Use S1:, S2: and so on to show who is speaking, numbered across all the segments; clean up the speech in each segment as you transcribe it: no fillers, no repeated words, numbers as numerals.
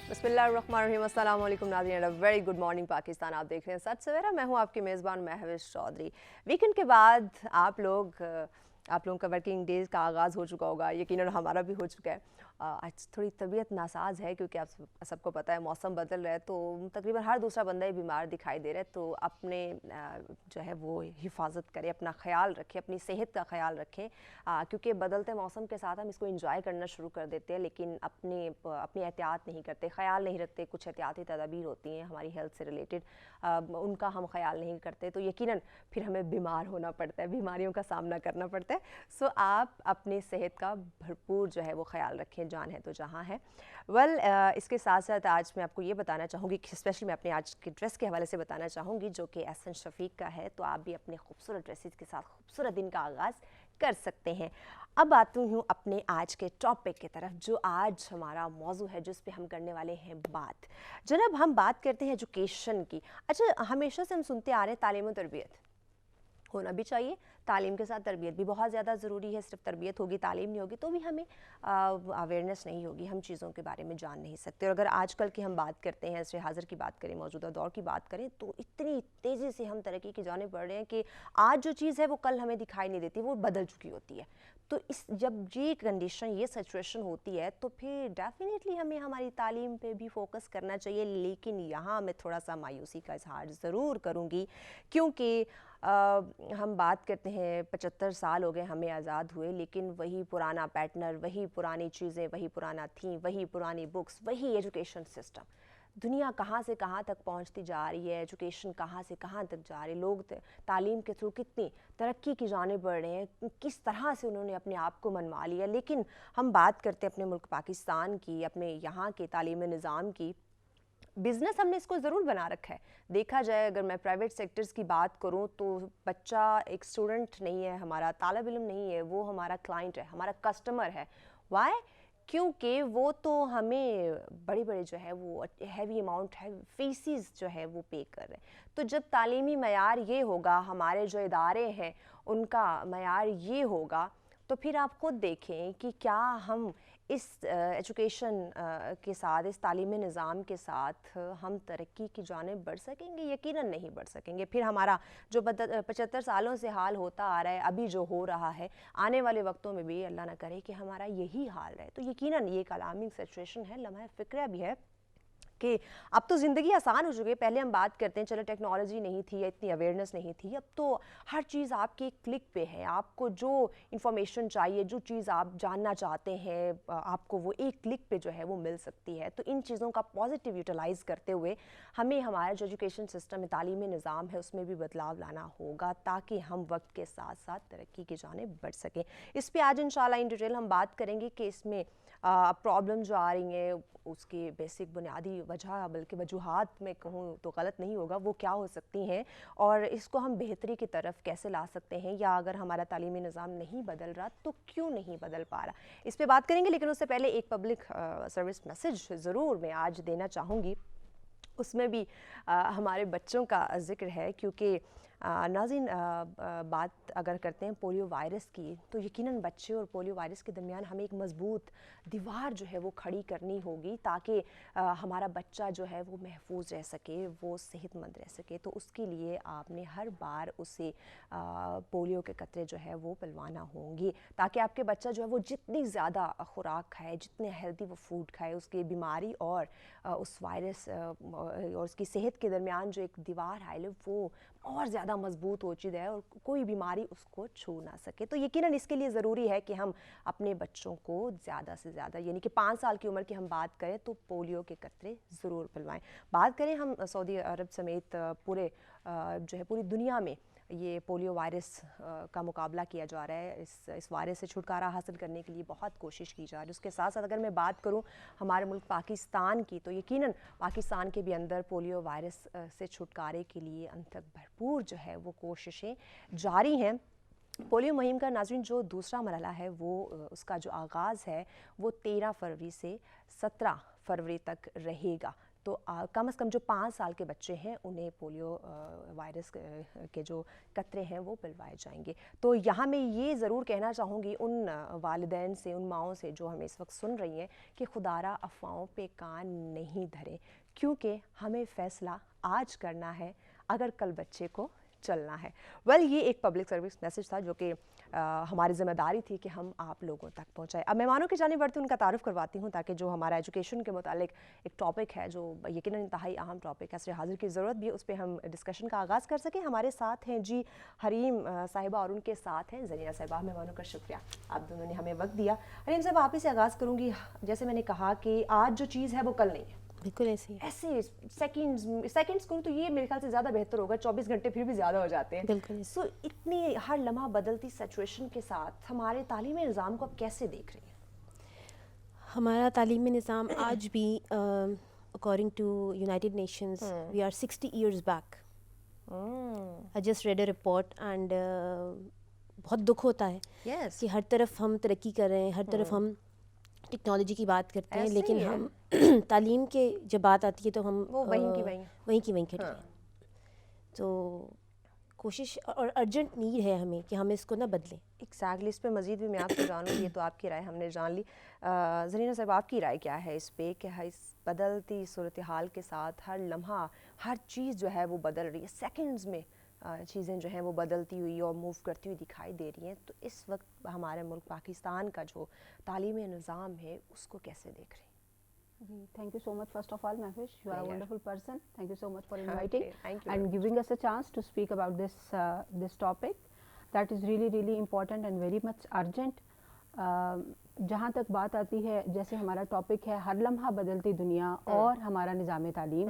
S1: बिस्मिल्लाहिर्रहमानिर्रहीम, अस्सलाम वालेकुम नाज़रीन, वेरी गुड मॉर्निंग पाकिस्तान। आप देख रहे हैं सच सवेरा। मैं हूं आपकी मेज़बान महविश चौधरी। वीकेंड के बाद आप लोगों का वर्किंग डेज का आगाज़ हो चुका होगा, यकीनन हमारा भी हो चुका है। आज थोड़ी तबीयत नासाज है क्योंकि आप सबको पता है मौसम बदल रहा है, तो तकरीबन हर दूसरा बंदा ही बीमार दिखाई दे रहा है। तो अपने जो है वो हिफाजत करें, अपना ख्याल रखें, अपनी सेहत का ख्याल रखें, क्योंकि बदलते मौसम के साथ हम इसको इंजॉय करना शुरू कर देते हैं, लेकिन अपनी एहतियात नहीं करते, ख्याल नहीं रखते। कुछ एहतियाती तदाबीर होती हैं हमारी हेल्थ से रिलेटेड, उनका हम ख्याल नहीं करते, तो यकीनन फिर हमें बीमार होना पड़ता है, बीमारियों का सामना करना पड़ता है। सो आप अपनी सेहत का भरपूर जो है वो ख्याल रखें, जान है तो जहाँ है। इसके साथ साथ आज मैं आपको ये बताना चाहूँगी, स्पेशली मैं अपने आज के ड्रेस के हवाले से बताना चाहूँगी जो कि एहसन शफीक का है। तो आप भी अपने खूबसूरत ड्रेसेस के साथ खूबसूरत दिन का आगाज़ कर सकते हैं। अब आती हूँ अपने आज के टॉपिक की तरफ, जो आज हमारा मौजू है, जिस पे हम करने वाले हैं बात। जनाब, हम बात करते हैं एजुकेशन की। अच्छा, हमेशा से हम सुनते आ रहे हैं तालीम और तरबियत होना भी चाहिए, तालीम के साथ तरबियत भी बहुत ज़्यादा ज़रूरी है। सिर्फ तरबियत होगी, तालीम नहीं होगी तो भी हमें अवेयरनेस नहीं होगी, हम चीज़ों के बारे में जान नहीं सकते। और अगर आजकल की हम बात करते हैं, असर हाज़िर की बात करें, मौजूदा दौर की बात करें, तो इतनी तेज़ी से हम तरक्की की जाने बढ़ रहे हैं कि आज जो चीज़ है वो कल हमें दिखाई नहीं देती, वो बदल चुकी होती है। तो जब ये कंडीशन, ये सिचुएशन होती है, तो फिर डेफिनेटली हमें हमारी तालीम पे भी फोकस करना चाहिए। लेकिन यहाँ मैं थोड़ा सा मायूसी का इजहार ज़रूर करूँगी, क्योंकि हम बात करते हैं 75 साल हो गए हमें आज़ाद हुए, लेकिन वही पुराना पैटर्न, वही पुरानी चीज़ें, वही पुराना थीम, वही पुरानी बुक्स, वही एजुकेशन सिस्टम। दुनिया कहाँ से कहाँ तक पहुँचती जा रही है, एजुकेशन कहाँ से कहाँ तक जा रही है, लोग तालीम के थ्रू कितनी तरक्की की जाने बढ़ रहे हैं, किस तरह से उन्होंने अपने आप को मनवा लिया। लेकिन हम बात करते हैं अपने मुल्क पाकिस्तान की, अपने यहाँ के तालीमी निज़ाम की। बिज़नेस हमने इसको ज़रूर बना रखा है। देखा जाए, अगर मैं प्राइवेट सेक्टर्स की बात करूं, तो बच्चा एक स्टूडेंट नहीं है, हमारा तालिब इल्म नहीं है, वो हमारा क्लाइंट है, हमारा कस्टमर है। वाई? क्योंकि वो तो हमें बड़े बड़े जो है वो हैवी अमाउंट है फीसिस जो है वो पे कर रहे हैं। तो जब तालीमी मयार ये होगा, हमारे जो इदारे हैं उनका मयार ये होगा, तो फिर आप खुद देखें कि क्या हम इस एजुकेशन के साथ, इस तालीमी निज़ाम के साथ हम तरक्की की जानिब बढ़ सकेंगे? यकीनन नहीं बढ़ सकेंगे। फिर हमारा जो 75 सालों से हाल होता आ रहा है, अभी जो हो रहा है, आने वाले वक्तों में भी अल्लाह ना करे कि हमारा यही हाल रहे। तो यकीनन ये एक अलार्मिंग सिचुएशन है, लम्हा फ़िक्र भी है कि अब तो ज़िंदगी आसान हो चुकी है। पहले हम बात करते हैं, चलो टेक्नोलॉजी नहीं थी या इतनी अवेयरनेस नहीं थी, अब तो हर चीज़ आपके एक क्लिक पे है। आपको जो इन्फॉर्मेशन चाहिए, जो चीज़ आप जानना चाहते हैं, आपको वो एक क्लिक पे जो है वो मिल सकती है। तो इन चीज़ों का पॉजिटिव यूटिलाइज़ करते हुए हमें हमारा जो एजुकेशन सिस्टम है, तालीमी निज़ाम है, उसमें भी बदलाव लाना होगा, ताकि हम वक्त के साथ साथ तरक्की की जानिब बढ़ सकें। इस पर आज इंशाल्लाह इन डिटेल हम बात करेंगे कि इसमें प्रॉब्लम जो आ रही हैं, उसकी बेसिक बुनियादी वजह, बल्कि वजूहात में कहूँ तो गलत नहीं होगा, वो क्या हो सकती हैं, और इसको हम बेहतरी की तरफ कैसे ला सकते हैं, या अगर हमारा तालीमी निज़ाम नहीं बदल रहा तो क्यों नहीं बदल पा रहा, इस पे बात करेंगे। लेकिन उससे पहले एक पब्लिक सर्विस मैसेज ज़रूर मैं आज देना चाहूँगी। उसमें भी हमारे बच्चों का ज़िक्र है, क्योंकि नाज़रीन, बात अगर करते हैं पोलियो वायरस की, तो यकीनन बच्चे और पोलियो वायरस के दरमियान हमें एक मज़बूत दीवार जो है वो खड़ी करनी होगी, ताकि हमारा बच्चा जो है वो महफूज रह सके, वो सेहतमंद रह सके। तो उसके लिए आपने हर बार उसे पोलियो के कतरे जो है वो पिलवाना होंगे, ताकि आपके बच्चा जो है वो जितनी ज़्यादा खुराक खाए, जितने हेल्दी वो फूड खाए, उसकी बीमारी और उस वायरस और उसकी सेहत के दरमियान जो एक दीवार है वो और ज़्यादा मजबूत हो चुकी है, और कोई बीमारी उसको छू ना सके। तो यकीनन इसके लिए ज़रूरी है कि हम अपने बच्चों को ज़्यादा से ज़्यादा, यानी कि 5 साल की उम्र की हम बात करें, तो पोलियो के कतरे ज़रूर पिलवाएं। बात करें हम सऊदी अरब समेत पूरे जो है पूरी दुनिया में ये पोलियो वायरस का मुकाबला किया जा रहा है। इस वायरस से छुटकारा हासिल करने के लिए बहुत कोशिश की जा रही है। उसके साथ साथ अगर मैं बात करूं हमारे मुल्क पाकिस्तान की, तो यकीनन पाकिस्तान के भी अंदर पोलियो वायरस से छुटकारे के लिए अंत तक भरपूर जो है वो कोशिशें जारी हैं। पोलियो मुहिम का नाज़रीन जो दूसरा मरहला है, वो उसका जो आगाज़ है वो 13 फरवरी से 17 फरवरी तक रहेगा। تو کم از کم جو 5 سال کے بچے ہیں انہیں پولیو وائرس کے جو قطرے ہیں وہ پلوائے جائیں گے. تو یہاں میں یہ ضرور کہنا چاہوں گی ان والدین سے, ان ماؤں سے جو ہمیں اس وقت سن رہی ہیں کہ خدارہ افواہوں پہ کان نہیں دھریں, کیونکہ ہمیں فیصلہ آج کرنا ہے اگر کل بچے کو چلنا ہے. یہ ایک پبلک سروس میسج تھا جو کہ ہماری ذمہ داری تھی کہ ہم آپ لوگوں تک پہنچائے. اب مہمانوں کی جانب بڑھتی ان کا تعارف کرواتی ہوں تاکہ جو ہمارا ایجوکیشن کے متعلق ایک ٹاپک ہے جو یقیناً انتہائی اہم ٹاپک ہے, حاضر کی ضرورت بھی ہے, اس پہ ہم ڈسکشن کا آغاز کر سکیں. ہمارے ساتھ ہیں جی حریم صاحبہ اور ان کے ساتھ ہیں زرینہ صاحبہ. مہمانوں کا شکریہ, آپ دونوں نے ہمیں وقت دیا. حریم صاحب آپ ہی سے آغاز کروں گی. جیسے میں نے کہا کہ آج جو چیز ہے وہ کل نہیں ہے,
S2: بالکل
S1: ایسے سیکنڈز کو تو یہ میرے خیال سے زیادہ بہتر ہوگا, 24 گھنٹے پھر بھی زیادہ ہو جاتے ہیں.
S2: بالکل.
S1: سو اتنی ہر لمحہ بدلتی سچویشن کے ساتھ ہمارے تعلیمی نظام کو آپ کیسے دیکھ رہی ہیں؟
S2: ہمارا تعلیمی نظام آج بھی according to United Nations we are 60 years back. I just read a report and بہت دکھ ہوتا ہے کہ ہر طرف ہم ترقی کر رہے ہیں, ہر طرف ہم ٹیکنالوجی کی بات کرتے ہیں, لیکن ہم تعلیم کے جب بات آتی ہے تو ہم وہیں کی وہیں کھڑے ہیں. تو کوشش اور ارجنٹ نیڈ ہے ہمیں کہ ہم اس کو نہ بدلیں.
S1: ایگزیکٹلی, اس پہ مزید بھی میں آپ سے جانوں گی, یہ تو آپ کی رائے ہم نے جان لی. زرینہ صاحب آپ کی رائے کیا ہے اس پہ کہ اس بدلتی صورتحال کے ساتھ ہر لمحہ ہر چیز جو ہے وہ بدل رہی ہے, سیکنڈز میں چیزیں جو ہیں وہ بدلتی ہوئی اور موو کرتی ہوئی دکھائی دے رہی ہیں, تو اس وقت ہمارے ملک پاکستان کا جو تعلیمی نظام ہے اس کو کیسے دیکھ رہی ہیں؟
S3: Thank you so much. First of all, Mahwish, you are a wonderful person. Thank you so much for inviting and giving us a chance to speak about this topic that is really, really important and very much urgent. جہاں تک بات آتی ہے, جیسے ہمارا topic ہے ہر لمحہ بدلتی دنیا اور ہمارا نظام تعلیم,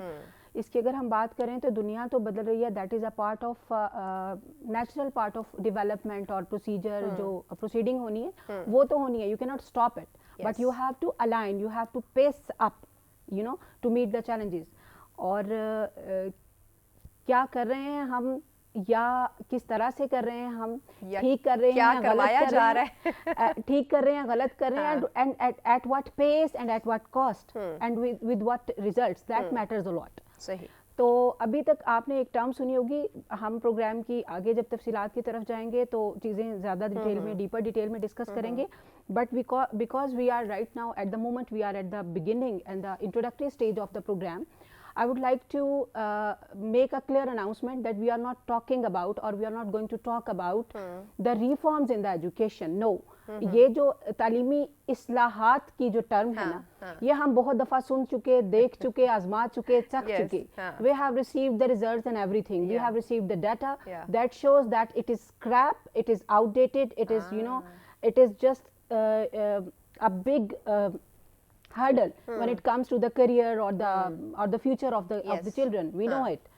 S3: اس کی اگر ہم بات کریں تو دنیا تو بدل رہی ہے, that is a part of natural part of development, اور پروسیجر جو پروسیڈنگ ہونی ہے وہ تو ہونی ہے, یو کی not stop it, but you have to align, you have to pace up, you know, to meet the challenges. اور کیا کر رہے ہیں ہم, یا کس طرح سے کر رہے ہیں ہم, ٹھیک کر رہے ہیں, غلط کر رہے ہیں, ٹھیک کر رہے ہیں, غلط کر رہے ہیں, and at what pace and at what cost and with what results, that matters a lot.
S1: صحیح.
S3: تو ابھی تک آپ نے ایک ٹرم سنی ہوگی, ہم پروگرام کی آگے جب تفصیلات کی طرف جائیں گے تو چیزیں زیادہ ڈیٹیل میں, ڈیپر ڈیٹیل میں ڈسکس کریں گے. But because we are right now at the moment, we are at the beginning and the introductory stage of the programme, I would like to make a clear announcement that we are not talking about, or we are not going to talk about the reforms in the education. No. یہ جو تعلیمی اصلاحات کی جو term ہے نا, یہ ہم بہت دفعہ سن چکے, دیکھ چکے, آزما چکے, چکھ چکے. We have received the results and everything. We have received the data that shows that it is crap, it is outdated, it is, you know, it is just a big hurdle when it comes to the career or the future of the children. We know it.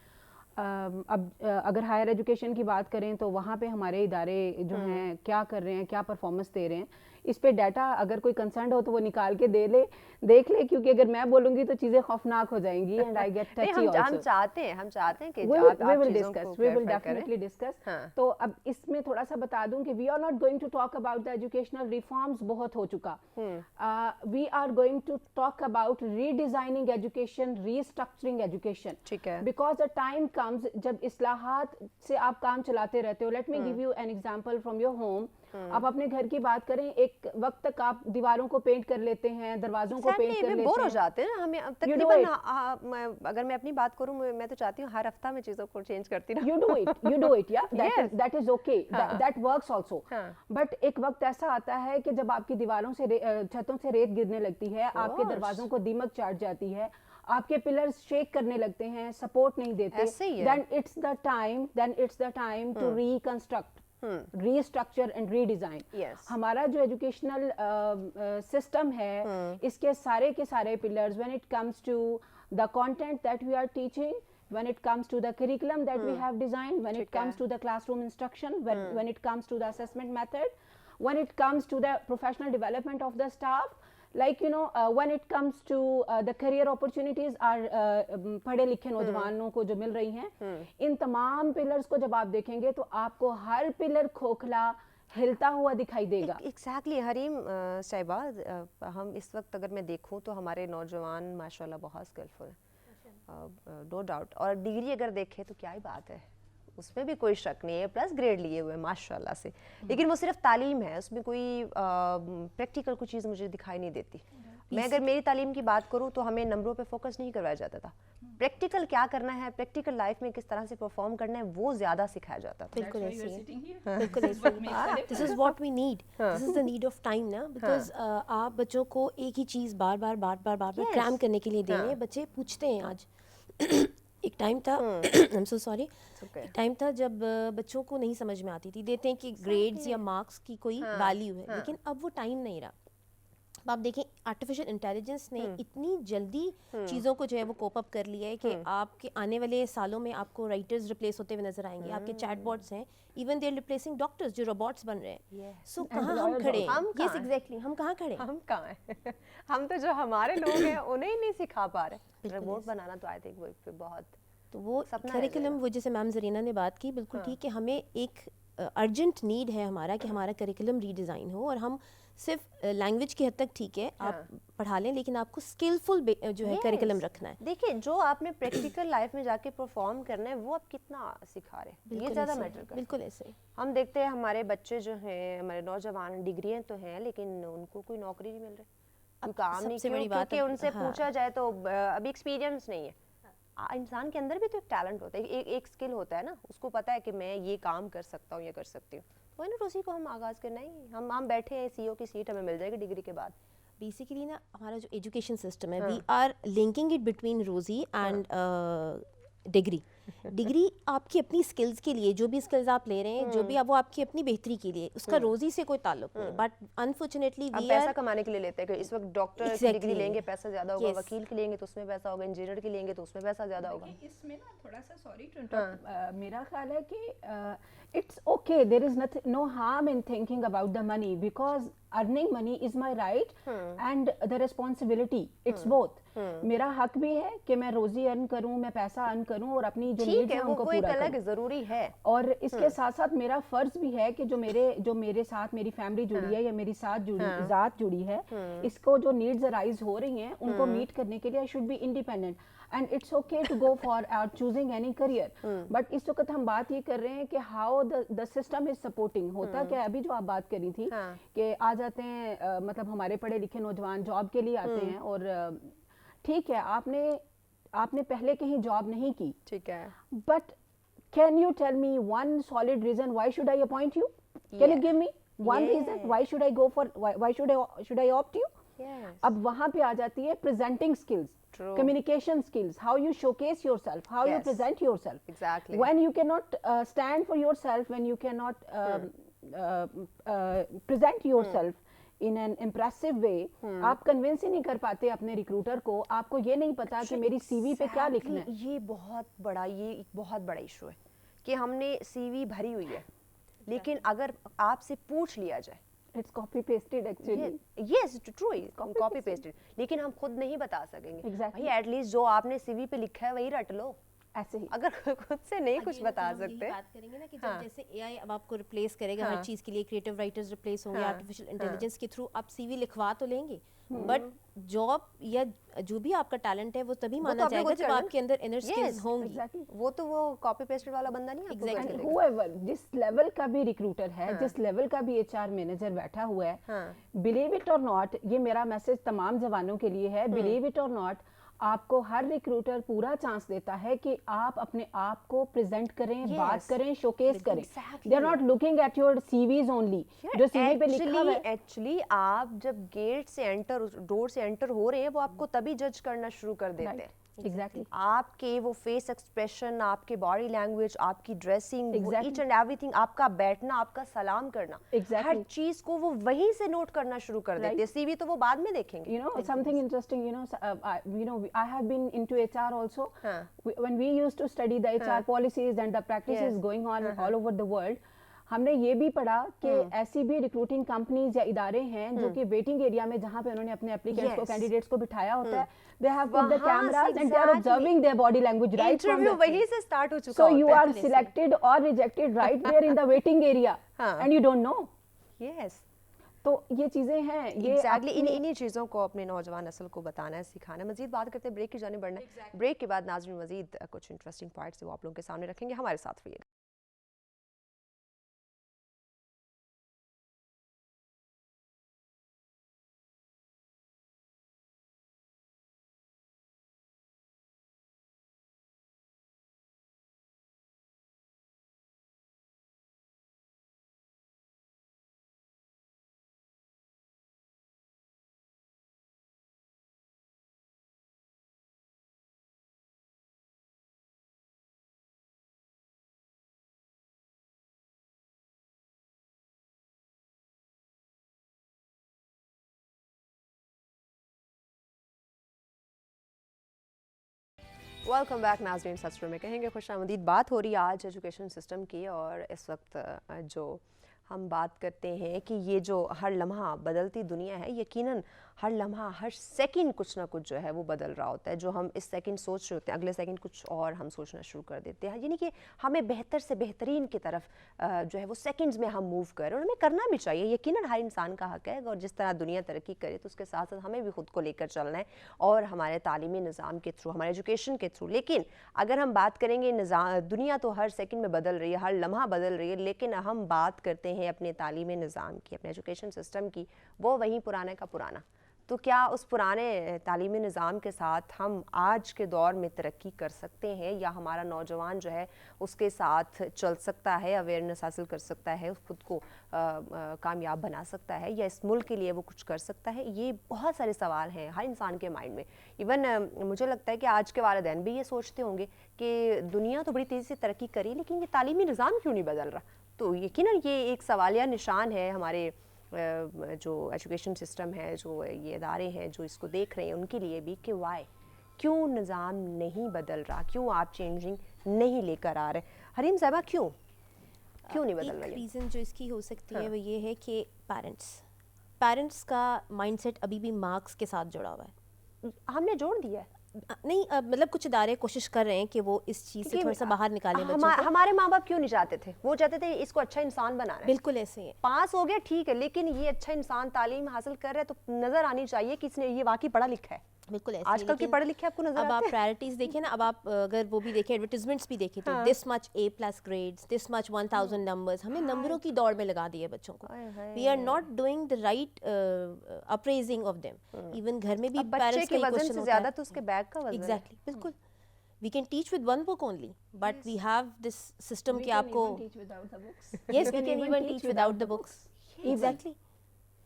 S3: اب اگر higher education کی بات کریں تو وہاں پہ ہمارے ادارے جو ہیں کیا کر رہے ہیں, کیا پرفارمنس دے رہے ہیں, اس پہ ڈیٹا اگر کوئی کنسرنڈ ہو تو وہ نکال کے دیکھ لے, کیونکہ اگر میں بولوں گی تو چیزیں خوفناک ہو جائیں گی. And I get touchy also.
S1: ہم چاہتے ہیں کہ
S3: we will definitely discuss. تو اب اس میں تھوڑا سا بتا دوں کہ we are not going to talk about the educational reforms, بہت ہو چکا. We are going to talk about redesigning education, restructuring education. Because the time comes جب اصلاحات سے آپ کام چلاتے رہتے ہو. Let me give you an example from your home. آپ اپنے گھر کی بات کریں, ایک وقت تک آپ دیواروں کو پینٹ کر لیتے ہیں, دروازوں کو پینٹ کر لیتے ہیں,
S1: بور ہو جاتے ہیں ہمیں. تقریباً اگر میں اپنی بات کروں, میں تو چاہتی ہوں ہر ہفتہ میں چیزوں کو چینج کرتی رہوں.
S3: You do it, yeah, that is okay, that works also. But ایک وقت ایسا آتا ہے کہ جب آپ کی دیواروں سے, چھتوں سے ریت گرنے لگتی ہے, آپ کے دروازوں کو دیمک چاٹ جاتی ہے, آپ کے پلرز شیک کرنے لگتے ہیں, سپورٹ نہیں دیتے, then it's the time to reconstruct, restructure and redesign. ہمارا جو ایجوکیشنل سسٹم ہے, اس کے سارے pillars, when it comes to the content that we are teaching, when it comes to the curriculum that we have designed, when it comes to the classroom instruction, when it comes to the assessment method, when it comes to the professional development of the staff, like, you know, when it comes to the career opportunities are پڑھے لکھے نوجوانوں کو جو مل رہی ہیں, ان تمام pillars کو جب آپ دیکھیں گے تو آپ کو ہر پلر کھوکھلا ہلتا ہوا دکھائی دے گا.
S1: ایگزیکٹلی. حریم صاحبہ, ہم اس وقت اگر میں دیکھوں تو ہمارے نوجوان ماشاءاللہ بہت اسکلفل ہیں, नो डाउट. और डिग्री अगर देखें तो क्या ही बात है, उसमें भी कोई शक नहीं है, प्लस ग्रेड लिए हुए माशाल्लाह से. लेकिन वो सिर्फ तालीम है, उसमें कोई प्रैक्टिकल कोई चीज़ मुझे दिखाई नहीं देती. मैं अगर मेरी तालीम की बात करूँ तो हमें नंबरों पे फोकस नहीं करवाया जाता था. प्रैक्टिकल क्या करना है, प्रैक्टिकल लाइफ में किस तरह से परफॉर्म करना है, वो ज़्यादा सिखाया जाता था.
S2: बिल्कुल ऐसे ही, बिल्कुल ऐसे ही. This is what we need, this is the need of time ना, बिकॉज आप बच्चों को एक ही चीज़ बार बार क्रैम करने के लिए दे रहे हैं. बच्चे पूछते हैं आज एक टाइम था, आई एम सो सॉरी, एक टाइम था जब बच्चों को नहीं समझ में आती थी, देते हैं कि ग्रेड्स या मार्क्स की कोई वैल्यू है, लेकिन अब वो टाइम नहीं रहा. अब आप देखें आर्टिफिशियल इंटेलिजेंस ने इतनी जल्दी चीज़ों को जो है वो कोप अप कर लिया है कि आपके आने वाले सालों में आपको राइटर्स रिप्लेस होते हुए नजर आएंगे. आपके चैटबॉट्स हैं, even they are replacing doctors, जो रोबोट्स बन रहे हैं. सो कहाँ हम खड़े हैं? यस एग्जैक्टली, हम कहाँ खड़े हैं?
S1: हम कहाँ हैं? हम तो जो हमारे लोग हैं उन्हें ही नहीं सिखा पा रहे. रोबोट बनाना तो आई थिंक वो बहुत,
S2: तो वो करिकुलम, वो जैसे मैम जरीना ने बात की, बिल्कुल ठीक है. हमें एक अर्जेंट नीड है हमारा कि हमारा करिकुलम रीडिज़ाइन हो, और हम सिर्फ लैंग्वेज की हद तक ठीक है आप पढ़ा लें, लेकिन आपको स्किलफुल जो है करिकुलम रखना है.
S1: देखिए जो आपने प्रैक्टिकल लाइफ में जाके परफॉर्म करना है वो आप कितना सिखा रहे हैं, ये ज़्यादा मैटर करता है.
S2: बिल्कुल ऐसे.
S1: हम देखते हैं हमारे बच्चे जो हैं, हमारे नौजवान, डिग्रियां तो हैं लेकिन उनको कोई नौकरी नहीं मिल रही. अब काम नहीं,
S2: सबसे बड़ी बात
S1: क्योंकि उनसे पूछा जाए तो अभी एक्सपीरियंस नहीं है. इंसान के अंदर भी तो एक टैलेंट होता है, एक स्किल होता है ना, उसको पता है कि मैं ये काम कर सकता हूँ, ये कर सकती हूँ. वही ना, उसी को हम आगाज़ करना ही. हम बैठे हैं, सीईओ की सीट हमें मिल जाएगी डिग्री के बाद.
S2: बेसिकली ना हमारा जो एजुकेशन सिस्टम है, we are linking it between रोजी एंड डिग्री. डिग्री आपकी अपनी स्किल्स के लिए, जो भी स्किल्स आप ले रहे हैं, जो भी वो आपकी अपनी बेहतरी के लिए, उसका रोजी से कोई ताल्लुक नहीं. बट अनफॉर्चुनेटली
S1: हम पैसा कमाने के लिए लेते हैं कि इस वक्त डॉक्टर की डिग्री लेंगे पैसा ज़्यादा होगा, वकील की लेंगे तो उसमें पैसा होगा, इंजीनियर की लेंगे तो उसमें पैसा ज़्यादा होगा.
S3: इसमें ना थोड़ा सा सॉरी टू इंटरप्ट, मेरा ख्याल है कि it's okay, there is no harm in thinking about the money, because earning money is my right and the responsibility, it's both. मेरा हक भी है कि मैं रोजी अर्न करूं, मैं पैसा अर्न करूं और अपनी जो नीड्स हैं उनको पूरा करूं.
S1: जरूरी है. और
S3: इसके साथ साथ मेरा फर्ज भी है कि जो मेरे साथ मेरी फैमिली जुड़ी है या मेरी साथ ज़ात जुड़ी है, इसको जो नीड्स अराइज हो रही हैं उनको मीट करने के लिए I should be independent. And it's okay to go for choosing any career. But इस वक्त हम बात ये कर रहे हैं कि how the system is supporting. होता क्या, अभी जो आप बात करी थी कि आ जाते हैं, मतलब हमारे पढ़े लिखे नौजवान जॉब के लिए आते हैं, और ठीक है आपने पहले कहीं जॉब नहीं की,
S1: ठीक है,
S3: but can you tell me one solid reason why should I appoint you? Can you give me one reason why should I go for, why should I opt you? अब वहां पे आ जाती है presenting skills, communication skills, how you showcase yourself, how you present yourself.
S1: Exactly.
S3: When you cannot stand for yourself, when you cannot present yourself in an impressive way, आप convince ही नहीं कर पाते अपने recruiter को, आपको ये नहीं पता कि मेरी CV पे क्या लिखना है.
S1: ये एक बहुत बड़ा इशू है कि हमने CV भरी हुई है, लेकिन अगर आपसे पूछ लिया जाए,
S3: It's copy pasted actually.
S1: Yes, true, copy pasted. लेकिन हम खुद नहीं बता सकेंगे.
S3: Exactly.
S1: भाई एटलीस्ट जो आपने सीवी पे लिखा है वही रट लो.
S3: ऐसे ही
S1: अगर खुद से नहीं कुछ बता सकते.
S2: बात करेंगे ना कि जब जैसे एआई अब आपको रिप्लेस करेगा हर चीज के लिए, क्रिएटिव राइटर्स रिप्लेस होंगे आर्टिफिशियल इंटेलिजेंस के थ्रू, आप सीवी लिखवा तो लेंगे, बट जॉब या जो भी आपका टैलेंट है वो तभी माना जाएगा जब आपके अंदर इनर स्किल्स होंगी.
S1: वो तो वो कॉपी पेस्टेड वाला बंदा नहीं.
S3: Exactly. Whoever, जिस लेवल का भी रिक्रूटर है, जिस लेवल का भी एचआर मैनेजर बैठा हुआ है, बिलीव इट और नॉट, ये मेरा मैसेज तमाम जवानों के लिए है, बिलीव इट और नॉट, आपको हर रिक्रूटर पूरा चांस देता है कि आप अपने आप को प्रेजेंट करें, बात करें, शोकेस करें. They are not looking at your CVs only, जो सीवी पे लिखा हुआ है.
S1: एक्चुअली आप जब गेट से एंटर, डोर से एंटर हो रहे हैं, वो आपको तभी जज करना शुरू कर देते हैं.
S3: Exactly.
S1: आपके वो फेस एक्सप्रेशन, आपके बॉडी लैंग्वेज, आपकी ड्रेसिंग, ईच एंड एवरीथिंग, आपका बैठना, आपका सलाम करना, हर चीज को वो वहीं से नोट करना शुरू कर देते हैं. सीवी तो वो बाद में देखेंगे.
S3: You know something interesting, I have been into HR also. When we used to study the HR policies and the practices going on all over the world, हमने ये भी पढ़ा कि ऐसी भी रिक्रूटिंग कंपनीज या इदारे हैं जो कि वेटिंग एरिया में, जहां पे उन्होंने अपने एप्लीकेंट्स को, कैंडिडेट्स को बिठाया होता है, they have put the cameras and they are observing their body language right from
S1: interview वहीं से स्टार्ट हो चुका होता है.
S3: सो यू आर सिलेक्टेड और rejected right there in the waiting area and you don't know.
S1: Yes.
S3: تو یہ چیزیں ہیں, یہ
S1: ایگزیکٹلی انہی چیزوں کو اپنے نوجوان نسل کو بتانا ہے, سکھانا ہے. مزید بات کرتے ہیں, بریک کی جانب بڑھنا ہے. بریک کے بعد ناظرین مزید کچھ انٹرسٹنگ پوائنٹس وہ آپ لوگوں کے سامنے رکھیں گے, ہمارے ساتھ رہیے گا. ویلکم بیک ناظرین, سچ میں کہیں گے خوش آمدید. بات ہو رہی ہے آج ایجوکیشن سسٹم کی, اور اس وقت جو ہم بات کرتے ہیں کہ یہ جو ہر لمحہ بدلتی دنیا ہے, یقیناً ہر لمحہ ہر سیکنڈ کچھ نہ کچھ جو ہے وہ بدل رہا ہوتا ہے. جو ہم اس سیکنڈ سوچ رہے ہوتے ہیں, اگلے سیکنڈ کچھ اور ہم سوچنا شروع کر دیتے ہیں. یعنی کہ ہمیں بہتر سے بہترین کی طرف جو ہے وہ سیکنڈز میں ہم موو کر رہے ہیں, اور ہمیں کرنا بھی چاہیے. یقیناً ہر انسان کا حق ہے, اور جس طرح دنیا ترقی کرے تو اس کے ساتھ ساتھ ہمیں بھی خود کو لے کر چلنا ہے, اور ہمارے تعلیمی نظام کے تھرو, ہمارے ایجوکیشن کے تھرو. لیکن اگر ہم بات کریں گے دنیا تو ہر سیکنڈ میں بدل رہی ہے, ہر لمحہ بدل رہی ہے, لیکن ہم بات کرتے ہیں اپنے تعلیمی نظام کی, اپنے ایجوکیشن سسٹم کی, وہ وہیں پرانے کا پرانا. تو کیا اس پرانے تعلیمی نظام کے ساتھ ہم آج کے دور میں ترقی کر سکتے ہیں, یا ہمارا نوجوان جو ہے اس کے ساتھ چل سکتا ہے, اویئرنیس حاصل کر سکتا ہے, خود کو کامیاب بنا سکتا ہے, یا اس ملک کے لیے وہ کچھ کر سکتا ہے؟ یہ بہت سارے سوال ہیں ہر انسان کے مائنڈ میں. ایون مجھے لگتا ہے کہ آج کے والدین بھی یہ سوچتے ہوں گے کہ دنیا تو بڑی تیزی سے ترقی کری, لیکن یہ تعلیمی نظام کیوں نہیں بدل رہا؟ تو یقیناً یہ ایک سوالیہ نشان ہے ہمارے جو ایجوکیشن سسٹم ہے, جو یہ ادارے ہیں جو اس کو دیکھ رہے ہیں, ان کے لیے بھی, کہ وائی, کیوں نظام نہیں بدل رہا, کیوں آپ چینجنگ نہیں لے کر آ رہے. حریم صاحبہ, کیوں نہیں بدل رہا؟
S2: ایک ریزن جو اس کی ہو سکتی ہے وہ یہ ہے کہ پیرنٹس کا مائنڈ سیٹ ابھی بھی مارکس کے ساتھ جڑا ہوا ہے.
S1: ہم نے جوڑ دیا ہے.
S2: نہیں, مطلب کچھ ادارے کوشش کر رہے ہیں کہ وہ اس چیز سے تھوڑا سا باہر نکالیں بچوں کو.
S1: ہمارے ماں باپ کیوں نہیں چاہتے تھے؟ وہ چاہتے تھے اس کو اچھا انسان بنانا ہے.
S2: بالکل ایسے ہی,
S1: پاس ہو گیا ٹھیک ہے, لیکن یہ اچھا انسان تعلیم حاصل کر رہا ہے تو نظر آنی چاہیے کہ اس نے یہ واقعی پڑھا لکھا ہے.
S2: بالکل ایسے.
S1: آج کل کے پڑھے لکھے آپ کو نظر
S2: اب
S1: آتے
S2: آپ
S1: ہیں؟
S2: پرائرٹیز دیکھیں نا, اب آپ اگر وہ بھی دیکھیں, ایڈورٹیزمنٹس بھی دیکھیں تو دس مچ A+ grades, this much 1000 numbers, ہم نے نمبروں کی دوڑ میں لگا دی ہے بچوں کو. We are not doing the right appraising of them. Even گھر میں بھی پیرنٹس کا
S1: وزن سے زیادہ تو اس کے بیگ کا وزن.
S2: ایگزیکٹلی, بالکل. We can teach with one book only, but we have this system کہ آپ کو, yes, we can even teach without the books. Exactly.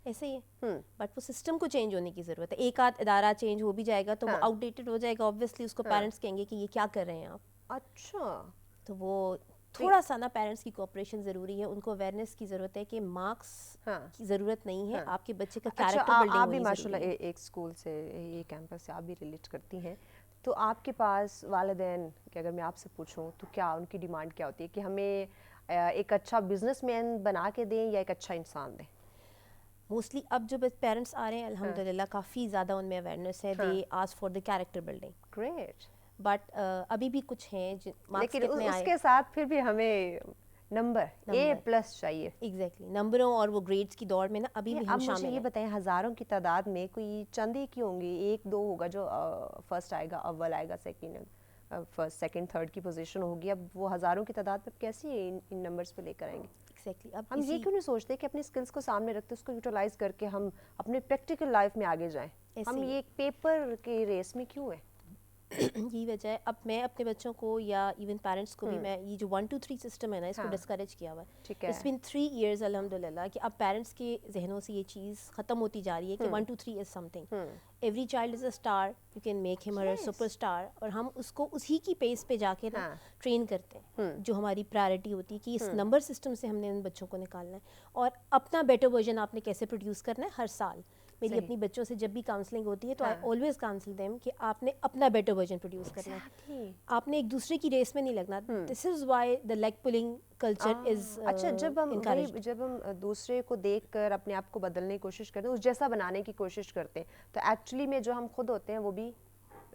S2: ایسے ہی ہے, بٹ وہ سسٹم کو چینج ہونے کی ضرورت ہے. ایک آدھ ادارہ چینج ہو بھی جائے گا تو وہ آؤٹ ڈیٹڈ ہو جائے گا, آبویسلی اس کو پیرنٹس کہیں گے کہ یہ کیا کر رہے ہیں آپ.
S1: اچھا,
S2: تو وہ تھوڑا سا نا پیرنٹس کی کوآپریشن ضروری ہے, ان کو اویئرنیس کی ضرورت ہے کہ مارکس کی ضرورت نہیں ہے, آپ کے بچے کا کیریکٹر بلڈنگ ہونی ضروری ہے.
S1: آپ بھی ماشاء اللہ ایک اسکول سے, ایک کیمپس سے آپ بھی ریلیٹ کرتی ہیں, تو آپ کے پاس والدین کہ اگر میں آپ سے پوچھوں تو کیا ان کی ڈیمانڈ کیا ہوتی ہے کہ ہمیں ایک اچھا بزنس مین بنا کے دیں یا ایک اچھا انسان دیں؟
S2: موسٹلی اب جو پیرنٹس آ رہے ہیں الحمدللہ کافی زیادہ ان میں اویئرنیس ہے, they ask for the character building.
S1: Great.
S2: But ابھی بھی کچھ ہیں
S1: لیکن اس کے ساتھ پھر بھی ہمیں نمبر A+ چاہیے.
S2: ایگزیکٹلی, نمبروں اور وہ گریڈس کی دوڑ میں نا ابھی بھی ہم شامل ہیں.
S1: مجھے یہ بتائیں, ہزاروں کی تعداد میں کوئی چند ہی کیوں ہوں گے, ایک دو ہوگا جو فرسٹ آئے گا, اول آئے گا, فرسٹ سیکنڈ تھرڈ کی پوزیشن ہوگی. اب وہ ہزاروں کی تعداد پہ کیسے ان نمبرز پہ لے کر آئیں گے؟
S2: ایگزیکٹلی. اب
S1: ہم یہ کیوں نہیں سوچتے کہ اپنی اسکلس کو سامنے رکھتے اس کو یوٹیلائز کر کے ہم اپنے پریکٹیکل لائف میں آگے جائیں؟ ہم یہ ایک پیپر کی ریس میں کیوں ہیں؟
S2: یہی وجہ ہے. اب میں اپنے بچوں کو یا ایون پیرنٹس کو بھی میں یہ جو 1 2 3 سسٹم ہے نا, اس کو ڈسکریج کیا ہوا ہے. اٹس بین 3 ایئرز الحمدللہ کہ اب پیرنٹس کے ذہنوں سے یہ چیز ختم ہوتی جا رہی ہے کہ 1 2 3 is something. Every child is a star, you can make him a super star, اور ہم اس کو اسی کی پیس پہ جا کے نا ٹرین کرتے ہیں. جو ہماری پرائرٹی ہوتی ہے کہ اس نمبر سسٹم سے ہم نے ان بچوں کو نکالنا ہے, اور اپنا بیٹر ورژن آپ نے کیسے پروڈیوس کرنا ہے ہر سال. میری اپنی بچوں سے جب بھی کاؤنسلنگ ہوتی ہے تو آئی آلویز کاؤنسل دیم کہ آپ نے اپنا بیٹر ورژن پروڈیوس کرنا ہے, آپ نے ایک دوسرے کی ریس میں نہیں لگنا. This is why the leg pulling culture is.
S1: اچھا, جب ہم دوسرے کو دیکھ کر اپنے آپ کو بدلنے کی کوشش کرتے ہیں, اس جیسا بنانے کی کوشش کرتے ہیں, تو ایکچولی میں جو ہم خود ہوتے ہیں وہ بھی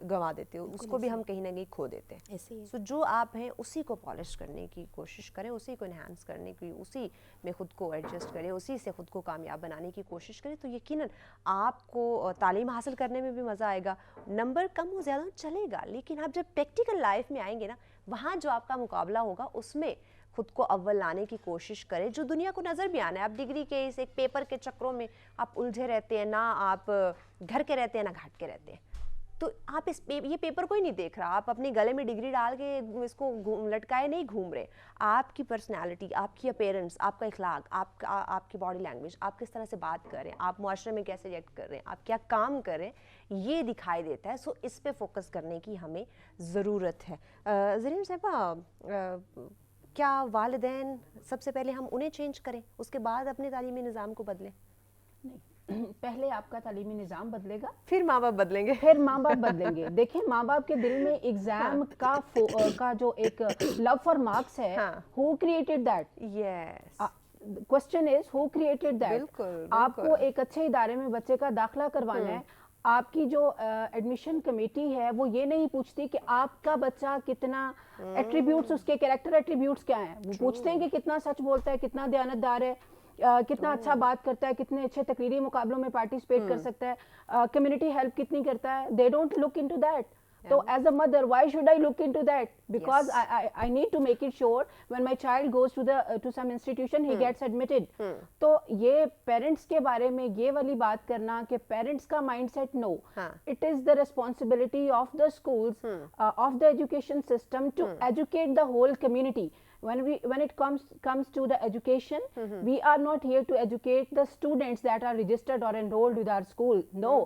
S1: गंवा देते हो, उसको भी हम कहीं ना कहीं खो देते हैं.
S2: ऐसे ही है.
S1: सो जो आप हैं उसी को पॉलिश करने की कोशिश करें, उसी को इन्हांस करने की, उसी में ख़ुद को एडजस्ट करें, उसी से ख़ुद को कामयाब बनाने की कोशिश करें, तो यकीनन आपको तालीम हासिल करने में भी मज़ा आएगा. नंबर कम हो ज़्यादा चलेगा, लेकिन आप जब प्रैक्टिकल लाइफ में आएंगे ना, वहाँ जो आपका मुकाबला होगा उसमें खुद को अव्वल लाने की कोशिश करें, जो दुनिया को नज़र भी आना है. आप डिग्री के इस एक पेपर के चक्रों में आप उलझे रहते हैं, ना आप घर के रहते हैं ना घाट के रहते हैं, तो आप ये पेपर कोई नहीं देख रहा, आप अपने गले में डिग्री डाल के इसको लटकाए नहीं घूम रहे. आपकी पर्सनालिटी, आपकी अपीयरेंस, आपका इखलाक, आपकी बॉडी लैंग्वेज, आप किस तरह से बात कर रहे हैं, आप मुआशरे में कैसे रिएक्ट कर रहे हैं, आप क्या काम कर रहे हैं, ये दिखाई देता है. सो इस पे फोकस करने की हमें ज़रूरत है. ज़रीन साहिबा, क्या वालिदैन सबसे पहले हम उन्हें चेंज करें, उसके बाद अपने तालीमी निज़ाम को बदलें?
S3: नहीं, पहले आपका तालीमी निज़ाम बदलेगा,
S1: फिर माँ बाप बदलेंगे.
S3: फिर माँ बाप बदलेंगे. देखिए, माँ बाप के दिल में एग्जाम का जो एक लव फॉर मार्क्स है, who created that?
S1: Yes,
S3: question is who created that?
S1: बिल्कुल.
S3: आपको एक अच्छे इदारे में बच्चे का दाखिला करवाना है, आपकी जो एडमिशन कमेटी है वो ये नहीं पूछती कि आपका बच्चा कितना एट्रीब्यूट्स, उसके कैरेक्टर एट्रीब्यूट्स क्या हैं. वो पूछते हैं कि कितना सच बोलता है, कितना दयानतदार है, कितना अच्छा बात करता है, कितने अच्छे तकरीरी मुकाबलों में पार्टिसिपेट कर सकता है, कम्युनिटी हेल्प कितनी करता है. They don't look into that. So as a mother, why should I look into that? Because I need to make it sure when my child goes to some institution, he gets admitted. तो ये parents के बारे में ये वाली बात करना कि parents का mindset no, it is the responsibility of the schools, of the education system to educate the whole community. When it comes to the education, we are not here to educate the students that are registered or enrolled with our school. No,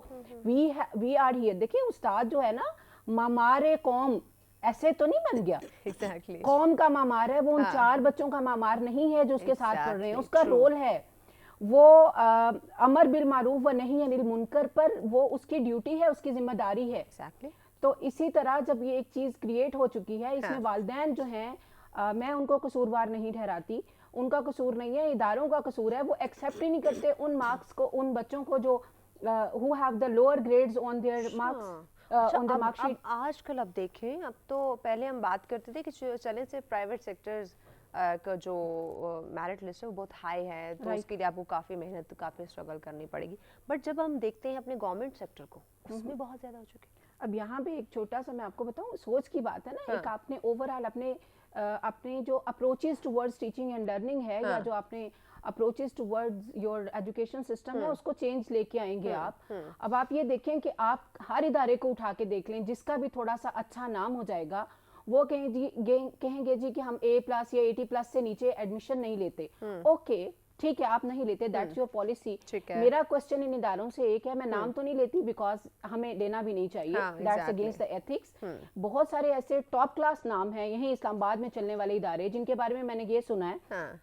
S3: we are here. देखिए, उस्ताद जो है ना, मामारे कौम ऐसे तो नहीं बन गया.
S1: Exactly.
S3: कौम का मामार है, वो उन 4 बच्चों का मामार नहीं है जो उसके साथ पढ़ रहे हैं. उसका रोल है वो अमर बिल मारूफ व नहीं अनिल मुनकर पर, वो उसकी ड्यूटी है, उसकी जिम्मेदारी है.
S1: Exactly.
S3: तो इसी तरह जब ये एक चीज क्रिएट हो चुकी है, इसमें वालिदैन जो हैं, मैं उनको कसूरवार नहीं ठहराती, उनका कसूर नहीं है, इदारों का कसूर है. वो एक्सेप्ट ही नहीं करते उन मार्क्स को, उन बच्चों को जो who have the lower grades on their marks.
S1: अब आजकल अब देखें, अब तो पहले हम बात करते थे कि चले से प्राइवेट सेक्टर्स का जो मेरिट लिस्ट है वो बहुत हाई है, तो उसके लिए आपको काफ़ी मेहनत, काफ़ी स्ट्रगल करनी पड़ेगी. बट जब हम देखते हैं अपने गवर्नमेंट सेक्टर को, उसमें बहुत ज़्यादा हो चुके हैं.
S3: अब यहाँ पे एक छोटा सा मैं आपको बताऊँ, सोच की बात है ना. एक आपने ओवरऑल अपने जो approaches towards teaching and learning है, या जो आपने approaches towards your education system है, उसको चेंज लेके आएंगे आप. अब आप ये देखें कि आप हर इदारे को उठा के देख लें, जिसका भी थोड़ा सा अच्छा नाम हो जाएगा, वो कहेंगे जी कि हम A+ या 80+ से नीचे एडमिशन नहीं लेते. ओके, ठीक है, आप नहीं लेते, दैट्स योर पॉलिसी. मेरा क्वेश्चन इन इदारों से एक है, मैं नाम तो नहीं लेती बिकॉज हमें लेना भी नहीं चाहिए, दैट्स अगेंस्ट द एथिक्स. बहुत सारे ऐसे टॉप क्लास नाम हैं यहीं इस्लामाबाद में चलने वाले इदारे, जिनके बारे में मैंने ये सुना है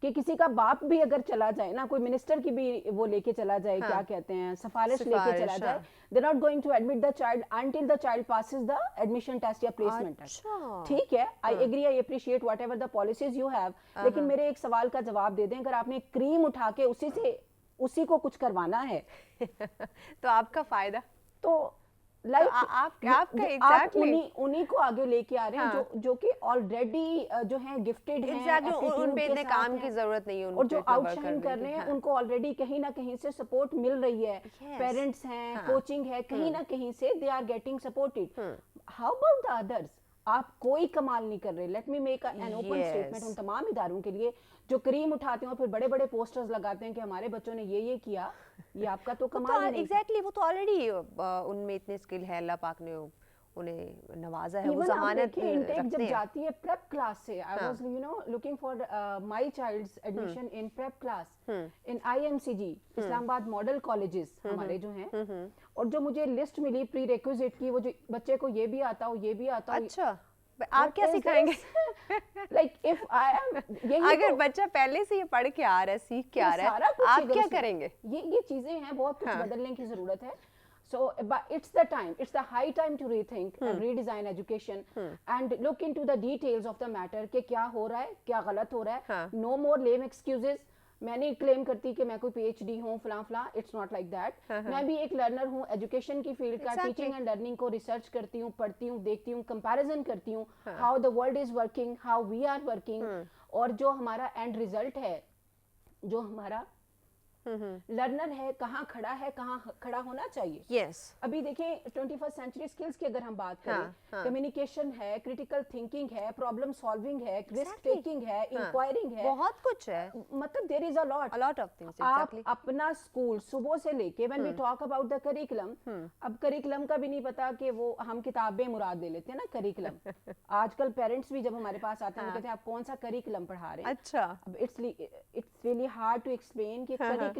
S3: कि किसी का बाप भी अगर चला जाए ना, कोई मिनिस्टर की भी वो लेके चला जाए, क्या कहते हैं, सिफारिश लेके चला जाए, they not going to admit the child until the child passes the admission test या प्लेसमेंट टेस्ट. ठीक है, I agree, I appreciate whatever the policies you have, लेकिन मेरे एक सवाल का जवाब दे दें. अगर आपने क्रीम उठा के उसी को कुछ करवाना है
S1: तो आपका फायदा,
S3: तो आप उन्हीं को आगे लेके आ रहे हैं जो कि ऑलरेडी जो हैं गिफ्टेड हैं,
S1: उन पे इतने काम की जरूरत नहीं है,
S3: और जो आउटशाइन कर रहे हैं उनको ऑलरेडी कहीं ना कहीं से सपोर्ट मिल रही है. पेरेंट्स हैं, कोचिंग है, कहीं ना कहीं से they are getting supported. How about the others? आप कोई कमाल नहीं कर रहे. Let me make an open statement उन तमाम इदारों के लिए जो क्रीम उठाते हैं और फिर बड़े बड़े पोस्टर्स लगाते हैं कि हमारे बच्चों ने ये किया. ये आपका तो कमाल ही नहीं.
S1: एग्जैक्टली, वो तो ऑलरेडी उनमें इतने स्किल है, अल्लाह पाक ने उन्हें नवाजा है. वो जमानत
S3: इनटेक जब जाती है प्रेप क्लास से, I was looking for my child's admission in prep class in IMCG, Islamabad model colleges हमारे जो हैं, और जो मुझे लिस्ट मिली प्री रिक्विजिट की, वो जो बच्चे को ये भी आता हो, ये भी आता हो.
S1: अच्छा, आप क्या सिखाएंगे?
S3: Like if I am,
S1: अगर बच्चा पहले से ये पढ़ के आ रहा है, सीख के आ रहा है, आप क्या करेंगे?
S3: ये चीजें हैं, बहुत कुछ बदलने की जरूरत है. So but it's the time, it's the high time to rethink and redesign education and look into the details of the matter कि क्या हो रहा है, क्या गलत हो रहा है. No more lame excuses. میں نہیں کلیم کرتی کہ میں کوئی پی ایچ ڈی ہوں فلاں فلاں, اٹس ناٹ لائک دیٹ. میں بھی ایک لرنر ہوں ایجوکیشن کی فیلڈ کا, ٹیچنگ اینڈ لرننگ کو ریسرچ کرتی ہوں, پڑھتی ہوں, دیکھتی ہوں, کمپیریزن کرتی ہوں, how the world is working, how we are working, اور جو ہمارا اینڈ ریزلٹ ہے, جو ہمارا لرنر ہے کہاں کھڑا ہے, کہاں کھڑا ہونا چاہیے.
S1: یس
S3: ابھی دیکھیں 21st سینچری اسکلس کی اگر ہم بات کریں, کمیونیکیشن ہے, کریٹیکل تھنکنگ ہے, پرابلم سالونگ ہے, رسک ٹیکنگ ہے, انکوائرنگ ہے,
S1: بہت کچھ ہے,
S3: مطلب دیر از اے لاٹ
S1: آف تھنگس.
S3: آپ اپنا اسکول صبح سے لے کے when we talk about the curriculum, اب کریکلم کا بھی نہیں پتا کہ وہ ہم کتابیں مراد لے لیتے ہیں نا کریکلم. آج کل پیرنٹس بھی جب ہمارے پاس آتے ہیں کہتے ہیں آپ کون سا کریکلم پڑھا رہے ہیں.
S1: اچھا,
S3: it's really hard to explain کہ curriculum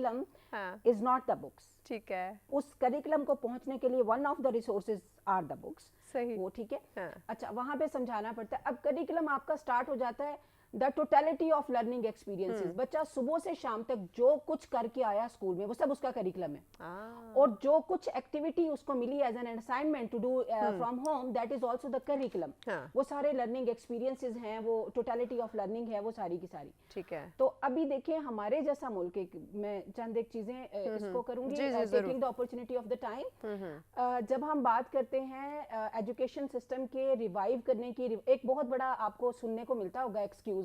S3: is not the books.
S1: ٹھیک ہے,
S3: اس کریکلم کو پہنچنے کے لیے one of the resources are the books.
S1: صحیح,
S3: وہ ٹھیک ہے. اچھا, وہاں پہ سمجھانا پڑتا ہے. اب کریکلم آپ کا سٹارٹ ہو جاتا ہے the totality of learning experiences. بچہ صبح سے شام تک جو کچھ کر کے آیا اسکول میں وہ سب اس کا کریکلم ہے, اور جو کچھ ایکٹیویٹی اس کو ملی as an assignment to do from home, that is also the curriculum. وہ سارے لرننگ ایکسپیرینسز ہیں, وہ ٹوٹیلٹی آف لرننگ ہے, وہ ساری کی ساری.
S1: ٹھیک ہے.
S3: تو ابھی دیکھیں ہمارے جیسا ملک, میں چند ایک چیزیں اس کو کروں گی taking the opportunity of the time. جب ہم بات کرتے ہیں ایجوکیشن سسٹم کے ریوائیو کرنے کی, ایک بہت بڑا آپ کو سننے کو ملتا ہوگا excuse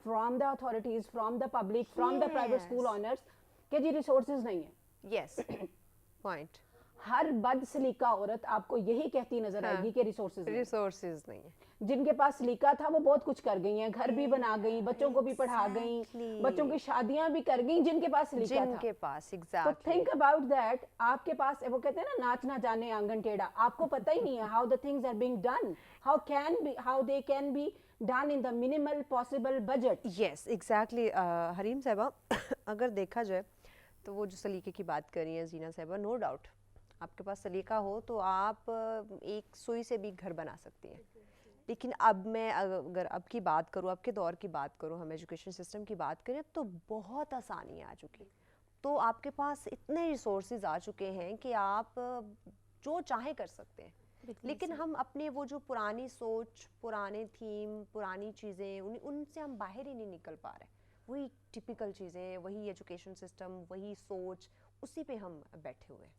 S3: from the authorities, from the public, from the private school owners کہ جی ریسورسز نہیں ہیں.
S1: یس پوائنٹ.
S3: ہر بد سلیقہ عورت آپ کو یہی کہتی نظر آئے گی کہ ریسورسز
S1: نہیں ہیں.
S3: جن کے پاس سلیقہ تھا وہ بہت کچھ کر گئی ہیں, گھر بھی بنا گئی, بچوں کو بھی پڑھا گئی, بچوں کی شادیاں بھی کر گئیں جن کے پاس سلیقہ تھا.
S1: جن کے پاس
S3: تو تھنک اباؤٹ دیٹ. آپ کے پاس وہ کہتے ہیں نا ناچ نہ جانے آنگن ٹیڑھا, آپ کو پتہ ہی نہیں ہے how the things are being done, how they can be done in the minimal possible budget.
S1: Yes exactly. Hareem صاحبہ, اگر دیکھا جائے تو وہ جو سلیقے کی بات کر رہی ہیں زینہ صاحبہ, نو ڈاؤٹ آپ کے پاس سلیقہ ہو تو آپ ایک سوئی سے بھی گھر بنا سکتی ہیں. لیکن اب میں اگر اب کی بات کروں, اب کے دور کی بات کروں, ہم ایجوکیشن سسٹم کی بات کریں تو بہت آسانی آ چکی. تو آپ کے پاس اتنے ریسورسز آ چکے ہیں کہ آپ جو چاہیں کر سکتے ہیں. لیکن ہم اپنے وہ جو پرانی سوچ, پرانے تھیم, پرانی چیزیں, ان سے ہم باہر ہی نہیں نکل پا رہے. وہی ٹپیکل چیزیں, وہی ایجوکیشن سسٹم, وہی سوچ, اسی پہ ہم بیٹھے ہوئے ہیں.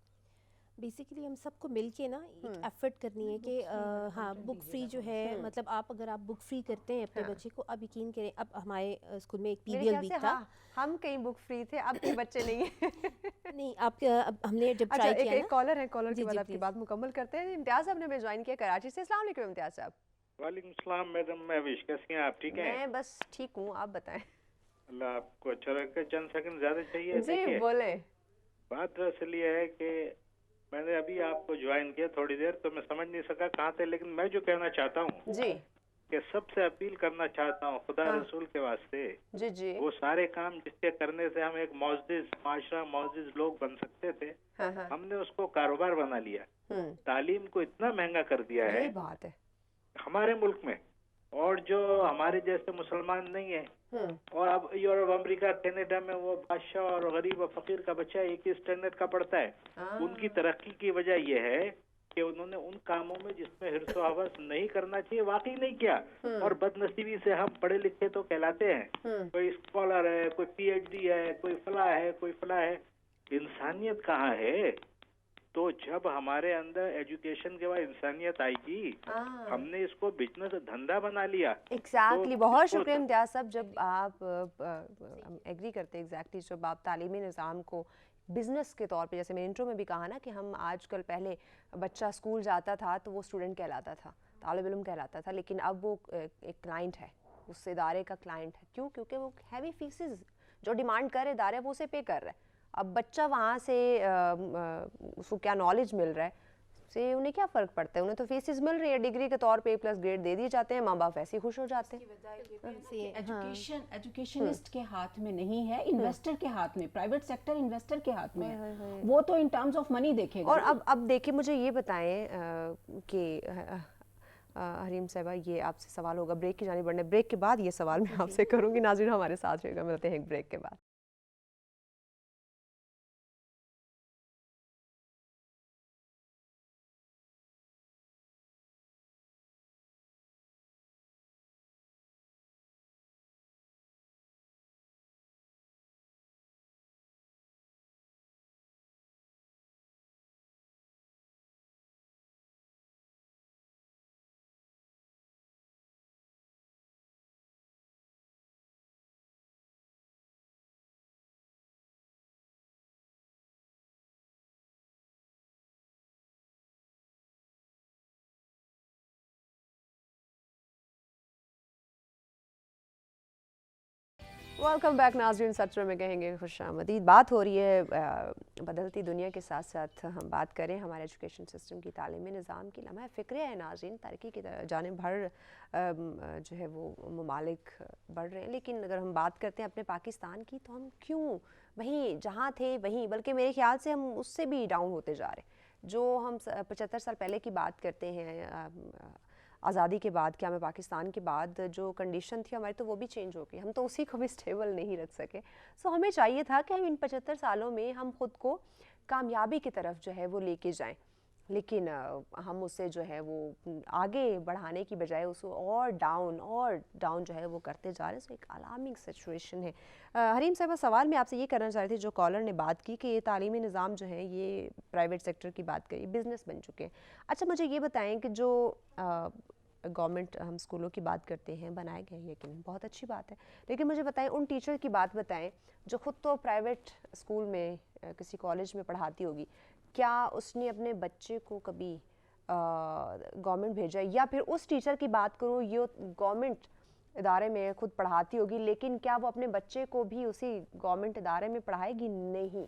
S2: بیسیکلی ہم سب کو مل کے نا ایک ایفرٹ کرنی ہے کہ ہاں بک فری جو ہے, مطلب آپ اگر آپ بک فری کرتے ہیں اپنے بچے کو, اب یقین کریں, اب ہمارے اسکول میں ایک پی بی ایل ویک تھا,
S1: ہم کہیں بک فری تھے, اب کے بچے نہیں ہیں.
S2: نہیں آپ ہم نے جب ٹرائی کیا نا.
S1: ایک کالر ہے, کالر کے بعد آپ کی بات مکمل کرتے ہیں. امتیاز صاحب نے ہمیں جوائن کیا کراچی سے. السلام علیکم امتیاز صاحب.
S4: وعلیکم السلام میڈم مہوش, کیسی ہیں آپ؟ ٹھیک ہیں؟
S1: میں بس ٹھیک ہوں, آپ بتائیں.
S4: اللہ آپ کو اچھا رکھے. چند سیکنڈ زیادہ چاہیے؟
S1: جی بولیں.
S4: بات دراصل یہ ہے کہ میں نے ابھی آپ کو جوائن کیا تھوڑی دیر, تو میں سمجھ نہیں سکا کہاں تھے, لیکن میں جو کہنا چاہتا ہوں
S1: جی
S4: کہ سب سے اپیل کرنا چاہتا ہوں خدا رسول کے واسطے,
S1: جی جی
S4: وہ سارے کام جس کے کرنے سے ہم ایک معزز معاشرہ, معزز لوگ بن سکتے تھے, ہم نے اس کو کاروبار بنا لیا. تعلیم کو اتنا مہنگا کر دیا ہے
S1: بات ہے
S4: ہمارے ملک میں, اور جو ہمارے جیسے مسلمان نہیں ہیں, اور اب یورپ, امریکہ, کینیڈا میں وہ بادشاہ اور غریب و فقیر کا بچہ ایک ہی اسٹینڈرڈ کا پڑھتا ہے. ان کی ترقی کی وجہ یہ ہے کہ انہوں نے ان کاموں میں جس میں حرص و حوث نہیں کرنا چاہیے واقعی نہیں کیا, اور بد نصیبی سے ہم پڑھے لکھے تو کہلاتے ہیں, کوئی اسکالر ہے, کوئی پی ایچ ڈی ہے, کوئی فلاں ہے, کوئی فلاں ہے. انسانیت کہاں ہے؟ تو جب ہمارے اندر ایجوکیشن کے بعد انسانیت آئی گی, ہم نے اس کو بزنس دھندا بنا لیا.
S1: ایگزیکٹلی. بہت شکریہ امتیاز صاحب. جب آپ ایگری کرتے ایگزیکٹلی, جب آپ تعلیمی نظام کو بزنس کے طور پہ, جیسے میں انٹرو میں بھی کہا نا کہ ہم آج کل, پہلے بچہ اسکول جاتا تھا تو وہ اسٹوڈنٹ کہلاتا تھا, طالب علم کہلاتا تھا, لیکن اب وہ ایک کلائنٹ ہے, اس ادارے کا کلائنٹ ہے. کیوں؟ کیونکہ وہ ہیوی فیسز جو ڈیمانڈ کر ادارے وہ اسے پے کر رہا ہے. اب بچہ وہاں سے اس کو کیا نالج مل رہا ہے سے انہیں کیا فرق پڑتا ہے, انہیں تو فیسز مل رہی ہے, ڈگری کے طور پہ پلس گریڈ دے دیے جاتے ہیں, ماں باپ ایسے ہی خوش ہو جاتے ہیں.
S3: ایجوکیشنسٹ کے ہاتھ میں نہیں ہے, انویسٹر کے ہاتھ میں, پرائیویٹ سیکٹر انویسٹر کے ہاتھ میں ہے. وہ تو ان ٹرمز آف منی دیکھے گا.
S1: اور اب دیکھیں, مجھے یہ بتائیں کہ حریم صاحبہ, یہ آپ سے سوال ہوگا, بریک کی جانب بڑھنے, بریک کے بعد یہ سوال میں آپ سے کروں گی. ناظرین ہمارے ساتھ رہے گا, ملتے ہیں ایک بریک کے بعد. वेलकम बैक नाज़रीन, सत्र में कहेंगे खुश आमदीद। बात हो रही है बदलती दुनिया के साथ साथ हम बात करें हमारे एजुकेशन सिस्टम की, तालीमी निज़ाम की। लम्हा फ़िक्र है नाज़रीन, तरक्की की जानिब भर जो है वो ममालिक बढ़ रहे हैं, लेकिन अगर हम बात करते हैं अपने पाकिस्तान की तो हम क्यों वहीं जहाँ थे वहीं, बल्कि मेरे ख्याल से हम उससे भी डाउन होते जा रहे हैं। जो हम 75 साल पहले की बात करते हैं आज़ादी के बाद, क्या मैं पाकिस्तान के बाद जो कंडीशन थी हमारी, तो वो भी चेंज हो गई। हम तो उसी को भी स्टेबल नहीं रख सके। सो हमें चाहिए था कि हम इन 75 सालों में हम ख़ुद को कामयाबी की तरफ जो है वो लेके जाएं, लेकिन हम उसे जो है वो आगे बढ़ाने की बजाय उसको और डाउन जो है वो करते जा रहे हैं। सो एक अलार्मिंग सिचुएशन है। हरीम साहब, सवाल मैं आपसे ये करना चाह रही थी, जो कॉलर ने बात की कि ये तालीमी निज़ाम जो है ये प्राइवेट सेक्टर की बात करी, बिज़नेस बन चुके हैं। अच्छा, मुझे ये बताएं कि जो गवर्नमेंट हम स्कूलों की बात करते हैं, बनाए गए हैं कि नहीं, बहुत अच्छी बात है, लेकिन मुझे बताएं उन टीचर की बात बताएं जो ख़ुद तो प्राइवेट स्कूल में किसी कॉलेज में पढ़ाती होगी, क्या उसने अपने बच्चे को कभी गवर्नमेंट भेजा? या फिर उस टीचर की बात करूँ, ये गवर्नमेंट इदारे में खुद पढ़ाती होगी, लेकिन क्या वो अपने बच्चे को भी उसी गवर्नमेंट इदारे में पढ़ाएगी? नहीं,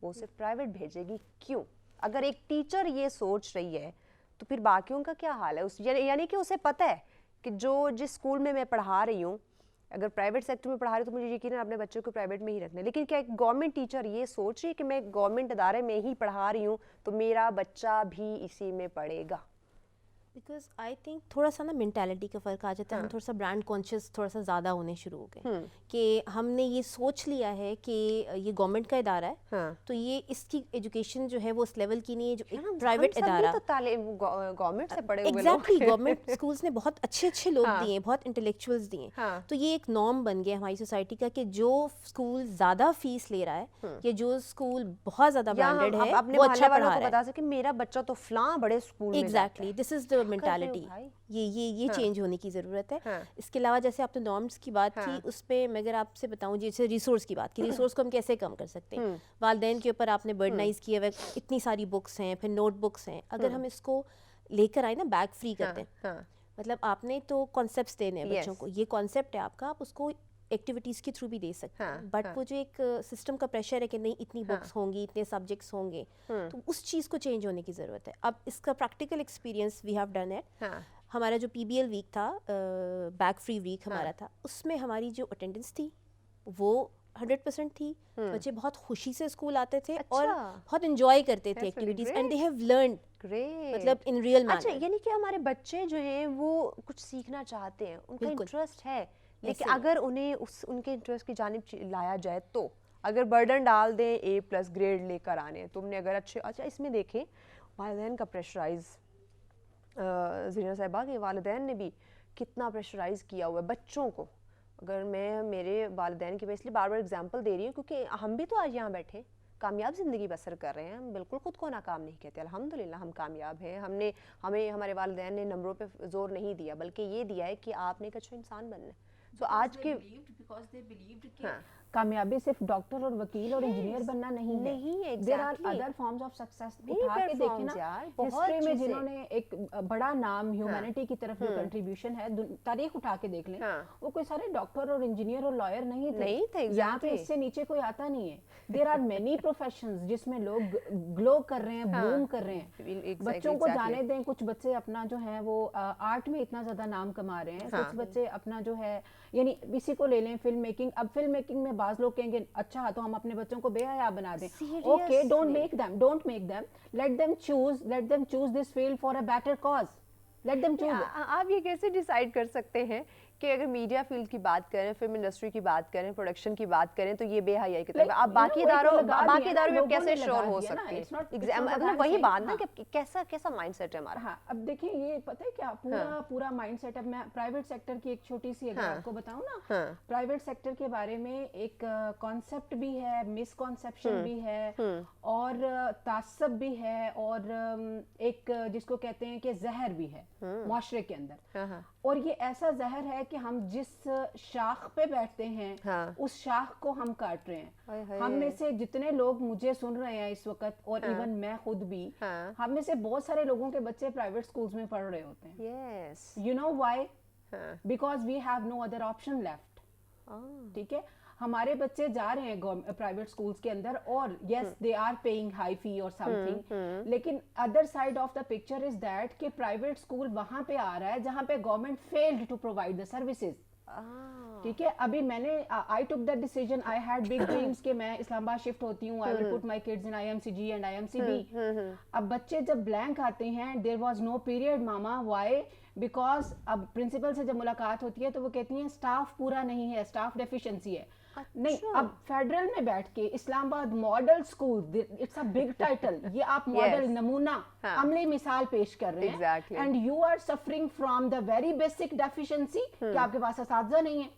S1: वो सिर्फ प्राइवेट भेजेगी। क्यों? अगर एक टीचर ये सोच रही है तो फिर बाकियों का क्या हाल है? उस यानी कि उसे पता है कि जो जिस स्कूल में मैं पढ़ा रही हूँ, अगर प्राइवेट सेक्टर में पढ़ा रही हूँ तो मुझे यकीनन अपने बच्चों को प्राइवेट में ही रखना है। लेकिन क्या एक गवर्नमेंट टीचर ये सोच रही है कि मैं गवर्नमेंट इदारे में ही पढ़ा रही हूँ तो मेरा बच्चा भी इसी में पढ़ेगा?
S2: बिकॉज आई थिंक थोड़ा सा ना मेंटालिटी का फ़र्क आ जाता है। हम थोड़ा सा ब्रांड कॉन्शियस थोड़ा सा ज़्यादा होने शुरू हो गए कि हमने ये सोच लिया है कि ये गवर्नमेंट का इदारा है, तो ये इसकी एजुकेशन जो है वो उस लेवल की नहीं है जो एक प्राइवेट इदारा।
S1: गवर्नमेंट से पढ़े हुए लोग
S2: एग्जैक्टली, गवर्नमेंट स्कूल्स ने बहुत अच्छे अच्छे लोग दिए, बहुत इंटेलेक्चुअल्स दिए, तो ये एक नॉर्म बन गया हमारी सोसाइटी का कि जो स्कूल ज़्यादा फीस ले रहा है या जो स्कूल बहुत ज़्यादा ब्रांडेड है वो अच्छा पढ़ा रहा है,
S1: बता सके मेरा बच्चा तो फलां बड़े स्कूल में जाता है।
S2: Exactly, this is the mentality. ये चेंज होने की ज़रूरत है। इसके अलावा जैसे आपने नॉर्म्स की बात की, उस पर मैं अगर आपसे बताऊं, जैसे रिसोर्स की बात की, रिसोर्स को हम कैसे कम कर सकते हैं। वालिदैन के ऊपर आपने बर्डनाइज किया हुआ, इतनी सारी बुक्स हैं, फिर नोट बुक्स हैं, अगर हम इसको लेकर आए ना, बैग फ्री करते हैं, मतलब आपने तो कॉन्सेप्ट्स देने हैं बच्चों को, ये कॉन्सेप्ट है आपका, आप उसको एक्टिविटीज़ के थ्रू भी दे सकते हैं, बट वो जो एक सिस्टम का प्रेशर है कि नहीं इतनी बुक्स होंगी, इतने सब्जेक्ट्स होंगे, तो उस चीज़ को चेंज होने की ज़रूरत है। अब इसका practical experience we have done it. हमारा जो PBL वीक था, बैग फ्री वीक हमारा था, उसमें हमारी जो अटेंडेंस थी वो 100% थी। बच्चे बहुत खुशी से स्कूल आते थे और बहुत एंजॉय करते थे activities, and they have learned, मतलब इन रियल मैनर।
S1: अच्छा, यानी कि हमारे बच्चे जो हैं वो कुछ सीखना चाहते हैं, उनका इंटरेस्ट है, लेकिन अगर उन्हें उनके इंटरेस्ट की जानिब लाया जाए तो अगर बर्डन डाल दें A+ ग्रेड लेकर आने, तुमने अगर अच्छा इसमें देखें वालिदैन का प्रेशराइज, ज़रीना साहिबा के वालिदैन ने भी कितना प्रेशराइज़ किया हुआ है बच्चों को। अगर मैं मेरे वालिदैन की, मैं इसलिए बार बार एग्जांपल दे रही हूँ क्योंकि हम भी तो आज यहाँ बैठे कामयाब ज़िंदगी बसर कर रहे हैं, हम बिल्कुल ख़ुद को नाकाम नहीं कहते, अल्हम्दुलिल्लाह हम कामयाब हैं। हमें हमारे वालिदैन ने नंबरों पे जोर नहीं दिया, बल्कि ये दिया है कि आपने एक अच्छा इंसान बनना है। तो आज के
S3: कामयाबी सिर्फ डॉक्टर और वकील और इंजीनियर बनना नहीं है, there are other forms of success. उठा के देखें ना, हिस्ट्री में जिन्होंने एक बड़ा नाम ह्यूमैनिटी की तरफ जो कंट्रीब्यूशन है, तारीख उठा के देख लें, वो कोई सारे डॉक्टर और इंजीनियर और लॉयर नहीं थे। यहाँ पे इससे नीचे कोई आता नहीं है। देयर आर मेनी प्रोफेशंस जिसमें लोग ग्लो कर रहे हैं, ब्लूम कर रहे हैं। बच्चों को जाने दें, कुछ बच्चे अपना जो है वो आर्ट में इतना ज्यादा नाम कमा रहे हैं, कुछ बच्चे अपना जो है, यानी इसी को ले लें फिल्म मेकिंग। अब फिल्म मेकिंग में बाज लोग कहेंगे अच्छा तो हम अपने बच्चों को बेहया बना दें। Okay, don't make them, let them choose this field for a better cause, let them choose.
S1: आप ये कैसे डिसाइड कर सकते हैं कि अगर मीडिया फील्ड की बात करें, फिल्म इंडस्ट्री की बात करें, प्रोडक्शन की बात करें, तो ये बेहयाई की तरफ, आप बाकी इदारों में कैसे श्योर हो सकते हैं? मतलब वही बात ना कि कैसा माइंडसेट है हमारा।
S3: हाँ, अब देखिए, ये पता है क्या पूरा माइंडसेट। अब मैं प्राइवेट सेक्टर की एक छोटी सी अगर आपको बताऊं ना, प्राइवेट सेक्टर के बारे में एक कॉन्सेप्ट भी है, मिसकॉन्सेप्शन भी है, और तासब भी है, और एक जिसको कहते हैं कि जहर भी है मुआशरे के अंदर। और ये ऐसा जहर है कि हम जिस शाख पे बैठते हैं उस शाख को हम काट रहे हैं। हम में से जितने लोग मुझे सुन रहे हैं इस वक्त, और इवन मैं खुद भी, हम में से बहुत सारे लोगों के बच्चे प्राइवेट स्कूल्स में पढ़ रहे होते हैं। You know why? Because we have no other option left. ठीक है, हमारे बच्चे जा रहे हैं प्राइवेट स्कूल्स के अंदर और yes they are paying high fee और समथिंग, लेकिन other side of the picture is that कि प्राइवेट स्कूल वहां पे आ रहा है जहां पे government failed to provide the services. ठीक है, अभी मैंने I took that decision, I had big dreams कि मैं इस्लामाबाद शिफ्ट होती हूँ, I will put my kids in IMCG and IMCB। अब बच्चे जब ब्लैंक आते हैं, देयर वाज नो पीरियड मामा, व्हाई? बिकॉज अब प्रिंसिपल से जब मुलाकात होती है तो वो कहती हैं स्टाफ पूरा नहीं है, स्टाफ डेफिशिएंसी है। नहीं, अब फेडरल में बैठ के Islamabad model school, it's a big title, ये आप मॉडल नमूना अमली मिसाल पेश कर रहे हैं, and you are suffering from the very basic deficiency कि आपके पास असातिज़ा नहीं है।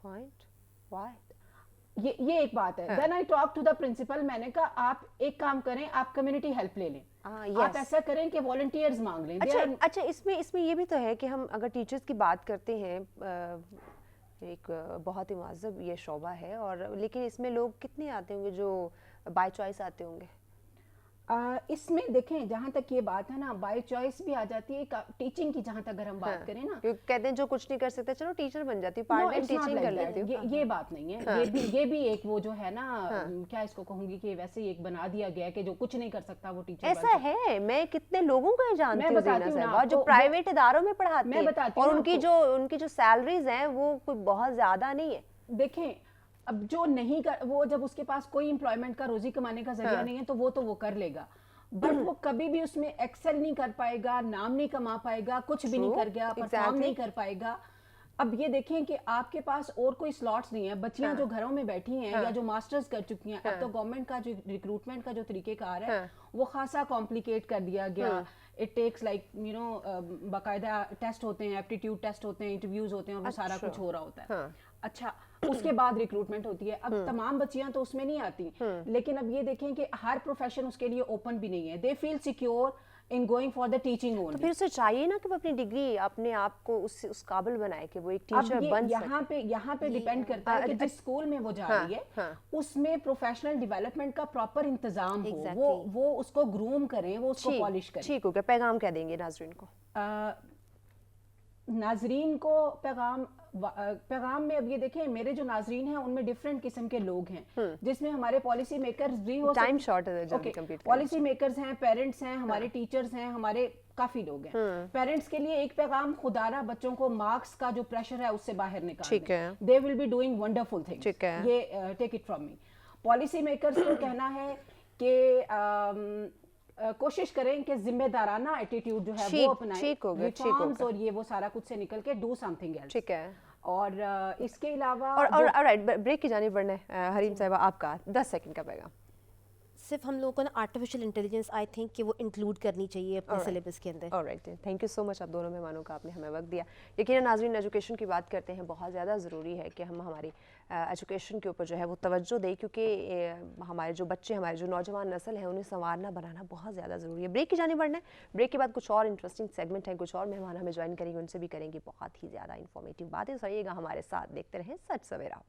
S1: Point, why?
S3: ये एक बात है। Then I talk to the principal, मैंने कहा आप एक काम करें, आप कम्युनिटी हेल्प ले लें, आप ऐसा करें कि वॉलंटियर्स मांग लें।
S1: अच्छा, इसमें ये भी तो है कि हम अगर टीचर्स की बात करते हैं, एक बहुत ही मुअज़्ज़ब ये शोबा है, और लेकिन इसमें लोग कितने आते होंगे जो बाय चॉइस आते होंगे?
S3: इसमें देखें, जहाँ तक ये बात है ना, बाय चॉइस भी आ जाती है, टीचिंग की जहाँ तक अगर हम बात करें ना,
S1: कहते हैं जो कुछ नहीं कर सकते चलो टीचर बन जाती हूँ, पार्ट टाइम टीचिंग कर लेती हूँ।
S3: ये बात नहीं है, ये भी एक वो जो है ना, क्या इसको कहूंगी कि वैसे ही एक बना दिया गया कि जो कुछ नहीं कर सकता वो टीचर
S1: ऐसा है। मैं कितने लोगों को जानती हूँ जो प्राइवेट इदारों में पढ़ाते हैं, और उनकी जो सैलरीज हैं वो कोई बहुत ज्यादा नहीं है।
S3: देखें, अब जो नहीं कर, वो जब उसके पास कोई एम्प्लॉयमेंट का, रोजी कमाने का जरिया नहीं है तो वो कर लेगा, बट वो कभी भी उसमें एक्सेल नहीं कर पाएगा, नाम नहीं कमा पाएगा, कुछ भी नहीं कर गया, परफॉर्म नहीं कर पाएगा। अब ये देखें कि आपके पास और कोई स्लॉट्स नहीं है, बच्चियां जो घरों में बैठी हैं या जो मास्टर्स कर चुकी हैं, अब तो गवर्नमेंट का जो रिक्रूटमेंट का जो तरीकेकार है वो खासा कॉम्प्लिकेट कर दिया गया। It takes like you know, बाकायदा टेस्ट होते हैं, एप्टीट्यूड टेस्ट होते हैं, इंटरव्यूज होते हैं, और वो सारा कुछ हो रहा होता है। अच्छा, उसके बाद रिक्रूटमेंट होती है। अब तमाम बच्चियां तो उसमें नहीं आती, लेकिन अब ये देखें कि हर प्रोफेशन उसके लिए ओपन भी नहीं है। They feel secure in going for the teaching only.
S1: तो फिर उसे चाहिए ना कि वो अपनी डिग्री अपने आप को उस काबिल बनाए कि वो एक टीचर बन सके।
S3: यहाँ पे डिपेंड करता है कि जिस स्कूल में वो जा रही है उसमें प्रोफेशनल डेवलपमेंट का प्रॉपर इंतजाम हो, वो उसको ग्रूम करें, वो उसको पॉलिश करें।
S1: ठीक हो गया। पैगाम क्या देंगे नाजरीन को?
S3: नाजरीन को पैगाम में अब ये देखें, मेरे जो नाजरीन हैं उनमें डिफरेंट किस्म के लोग हैं, जिसमें हमारे पॉलिसी मेकर्स भी हो,
S1: टाइम शॉर्ट है, जल्दी कंप्लीट करें।
S3: पॉलिसी मेकर्स हैं, पेरेंट्स हैं, हमारे टीचर्स हैं, हमारे काफी लोग हैं। पेरेंट्स के लिए एक पैगाम, खुदारा बच्चों को मार्क्स का जो प्रेशर है उससे बाहर निकालें। They will be doing wonderful things, ये take it from me. Policy makers को कहना है कि कोशिश करें कि जिम्मेदाराना एटीट्यूड जो है वो अपनाएं, रिफॉर्म्स और ये वो सारा कुछ से निकल के डू समथिंग एल्स।
S1: ठीक है।
S3: और इसके अलावा
S1: ऑलराइट, ब्रेक की जानिब बढ़ना है। हरीम साहिबा, आपका 10 सेकंड का पैगाम।
S2: सिर्फ हम लोगों को ना आर्टिफिशियल इंटेलिजेंस, आई थिंक कि वो इंक्लूड करनी चाहिए अपने सिलेबस के अंदर।
S1: Alright, thank you so much आप दोनों मेहमानों का, आपने हमें वक्त दिया। यकीनन नाज़रीन, एजुकेशन की बात करते हैं, बहुत ज़्यादा ज़रूरी है कि हम हमारी एजुकेशन के ऊपर जो है वो तवज्जो दें, क्योंकि हमारे जो बच्चे, हमारे जो नौजवान नस्ल है, उन्हें संवारना बनाना बहुत ज़्यादा ज़रूरी है। ब्रेक की जानिब बढ़ना है। ब्रेक के बाद कुछ और इंटरेस्टिंग सेगमेंट है, कुछ और मेहमान हमें ज्वाइन करेंगे, उनसे भी करेंगे बहुत ही ज़्यादा इन्फॉर्मेटिव बातें। रहिएगा हमारे साथ, देखते रहें सच सवेरा।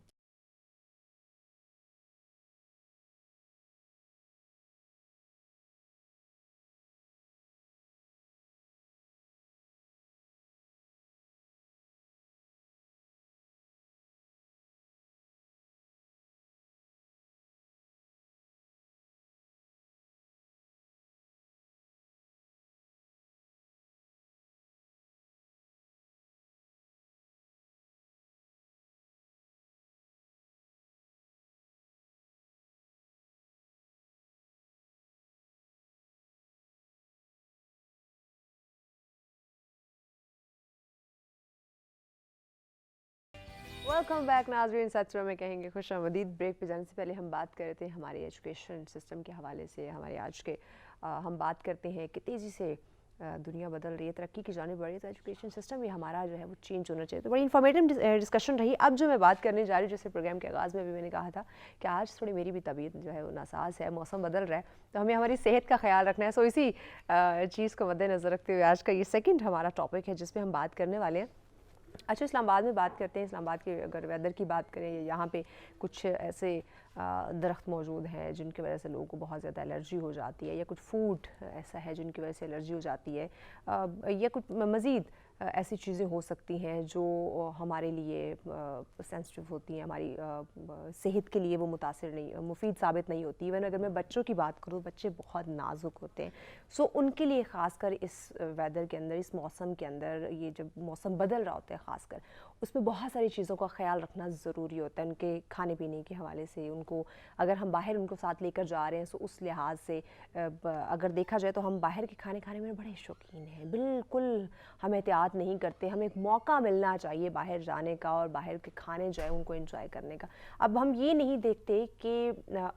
S1: वेलकम बैक नाज़रीन, सत्र में कहेंगे खुश आमदीद। ब्रेक पे जाने से पहले हम बात कर रहे थे हमारे एजुकेशन सिस्टम के हवाले से। हमारे आज के हम बात करते हैं कि तेज़ी से दुनिया बदल रही है, तरक्की की जानिब बढ़ रही है, तो एजुकेशन सिस्टम भी हमारा जो है वो चेंज होना चाहिए। तो बड़ी इन्फॉर्मेटिव डिस्कशन रही। अब जो मैं बात करने जा रही हूँ, जैसे प्रोग्राम के आगाज़ में भी मैंने कहा था कि आज थोड़ी मेरी भी तबीयत जो है वो नासाज है, मौसम बदल रहा है, तो हमें हमारी सेहत का ख्याल रखना है। सो इसी चीज़ को मद्देनज़र रखते हुए आज का ये सेकेंड हमारा टॉपिक है जिसमें हम बात करने वाले हैं। अच्छा, इस्लामाबाद में बात करते हैं। इस्लामाबाद के अगर वेदर की बात करें, यहाँ पे कुछ ऐसे दरख्त मौजूद हैं जिनकी वजह से लोगों को बहुत ज़्यादा एलर्जी हो जाती है, या कुछ फूड ऐसा है जिनकी वजह से एलर्जी हो जाती है, या कुछ मज़ीद ایسی چیزیں ہو سکتی ہیں جو ہمارے لیے سینسٹیو ہوتی ہیں, ہماری صحت کے لیے وہ متاثر نہیں, مفید ثابت نہیں ہوتی. ایون اگر میں بچوں کی بات کروں, بچے بہت نازک ہوتے ہیں, سو ان کے لیے خاص کر اس ویدر کے اندر, اس موسم کے اندر, یہ جب موسم بدل رہا ہوتا ہے خاص کر, اس میں بہت ساری چیزوں کا خیال رکھنا ضروری ہوتا ہے. ان کے کھانے پینے کے حوالے سے, ان کو اگر ہم باہر ان کو ساتھ لے کر جا رہے ہیں سو اس لحاظ سے اگر دیکھا جائے تو ہم باہر کے کھانے میں بڑے شوقین ہیں, بالکل ہم احتیاط نہیں کرتے. ہمیں ایک موقع ملنا چاہیے باہر جانے کا اور باہر کے کھانے جو ہے ان کو انجوائے کرنے کا. اب ہم یہ نہیں دیکھتے کہ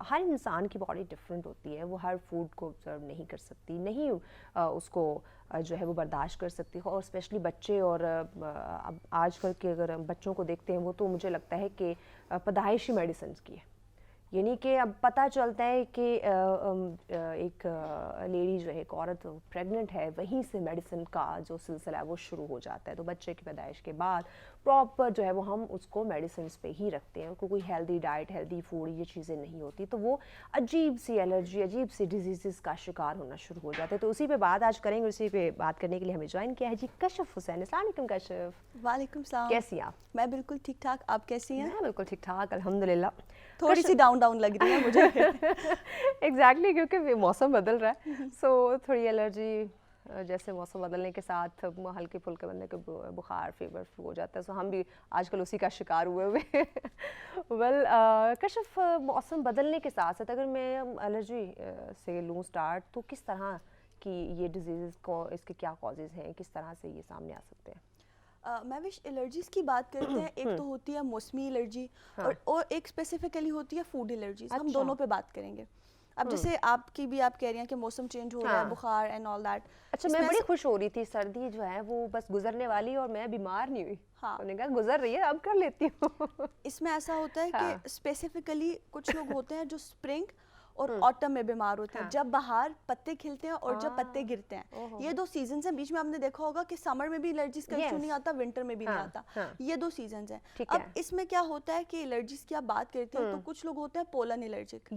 S1: ہر انسان کی باڈی ڈفرینٹ ہوتی ہے, وہ ہر فوڈ کو آبزرو نہیں کر سکتی, نہیں اس کو جو ہے وہ برداشت کر سکتی ہے. اور اسپیشلی بچے, اور اب آج کل کے اگر ہم بچوں کو دیکھتے ہیں وہ تو مجھے لگتا ہے کہ پیدائشی میڈیسنز کی ہے. یعنی کہ اب پتہ چلتا ہے کہ ایک لیڈی جو ہے, ایک عورت پریگننٹ ہے, وہیں سے میڈیسن کا جو سلسلہ ہے وہ شروع ہو جاتا ہے. تو بچے کی پیدائش کے بعد پراپر جو ہے وہ ہم اس کو میڈیسنس پہ ہی رکھتے ہیں, کوئی ہیلدی ڈائٹ, ہیلدی فوڈ, یہ چیزیں نہیں ہوتی, تو وہ عجیب سی الرجی, عجیب سی ڈیزیزز کا شکار ہونا شروع ہو جاتے ہیں. تو اسی پہ بات آج کریں گے. اسی پہ بات کرنے کے لیے ہمیں جوائن کیا ہے جی کشف حسین. السلام علیکم کشف.
S5: وعلیکم السلام.
S1: کیسی ہیں آپ؟
S5: میں بالکل ٹھیک ٹھاک, آپ کیسی ہیں؟
S1: میں بالکل ٹھیک ٹھاک الحمدللہ.
S5: تھوڑی سی ڈاؤن لگ رہی ہے مجھے.
S1: ایگزیکٹلی, کیونکہ موسم بدل رہا ہے, سو تھوڑی الرجی, جیسے موسم بدلنے کے ساتھ ہلکے پھلکے بندے کے بخار, فیور ہو جاتا ہے. سو ہم بھی آج کل اسی کا شکار ہوئے. ویل کشف, موسم بدلنے کے ساتھ ساتھ اگر میں الرجی سے لوں اسٹارٹ, تو کس طرح کی یہ ڈیزیزز کو, اس کے کیا کازز ہیں, کس طرح سے یہ سامنے آ سکتے ہیں؟
S5: مہوش, الرجیز کی بات کرتے ہیں, ایک تو ہوتی ہے موسمی الرجی اور ایک اسپیسیفکلی ہوتی ہے فوڈ الرجیز. ہم دونوں پہ بات کریں گے. اب جیسے آپ کہہ رہی ہیں کہ موسم چینج ہو رہا ہے, بخار اینڈ آل دیٹ.
S1: اچھا, میں بڑی خوش ہو رہی تھی, سردی جو ہے وہ بس گزرنے والی اور میں بیمار نہیں ہوئی.
S5: ہاں,
S1: انہوں نے کہا گزر رہی ہے, اب کر لیتی ہوں.
S5: اس میں ایسا ہوتا ہے کہ اسپیسیفکلی کچھ لوگ ہوتے ہیں جو اسپرنگ اور آٹم میں بیمار ہوتے ہیں, جب باہر پتے کھلتے ہیں اور جب پتے گرتے ہیں. یہ دو سیزنز ہیں. بیچ میں آپ نے دیکھا ہوگا کہ سمر میں بھی الرجیز کا ایشو نہیں آتا, ونٹر میں بھی نہیں آتا. یہ دو سیزنز ہیں. اب اس میں کیا ہوتا ہے کہ الرجیز کی آپ بات کرتے ہیں تو کچھ لوگ ہوتے ہیں پولن الرجک.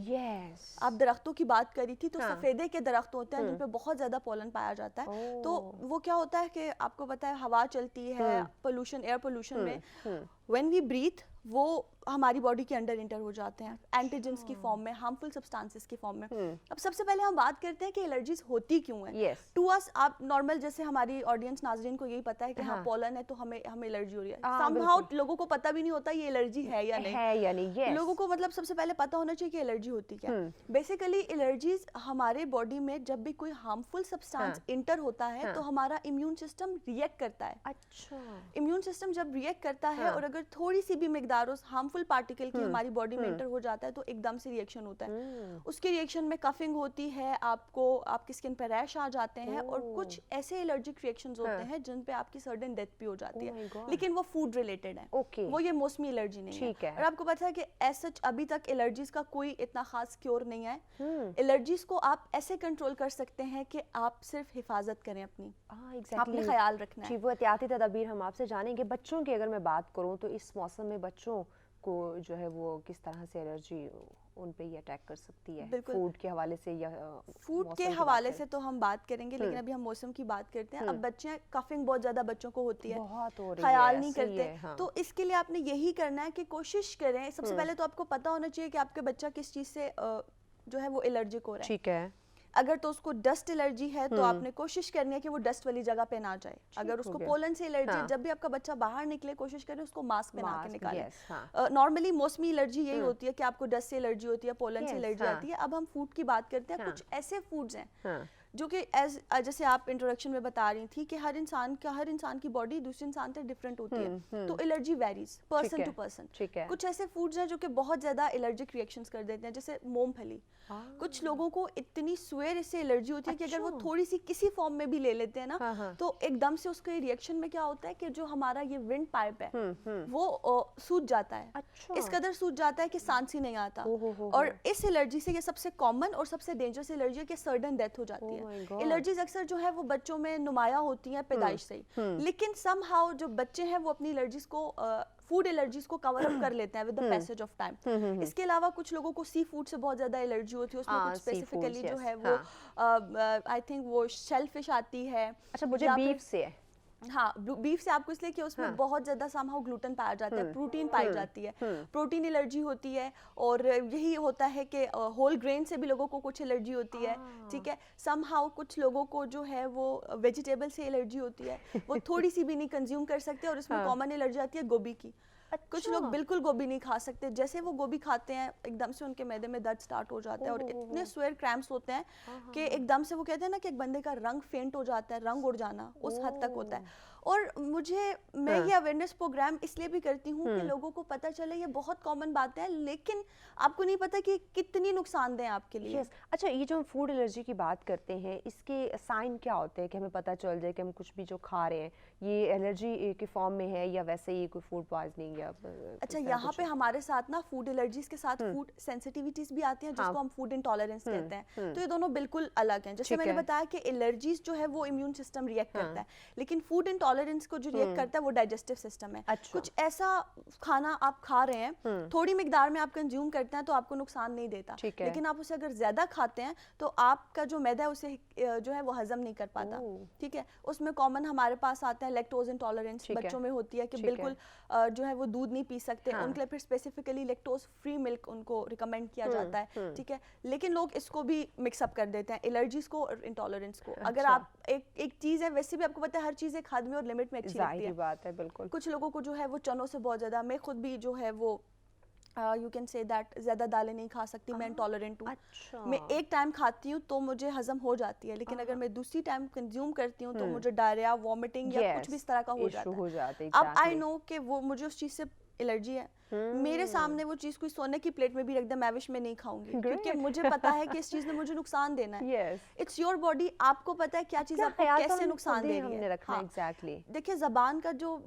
S5: آپ درختوں کی بات کری تھی, تو سفیدے کے درخت ہوتے ہیں جن پہ بہت زیادہ پولن پایا جاتا ہے. تو وہ کیا ہوتا ہے کہ آپ کو پتا ہے ہوا چلتی ہے, پولوشن, ایئر پولوشن میں وین وی بریتھ وہ ہماری باڈی کے انڈر انٹر ہو جاتے ہیں اینٹیجنس کی فارم میں, ہارمفل سبسٹانسز کی فارم میں. اب سب سے پہلے ہم بات کرتے ہیں کہ الرجیز ہوتی کیوں ہیں. ٹو اس, آپ نارمل جیسے ہماری آڈینس ناظرین کو یہی پتا ہے کہ ہاں پولن ہے تو ہمیں الرجی ہو رہی ہے. سم ہاؤ لوگوں کو پتا بھی نہیں ہوتا یہ الرجی ہے یا نہیں. لوگوں کو مطلب سب سے پہلے پتا ہونا چاہیے کہ الرجی ہوتی کیا. بیسیکلی الرجیز ہمارے باڈی میں جب بھی کوئی ہارمفل سبسٹانس انٹر ہوتا ہے تو ہمارا امیون سسٹم ریئیکٹ کرتا ہے. اچھا, امیون سسٹم جب ریئیکٹ کرتا ہے اور اگر تھوڑی سی بھی مقدار اس ہارمفل پارٹیکل کی ہماری باڈی میں انٹر ہو جاتا ہے تو ایک دم سے ریئیکشن ہوتا ہے. اس کے ریئیکشن میں کفنگ ہوتی ہے, آپ کی اسکن پہ ریش آ جاتے ہیں, اور کچھ ایسے الرجک ریئیکشنز ہوتے ہیں جن پہ آپ کی سڈن ڈیتھ بھی ہو جاتی ہے, لیکن وہ فوڈ ریلیٹڈ ہے, وہ یہ موسمی الرجی نہیں ہے. اور آپ کو پتا ہے کہ ایسا ابھی تک الرجیز کا کوئی اتنا خاص کیور نہیں ہے. الرجیز کو آپ ایسے کنٹرول کر سکتے ہیں کہ آپ صرف حفاظت کریں اپنی, آپ نے خیال رکھنا ہے.
S1: وہ احتیاطی تدابیر ہم آپ سے جانیں گے. بچوں کی اگر میں بات کروں تو اس موسم میں بچوں کو جو ہے وہ کس طرح سے الرجی ان پہ یہ اٹیک کر سکتی ہے, فوڈ کے حوالے سے یا
S5: فوڈ کے حوالے سے تو ہم بات کریں گے, لیکن ابھی ہم موسم کی بات کرتے ہیں. اب بچے کفنگ بہت زیادہ بچوں کو ہوتی ہے, خیال نہیں کرتے, تو اس کے لیے آپ نے یہی کرنا ہے کہ کوشش کریں. سب سے پہلے تو آپ کو پتا ہونا چاہیے کہ آپ کا بچہ کس چیز سے جو ہے وہ الرجک ہو رہا ہے.
S1: ٹھیک ہے,
S5: اگر تو اس کو ڈسٹ الرجی ہے تو آپ نے کوشش کرنی ہے کہ وہ ڈسٹ والی جگہ پہ نہ جائے. اگر اس کو پولن سے الرجی, جب بھی آپ کا بچہ باہر نکلے کوشش کریں اس کو ماسک پہنا کے نکالیں. نارملی موسمی الرجی یہی ہوتی ہے کہ آپ کو ڈسٹ سے الرجی ہوتی ہے, پولن سے الرجی آتی ہے. اب ہم فوڈ کی بات کرتے ہیں. کچھ ایسے فوڈز ہیں جو کہ جیسے آپ انٹروڈکشن میں بتا رہی تھی کہ ہر انسان کی باڈی دوسرے انسان سے ڈفرینٹ ہوتی ہے, تو allergy varies person to person. کچھ ایسے فوڈز ہیں جو کہ بہت زیادہ الرجک ریئیکشنز کر دیتے ہیں, جیسے مونگ پھلی. کچھ لوگوں کو اتنی سویر اس سے الرجی ہوتی ہے کہ اگر وہ تھوڑی سی کسی فارم میں بھی لے لیتے ہیں نا تو ایک دم سے اس کے ریئیکشن میں کیا ہوتا ہے کہ جو ہمارا یہ ونڈ پائپ ہے وہ سوج جاتا ہے. اس قدر سوج جاتا ہے کہ سانس ہی نہیں آتا. اور اس الرجی سے یہ سب سے کامن اور سب سے ڈینجرس الرجی ہے کہ سڈن ڈیتھ ہو جاتی ہے. الرجیز اکثر جو ہے وہ بچوں میں نمایاں ہوتی ہیں پیدائش سے ہی, لیکن سم ہاؤ جو بچے ہیں وہ اپنی الرجیز کو فوڈ الرجیز کو کور اپ کر لیتے ہیں with the passage of time. اس کے علاوہ کچھ لوگوں کو سی فوڈ سے بہت زیادہ الرجی ہوتی ہے, اس میں کچھ اسپیسیفکلی جو ہے وہ آئی تھنک وہ شیل فش آتی ہے.
S1: اچھا, مجھے بیف سے ہے.
S5: हाँ, बीफ से आपको इसलिए कि उसमें बहुत ज़्यादा somehow ग्लूटेन पाया जाता है, प्रोटीन पाई जाती है, प्रोटीन एलर्जी होती है, और यही होता है कि होल ग्रेन से भी लोगों को कुछ एलर्जी होती है, ठीक है। somehow कुछ लोगों को जो है वो वेजिटेबल से एलर्जी होती है, वो थोड़ी सी भी नहीं कंज्यूम कर सकते, और इसमें कॉमन एलर्जी आती है गोभी की। कुछ लोग बिल्कुल गोभी नहीं खा सकते, जैसे वो गोभी खाते हैं एकदम से उनके मैदे में दर्द स्टार्ट हो जाता है, और इतने स्वेयर क्रैम्प्स होते हैं कि एकदम से वो कहते हैं ना कि एक बंदे का रंग फेंट हो जाता है, रंग उड़ जाना, उस हद तक होता है। और मैं ये अवेयरनेस प्रोग्राम इसलिए भी करती हूँ कि लोगों को पता चले ये बहुत कॉमन बातें हैं, लेकिन आपको नहीं पता कि कितनी नुकसानदेह है आपके लिए।
S1: अच्छा, ये जो हम फूड एलर्जी की बात करते हैं, इसके साइन क्या होते हैं कि हमें पता चल जाए कि हम कुछ भी जो खा रहे हैं ये एलर्जी के फॉर्म में है, या वैसे ही कोई फूड पॉइजनिंग या
S5: अच्छा, यहाँ पे हमारे साथ ना फूड एलर्जीज के साथ फूड सेंसिटिविटीज भी आती हैं, जिसको हम फूड इंटॉलरेंस कहते हैं। तो ये दोनों बिल्कुल अलग हैं। जैसे मैंने बताया कि एलर्जीज जो है वो इम्यून सिस्टम रिएक्ट करता है, लेकिन फूड इंटॉलरेंस को जो रिएक्ट करता है वो डाइजेस्टिव सिस्टम है। कुछ ऐसा खाना आप खा रहे हैं, थोड़ी मिकदार में आप कंज्यूम करते हैं तो आपको नुकसान नहीं देता, लेकिन आप उसे अगर ज्यादा खाते हैं तो आपका जो मैदा है उसे जो है वो हजम नहीं कर पाता, ठीक है। उसमें कॉमन हमारे पास आता है लैक्टोज इंटॉलरेंस, बच्चों में होती है कि बिल्कुल जो है वो दूध नहीं पी सकते, उनके लिए फिर स्पेसिफिकली लैक्टोज फ्री मिल्क उनको रिकमेंड किया जाता है, ठीक है। लेकिन लोग इसको भी मिक्स अप कर देते हैं, एलर्जीज को और इंटॉलरेंस को। अगर आप एक चीज है, वैसे भी आपको पता है हर चीज एक हद में और लिमिट में अच्छी लगती है,
S1: बात है बिल्कुल।
S5: कुछ लोगों को जो है वो चनों से बहुत ज्यादा, मैं खुद भी जो है वो यू कैन से दैट ज्यादा दालें नहीं खा सकती, मैं इंटॉलरेंट हूँ। मैं एक टाइम खाती हूँ तो मुझे हजम हो जाती है, लेकिन अगर मैं दूसरी टाइम कंज्यूम करती हूँ तो मुझे डायरिया, वॉमिटिंग या कुछ भी इस तरह का हो जाता है। अब आई नो कि वो मुझे उस चीज से एलर्जी है, मेरे सामने वो चीज कोई सोने की प्लेट में भी रख दे, मैं विश में नहीं खाऊंगी, क्योंकि मुझे पता है कि इस चीज ने मुझे नुकसान देना है। इट्स योर बॉडी, आपको पता है क्या चीज आपको कैसे नुकसान दे रही है।
S1: एग्जैक्टली।
S5: देखिए, जबान का जो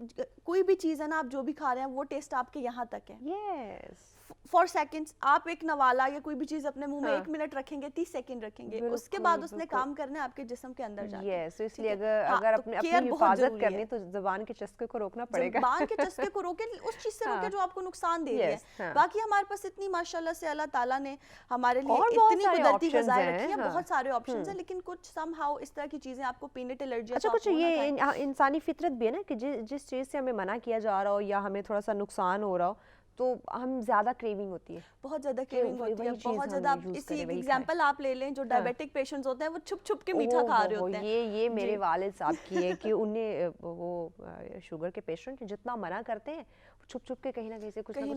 S5: कोई भी चीज है ना, आप जो भी खा रहे हैं वो टेस्ट आपके यहाँ तक है। फॉर सेकेंड्स आप एक नवाला या कोई भी चीज अपने मुंह में 1 मिनट रखेंगे, 30 सेकंड रखेंगे, उसके बाद उसने काम करना है आपके जिस्म के अंदर जाके।
S1: तो इसलिए अगर अपनी हिफाजत करनी तो ज़बान के चस्के को रोकना पड़ेगा।
S5: ज़बान के चस्के को रोके, उस चीज से रोके जो आपको नुकसान दे रही है। बाकी हमारे पास इतनी माशाल्लाह से अल्लाह ताला ने हमारे लिए इतनी कुदरती ग़िज़ाएं रखी है, बहुत सारे ऑप्शंस हैं, लेकिन कुछ समहाउ इस तरह की चीजें आपको पीनट एलर्जी।
S1: अच्छा, कुछ ये इंसानी फितरत भी है ना कि जिस चीज से हमें मना किया जा रहा हो या हमें थोड़ा सा नुकसान हो रहा हो तो हम ज्यादा क्रेविंग होती है,
S5: बहुत ज्यादा क्रेविंग होती है, बहुत ज्यादा। इसी एग्जांपल आप ले लें, जो डायबिटिक पेशेंट्स होते हैं वो छुप छुप के मीठा खा रहे होते हैं।
S1: ये मेरे वालिद साहब की है कि उन्हें वो शुगर के पेशेंट जितना मना करते हैं छुप छुप के कहीं ना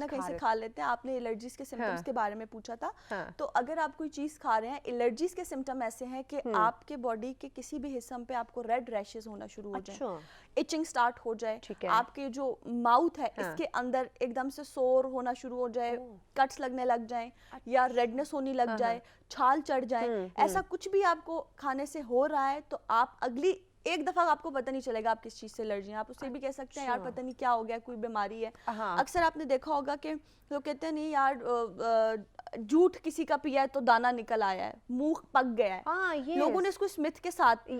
S1: कहीं से
S5: खा लेते हैं। आपने एलर्जीज के सिम्टम्स के बारे में पूछा था, तो अगर आप कोई चीज खा रहे हैं, एलर्जीज के सिम्टम ऐसे हैं कि आपके बॉडी के किसी भी हिस्से पे आपको रेड रैशेस होना शुरू हो जाए, इचिंग स्टार्ट हो जाए, आपके जो माउथ है इसके अंदर एकदम से सोर होना शुरू हो जाए, कट्स लगने लग जाएं, या रेडनेस होने लग जाए, छाल चढ़ जाए, ऐसा कुछ भी आपको खाने से हो रहा है तो आप अगली एक दफा आपको पता नहीं चलेगा आप किस चीज से एलर्जी है, आप उससे भी कह सकते हैं यार पता नहीं क्या हो गया, कोई बीमारी है। अक्सर आपने देखा होगा कि लोग कहते हैं नहीं यार जूठ किसी का पिया है तो दाना निकल आया है, मुंह पक गया है। लोगों ने इसको स्मिथ के साथ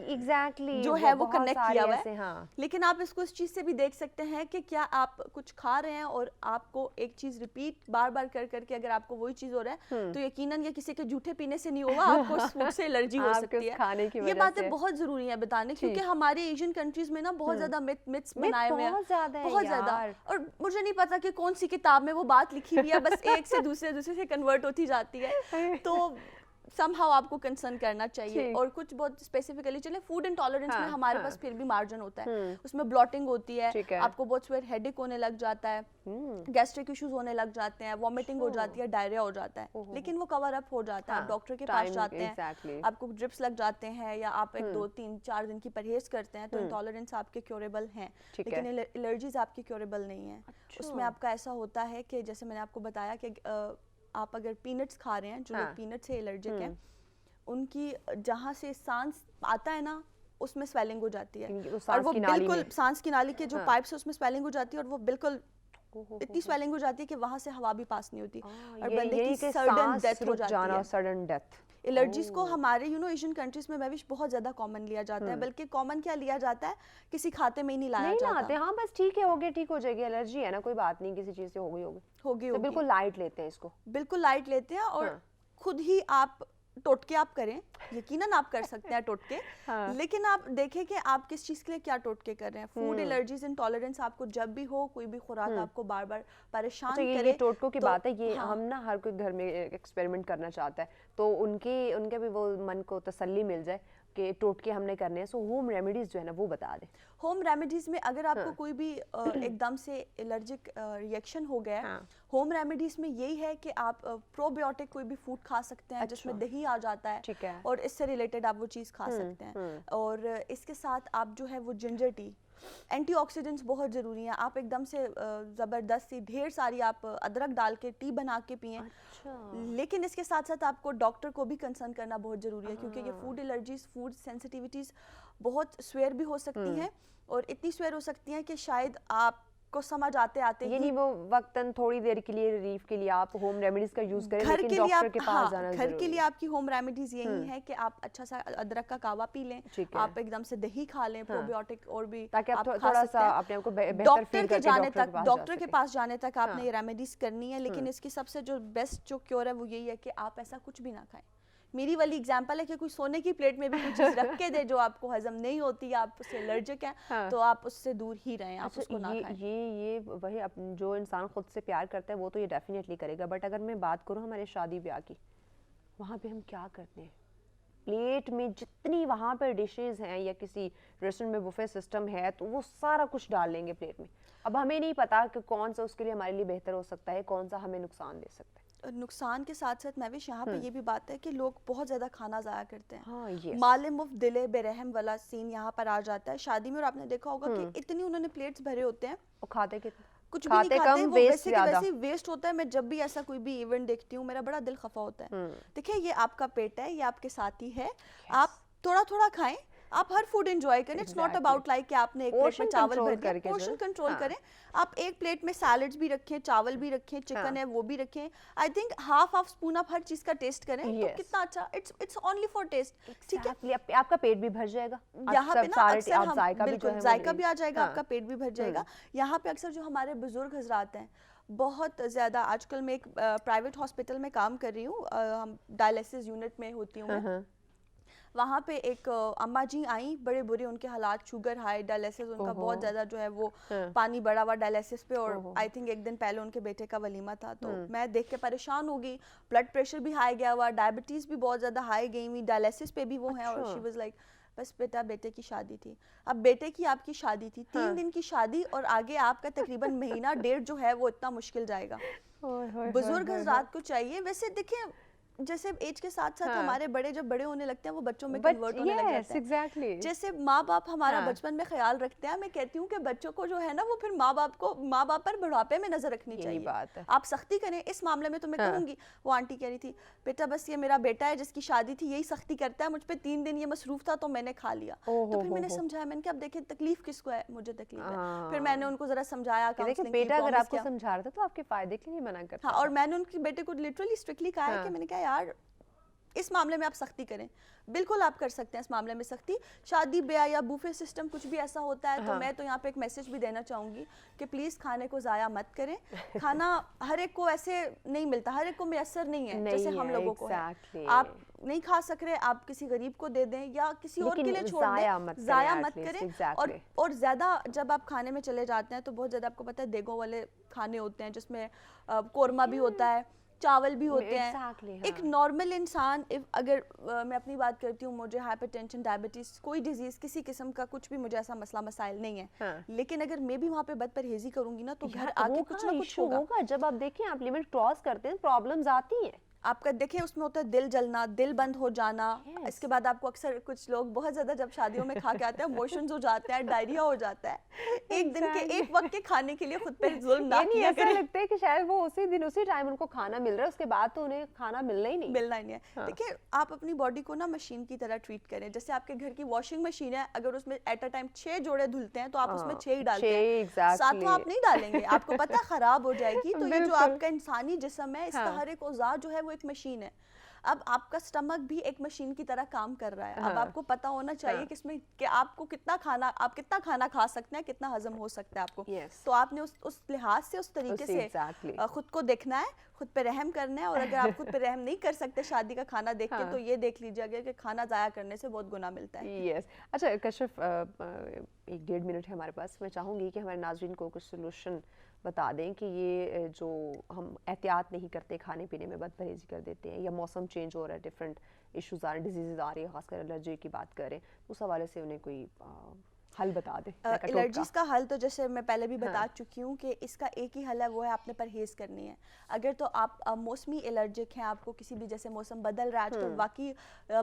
S5: जो है वो कनेक्ट किया हुआ है। लेकिन आप इसको इस चीज से भी देख सकते हैं कि क्या आप कुछ खा रहे हैं और आपको एक चीज रिपीट बार बार कर करके अगर आपको वही चीज हो रहा है तो यकीनन ये किसी के जूठे पीने से नहीं होगा, आपको उस फूड से एलर्जी हो सकती है। ये बातें बहुत जरूरी है बताने, क्योंकि हमारे एशियन कंट्रीज में ना बहुत ज्यादा मिथ्स बनाए हुए हैं, बहुत ज्यादा। और मुझे नहीं पता कि कौन सी किताब में वो बात लिखी हुई है, बस एक से दूसरे से कन्वर्ट होती जाती है। तो somehow आपको कंसर्न करना चाहिए। और कुछ बहुत स्पेसिफिकली चले, फूड इंटॉलरेंस में हमारे पास फिर भी मार्जिन होता है, उसमें ब्लॉटिंग होती है, आपको बहुत स्वेयर हेडेक होने लग जाता है, गैस्ट्रिक इश्यूज होने लग जाते हैं, वॉमिटिंग हो जाती है, डायरिया हो जाता है, लेकिन वो कवर अप हो जाता है। आप डॉक्टर के पास जाते हैं, आपको ड्रिप्स लग जाते हैं, या आप 2-3-4 दिन की परहेज करते हैं, तो इंटॉलरेंस आपके क्योरेबल हैं, लेकिन एलर्जीज आपकी क्योरेबल नहीं है। उसमें आपका ऐसा होता है कि जैसे मैंने आपको बताया कि आप अगर पीनट्स खा रहे हैं, जो लोग पीनट से एलर्जिक हैं, उनकी जहाँ से सांस आता है ना उसमें स्वेलिंग हो जाती है, और वो बिल्कुल सांस की नाली के जो पाइप्स है उसमें स्वेलिंग हो जाती है, और वो बिल्कुल इतनी स्वेलिंग हो जाती है कि वहाँ से हवा भी पास नहीं होती, और बंदे की सडन डेथ हो जाती है। एलर्जीज को हमारे एशियन कंट्रीज में मैविश बहुत ज्यादा कॉमन लिया जाता है, बल्कि कॉमन क्या लिया जाता है, किसी खाते में ही नहीं लाया जाता।
S1: हाँ बस ठीक है, हो गया, ठीक हो जाएगी, एलर्जी है ना, कोई बात नहीं, किसी चीज से होगी तो बिल्कुल लाइट लेते हैं इसको,
S5: बिल्कुल लाइट लेते हैं। और खुद ही आप ٹوٹکے آپ کریں, یقیناً آپ کر سکتے ہیں ٹوٹکے, لیکن آپ دیکھیں کہ آپ کس چیز کے لیے کیا ٹوٹکے کر رہے ہیں. فوڈ الرجیز انٹالرنس آپ کو جب بھی ہو, کوئی بھی خوراک آپ کو بار بار پریشان کرے,
S1: یہ ٹوٹکوں کی بات ہے, یہ ہم نا ہر کوئی گھر میں ایکسپیریمنٹ کرنا چاہتا ہے, تو ان کے بھی وہ من کو تسلی مل جائے کہ ٹوٹکے ہم نے کرنے ہیں. سو ہوم ریمیڈیز جو ہے نا وہ بتا دیں.
S5: ہوم ریمیڈیز میں اگر آپ کو کوئی بھی ایک دم سے الرجک ریئیکشن ہو گیا ہے, ہوم ریمیڈیز میں یہی ہے کہ آپ پرو بایوٹک کوئی بھی فوڈ کھا سکتے ہیں جس میں دہی آ جاتا ہے, اور اس سے ریلیٹڈ آپ وہ چیز کھا سکتے ہیں. اور اس کے ساتھ آپ جو ہے وہ جنجر ٹی, اینٹی آکسیڈنٹس بہت ضروری ہیں. آپ ایک دم سے زبردست سی ڈھیر ساری آپ ادرک ڈال کے ٹی بنا کے پئیں, لیکن اس کے ساتھ ساتھ آپ کو ڈاکٹر کو بھی کنسرن کرنا بہت ضروری ہے, کیونکہ یہ فوڈ الرجیز, فوڈ سینسٹیوٹیز بہت سویر بھی ہو سکتی ہیں, اور اتنی سویر ہو سکتی ہیں کہ شاید آپ کو سمجھ آتے
S1: یعنی وہ وقتاً تھوڑی دیر کے لیے ریلیف کے لیے آپ ہوم ریمیڈیز کا یوز کریں, لیکن ڈاکٹر کے پاس جانا ضروری ہے.
S5: گھر کے لیے آپ کی ہوم ریمیڈیز یہی ہے کہ آپ اچھا سا ادرک کا کہوہ پی لیں, آپ ایک دم سے دہی کھا لیں, پرو بایوٹک اور بھی
S1: تاکہ آپ تھوڑا سا اپنے آپ کو بہتر فیل کر کے
S5: ڈاکٹر کے پاس جانے تک آپ نے یہ ریمیڈیز کرنی ہے. لیکن اس کی سب سے جو بیسٹ جو کیور ہے وہ یہی ہے کہ آپ ایسا کچھ بھی نہ کھائیں. میری والی اگزامپل ہے کہ کوئی سونے کی پلیٹ میں بھی کوئی چیز رکھ کے دے جو آپ کو ہضم نہیں ہوتی, آپ اس سے الرجک ہیں, تو آپ اس سے دور ہی رہیں, آپ اس کو نہ کھائیں.
S1: یہ وہی جو انسان خود سے پیار کرتا ہے وہ تو یہ ڈیفینیٹلی کرے گا. بٹ اگر میں بات کروں ہمارے شادی بیاہ کی, وہاں پہ ہم کیا کرتے ہیں, پلیٹ میں جتنی وہاں پہ ڈشز ہیں یا کسی ریسٹورینٹ میں بوفے سسٹم ہے تو وہ سارا کچھ ڈال لیں گے پلیٹ میں. اب ہمیں نہیں پتا کہ کون سا اس کے لیے ہمارے لیے بہتر ہو سکتا ہے, کون سا ہمیں نقصان دے سکتا ہے.
S5: نقصان کے ساتھ ساتھ مہوش یہاں پہ یہ بھی بات ہے کہ لوگ بہت زیادہ کھانا ضائع کرتے ہیں. مال مفت دلے بے رحم والا سین یہاں پر آ جاتا ہے شادی میں, اور آپ نے دیکھا ہوگا کہ اتنی انہوں نے پلیٹس بھرے ہوتے ہیں,
S1: وہ کھاتے
S5: کچھ بھی نہیں کھاتے, وہ ویسے کے ویسے ویسٹ ہوتا ہے. میں جب بھی ایسا کوئی بھی ایونٹ دیکھتی ہوں میرا بڑا دل خفا ہوتا ہے. دیکھیں یہ آپ کا پیٹ ہے, یہ آپ کے ساتھی ہے, آپ تھوڑا تھوڑا کھائیں, آپ ہر فوڈ انجوائے کریں. اٹس ناٹ اباؤٹ لائک کہ آپ نے ایک پلیٹ میں چاول بھر دیا, پورشن کنٹرول کریں. آپ ایک پلیٹ میں سیلڈز بھی رکھیں, چاول بھی رکھیں, چکن ہے وہ بھی رکھیں. آئی تھنک ہاف اسپون آپ ہر چیز کا ٹیسٹ کریں تو کتنا اچھا, اٹس اونلی فار ٹیسٹ. ٹھیک ہے,
S1: آپ کا پیٹ بھی بھر جائے گا,
S5: یہاں پہ نا اکثر بالکل ذائقہ بھی آ جائے گا, آپ کا پیٹ بھی بھر جائے گا. یہاں پہ اکثر جو ہمارے بزرگ حضرات ہیں بہت زیادہ, آج کل میں ایک پرائیویٹ ہاسپٹل میں کام کر رہی ہوں, ہم ڈائلیسس یونٹ میں ہوتی ہوں میں. وہاں پہ ایک اماں جی آئیں, بڑے برے ان کے حالات, شوگر ہائی, ڈائلیسس ان کا بہت زیادہ جو ہے وہ پانی بڑا ہوا ڈائلیسس پہ, اور آئی تھنک ایک دن پہلے ان کے بیٹے کا ولیمہ تھا. تو میں دیکھ کے پریشان ہو گئی, بلڈ پریشر بھی ہائی گیا ہوا, ڈائبٹیز بھی بہت زیادہ ہائی گئی ہوئی, ڈائلیسس پہ بھی وہ ہیں, اور شی واز لائک بس بیٹا بیٹے کی شادی تھی. اب بیٹے کی آپ کی شادی تھی, 3 دن کی شادی, اور آگے آپ کا تقریباً مہینہ ڈیڑھ جو ہے وہ اتنا مشکل جائے گا. بزرگ حضرات کو چاہیے, ویسے دیکھیں جیسے ایج کے ساتھ ساتھ ہمارے بڑے جب بڑے ہونے لگتے ہیں وہ بچوں میں کنورٹ ہونے لگ جاتے ہیں. جیسے ماں باپ ہمارا بچپن میں خیال رکھتے ہیں, میں کہتی ہوں کہ بچوں کو جو ہے نا وہ پھر ماں باپ پر بڑھاپے میں نظر رکھنی چاہیے. آپ سختی کریں اس معاملے میں, تو میں کہوں گی, وہ آنٹی کہہ رہی تھی بیٹا بس یہ میرا بیٹا ہے جس کی شادی تھی, یہی سختی کرتا ہے, مجھ پہ 3 دن یہ مصروف تھا تو میں نے کھا لیا. تو پھر میں نے سمجھایا, میں نے کہا اب دیکھیں تکلیف کس کو ہے, مجھے تکلیف ہے. پھر میں نے ان کو ذرا سمجھایا,
S1: بیٹا اگر آپ کو سمجھا رہا تھا تو آپ کے فائدے کے لیے منع کرتا.
S5: ہاں, اور میں نے ان کے بیٹے کو لٹرلی اسٹرکٹلی کہا ہے کہ میں نے کہا یار اس معاملے میں آپ سختی کریں. بالکل آپ کر سکتے ہیں اس معاملے میں سختی. شادی بیاہ یا بوفے سسٹم کچھ بھی ایسا ہوتا ہے تو میں تو یہاں پہ ایک میسج بھی دینا چاہوں گی کہ پلیز کھانے کو ضائع مت کریں. کھانا ہر ایک کو ایسے نہیں ملتا, ہر ایک کو میسر نہیں ہے جیسے ہم لوگوں کو ہے. آپ نہیں کھا سک رہے, آپ کسی غریب کو دے دیں یا کسی اور کے لیے چھوڑ دیں, ضائع مت کریں. اور زیادہ جب آپ کھانے میں چلے جاتے ہیں تو بہت زیادہ آپ کو پتہ ہے دیگوں والے کھانے ہوتے ہیں جس میں قورمہ بھی ہوتا ہے, چاول بھی ہوتے ہیں. ایک نارمل انسان, اگر میں اپنی بات کرتی ہوں, مجھے ہائپر ٹینشن, ڈائبٹیز, کوئی ڈیزیز کسی قسم کا کچھ بھی مجھے ایسا مسئلہ مسائل نہیں ہے, لیکن اگر میں بھی وہاں پہ بد پرہیزی کروں گی نا تو گھر آ کے کچھ نہ کچھ ہوگا.
S1: جب آپ دیکھیں آپ لمٹ کراس کرتے ہیں پرابلمز آتی ہیں.
S5: آپ کا دیکھیں اس میں ہوتا ہے دل جلنا, دل بند ہو جانا. اس کے بعد آپ کو اکثر کچھ لوگ بہت زیادہ جب شادیوں میں کھا کے آتے ہیں موشنز ہو جاتے ہیں, ڈائریا ہو جاتا ہے. ایک دن کے ایک وقت کے کھانے کے لیے خود پہ ظلم نہ کیا کریں.
S1: ایسا لگتا ہے کہ شاید وہ اسی دن اسی ٹائم ان کو کھانا مل رہا ہے, اس کے بعد تو انہیں کھانا ملنا ہی نہیں
S5: ہے. دیکھیں آپ اپنی باڈی کو نا مشین کی طرح ٹریٹ کریں. جیسے آپ کے گھر کی واشنگ مشین ہے, اگر اس میں ایٹ اے ٹائم 6 جوڑے دھلتے ہیں تو آپ اس میں 6 ہی ڈالتے ہیں, 7 تو آپ نہیں ڈالیں گے, آپ کو پتہ خراب ہو جائے گی. تو یہ جو آپ کا انسانی جسم ہے, اس کا ہر ایک عضو جو ہے وہ ایک مشین ہے. اب آپ کا اسٹمک بھی ایک مشین کی طرح کام کر رہا ہے. اب آپ کو پتا ہونا چاہیے کہ اس میں کہ آپ کو کتنا کھانا کھا سکتے ہیں, کتنا ہضم ہو سکتا ہے آپ کو. تو آپ نے اس لحاظ سے اس طریقے سے خود کو دیکھنا ہے, خود پہ رحم کرنا ہے. اور اگر آپ خود پہ رحم نہیں کر سکتے شادی کا کھانا دیکھ کے, تو یہ دیکھ لیجیے گا کہ کھانا ضائع کرنے سے بہت گناہ ملتا ہے.
S1: یس. اچھا کشف, 1-1.5 منٹ ہے ہمارے پاس. میں چاہوں گی کہ ہمارے ناظرین کو کچھ سولوشن بتا دیں کہ یہ جو ہم احتیاط نہیں کرتے, کھانے پینے میں بد پرہیزی کر دیتے ہیں, یا موسم چینج ہو رہا ہے, ڈفرینٹ ایشوز آ رہے ہیں, ڈیزیزز آ رہی ہیں, خاص کر الرجی کی بات کریں, اس حوالے سے انہیں کوئی حل بتا دیں.
S5: الرجیز کا حل تو جیسے میں پہلے بھی بتا چکی ہوں کہ اس کا ایک ہی حل ہے, وہ ہے آپ نے پرہیز کرنی ہے. اگر تو آپ موسمی الرجک ہیں, آپ کو کسی بھی جیسے موسم بدل رہا ہے, آج کل واقعی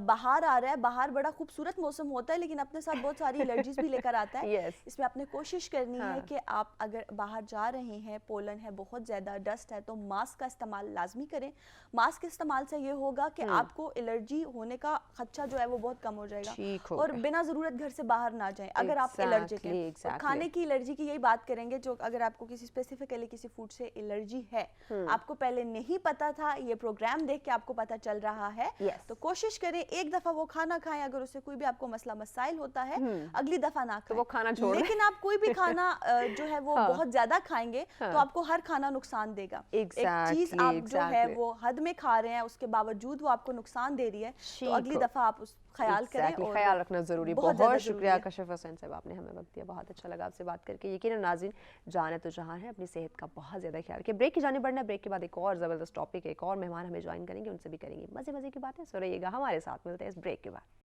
S5: باہر آ رہا ہے, باہر بڑا خوبصورت موسم ہوتا ہے لیکن اپنے ساتھ بہت ساری الرجیز بھی لے کر آتا ہے. اس میں آپ نے کوشش کرنی ہے کہ آپ اگر باہر جا رہے ہیں, پولن ہے بہت زیادہ, ڈسٹ ہے, تو ماسک کا استعمال لازمی کریں. ماسک کے استعمال سے یہ ہوگا کہ آپ کو الرجی ہونے کا خدشہ جو ہے وہ بہت کم ہو جائے گا, اور بنا ضرورت گھر سے باہر نہ جائیں اگر آپ الرجک ہیں. کھانے کی الرجی کی یہی بات کریں گے, جو اگر آپ کو کسی اسپیسیفکلی کسی فوڈ سے الرجی ہے, آپ کو پہلے نہیں پتا تھا, یہ پروگرام دیکھ کے آپ کو پتا چل رہا ہے, تو کوشش کریں ایک دفعہ وہ کھانا کھائیں. اگر اس سے کوئی بھی آپ کو مسئلہ مسائل ہوتا ہے, اگلی دفعہ نہ کھائیں. لیکن آپ کوئی بھی کھانا جو ہے وہ بہت زیادہ کھائیں گے تو آپ کو ہر کھانا نقصان دے گا. ایک چیز آپ جو ہے وہ حد میں کھا رہے ہیں, اس کے باوجود وہ آپ کو نقصان دے رہی ہے, تو اگلی دفعہ آپ اس خیال کریں. اور
S1: خیال رکھنا ضروری. بہت شکریہ کشف حسین صاحب, آپ نے ہمیں وقت دیا, بہت اچھا لگا آپ سے بات کر کے. یقیناً ناظرین, جان ہے تو جہان ہے, اپنی صحت کا بہت زیادہ خیال رکھیں. بریک کی جانب بڑھنا ہے, بریک کے بعد ایک اور زبردست ٹاپک, ایک اور مہمان ہمیں جوائن کریں گے, ان سے بھی کریں گے مزے مزے کی باتیں. سو رہیے گا ہمارے ساتھ, ملتے ہیں اس بریک کے بعد.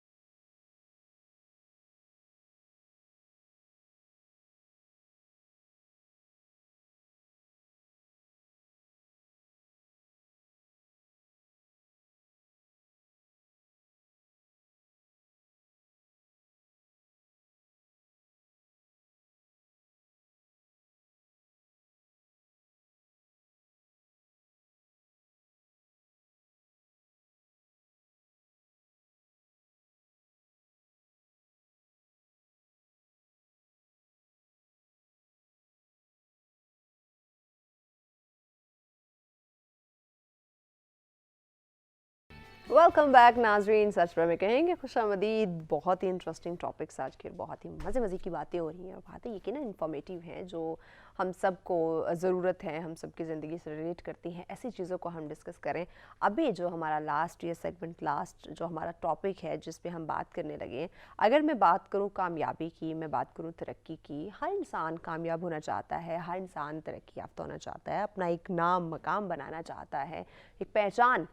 S1: ویلکم بیک ناظرین, سچ پر میں کہیں گے خوش آمدید. بہت ہی انٹرسٹنگ ٹاپکس آج کے, بہت ہی مزے مزے کی باتیں ہو رہی ہیں, اور باتیں یقیناً انفارمیٹیو ہیں, جو ہم سب کو ضرورت ہے, ہم سب کی زندگی سے ریلیٹ کرتی ہیں. ایسی چیزوں کو ہم ڈسکس کریں. ابھی جو ہمارا لاسٹ یہ سیگمنٹ, لاسٹ جو ہمارا ٹاپک ہے جس پہ ہم بات کرنے لگے ہیں, اگر میں بات کروں کامیابی کی, میں بات کروں ترقی کی, ہر انسان کامیاب ہونا چاہتا ہے, ہر انسان ترقی یافتہ ہونا چاہتا ہے, اپنا ایک نام مقام بنانا چاہتا ہے, ایک پہچان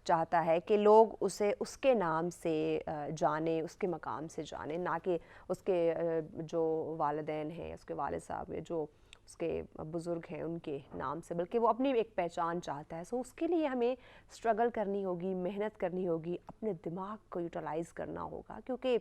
S1: چاہتا ہے کہ لوگ اسے اس کے نام سے جانیں, اس کے مقام سے جانیں, نہ کہ اس کے جو والدین ہیں, اس کے والد صاحب ہیں, جو اس کے بزرگ ہیں, ان کے نام سے, بلکہ وہ اپنی ایک پہچان چاہتا ہے. سو اس کے لیے ہمیں اسٹرگل کرنی ہوگی, محنت کرنی ہوگی, اپنے دماغ کو یوٹیلائز کرنا ہوگا, کیونکہ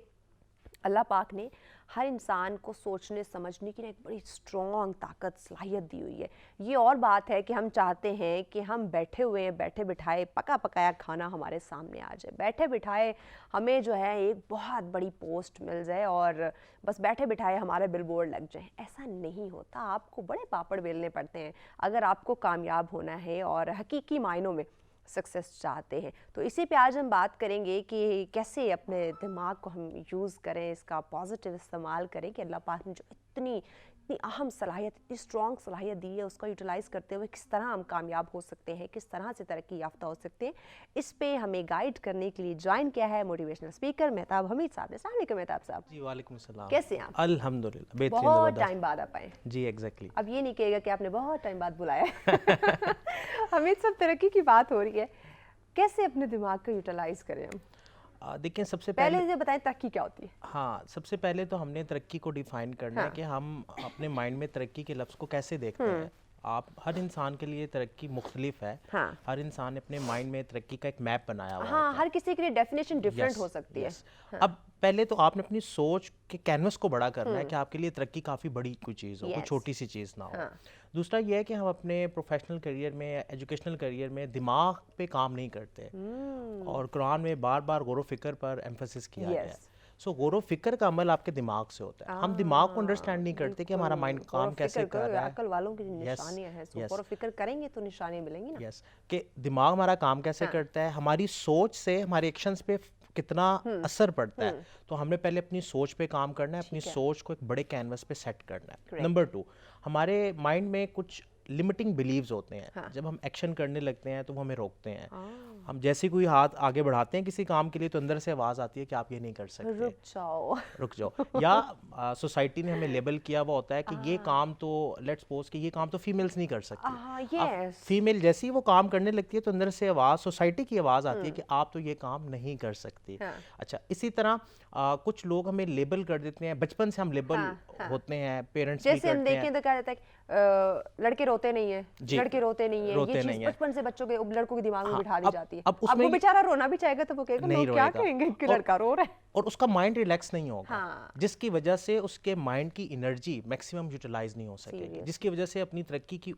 S1: اللہ پاک نے ہر انسان کو سوچنے سمجھنے کی ایک بڑی اسٹرانگ طاقت, صلاحیت دی ہوئی ہے. یہ اور بات ہے کہ ہم چاہتے ہیں کہ ہم بیٹھے ہوئے ہیں, بیٹھے بٹھائے پکا پکایا کھانا ہمارے سامنے آ جائے, بیٹھے بٹھائے ہمیں جو ہے ایک بہت بڑی پوسٹ مل جائے, اور بس بیٹھے بٹھائے ہمارے بل بورڈ لگ جائیں. ایسا نہیں ہوتا. آپ کو بڑے پاپڑ بیلنے پڑتے ہیں اگر آپ کو کامیاب ہونا ہے اور حقیقی معنوں میں سکسیس چاہتے ہیں. تو اسی پہ آج ہم بات کریں گے کہ کیسے اپنے دماغ کو ہم یوز کریں, اس کا پازیٹیو استعمال کریں, کہ اللہ پاک نے جو اتنی اہم صلاحیت, اتنی اسٹرانگ صلاحیت دی ہے, اس کا یوٹیلائز کرتے ہوئے کس طرح ہم کامیاب ہو سکتے ہیں, کس طرح سے ترقی یافتہ ہو سکتے ہیں. اس پہ ہمیں گائیڈ کرنے کے لیے جوائن کیا ہے موٹیویشنل اسپیکر مہتاب حمید صاحب نے. السلام علیکم مہتاب صاحب.
S6: جی وعلیکم السلام.
S1: کیسے ہیں آپ؟
S6: الحمدللہ بہترین,
S1: بہت ٹائم بعد آپ آئے.
S6: جی ایگزیکٹلی.
S1: اب یہ نہیں کہے گا کہ آپ نے بہت ٹائم بعد بلایا. حمید صاحب, ترقی کی بات ہو رہی ہے, کیسے اپنے دماغ کو یوٹیلائز کریں ہم؟
S6: دیکھیں سب سے
S1: پہلے یہ بتائیں ترقی کیا ہوتی ہے.
S6: ہاں, سب سے پہلے تو ہم نے ترقی کو ڈیفائن کرنا ہے کہ ہم اپنے مائنڈ میں ترقی کے لفظ کو کیسے دیکھتے ہیں. آپ ہر انسان کے لیے ترقی مختلف ہے, ہر انسان نے اپنے مائنڈ میں ترقی کا ایک میپ بنایا ہوا ہے.
S1: ہاں, ہر کسی کے لیے ڈیفینیشن ڈیفرنٹ ہو سکتی ہے.
S6: اب پہلے تو آپ نے اپنی سوچ کے کینوس کو بڑا کرنا ہے کہ آپ کے لیے ترقی کافی بڑی کوئی چیز ہو, کوئی چھوٹی سی چیز نہ ہو. دوسرا یہ ہے کہ ہم اپنے پروفیشنل کیریئر میں, ایجوکیشنل کیریئر میں دماغ پہ کام نہیں کرتے, اور قرآن میں بار بار غور و فکر پر ایمفسس کیا گیا ہے. सो गौर व फिक्र का अमल आपके दिमाग से होता है. हम दिमाग को अंडरस्टैंड नहीं करते कि हमारा माइंड काम कैसे कर रहा है.
S1: अकल वालों की निशानियां हैं, सो गौर व फिक्र करेंगे तो निशानियां मिलेंगी ना.
S6: यस, कि दिमाग हमारा काम कैसे करता है, हमारी सोच से हमारे एक्शंस पे कितना असर पड़ता है. तो हमने पहले अपनी सोच पे काम करना है, अपनी सोच को एक बड़े कैनवस पे सेट करना है. नंबर 2, हमारे माइंड में कुछ लिमिटिंग बिलीव्स होते हैं. जब हम एक्शन करने लगते हैं तो वो हमें रोकते हैं. हम जैसे कोई हाथ आगे बढ़ाते हैं किसी काम के लिए तो अंदर से आवाज आती है कि आप ये नहीं कर सकते, रुक जाओ. या सोसाइटी ने हमें लेबल किया हुआ होता है कि ये काम तो लेट्स सपोज कि ये काम तो फीमेल्स नहीं कर सकती. अब फीमेल जैसे ही वो काम करने लगती है तो अंदर से आवाज, सोसाइटी की आवाज आती है कि आप तो ये काम नहीं कर सकती. अच्छा, इसी तरह कुछ लोग हमें लेबल कर देते हैं. बचपन से हम लेबल होते हैं, पेरेंट्स भी
S1: जैसे हम
S6: करते
S1: देखें
S6: हैं.
S1: तो कहा जाता है लड़के रोते नहीं है, लड़के रोते नहीं है, ये चीज बचपन से बच्चों के लड़कों के दिमाग में बिठा दी जाती है. अब वो बेचारा रोना भी चाहेगा तो वो कहेगा लोग क्या कहेंगे कि लड़का रो रहा है,
S6: और उसका माइंड रिलैक्स नहीं होगा. जिसकी वजह से उसके माइंड की एनर्जी मैक्सिमम यूटिलाइज नहीं हो सकेगी, जिसकी वजह से अपनी तरक्की के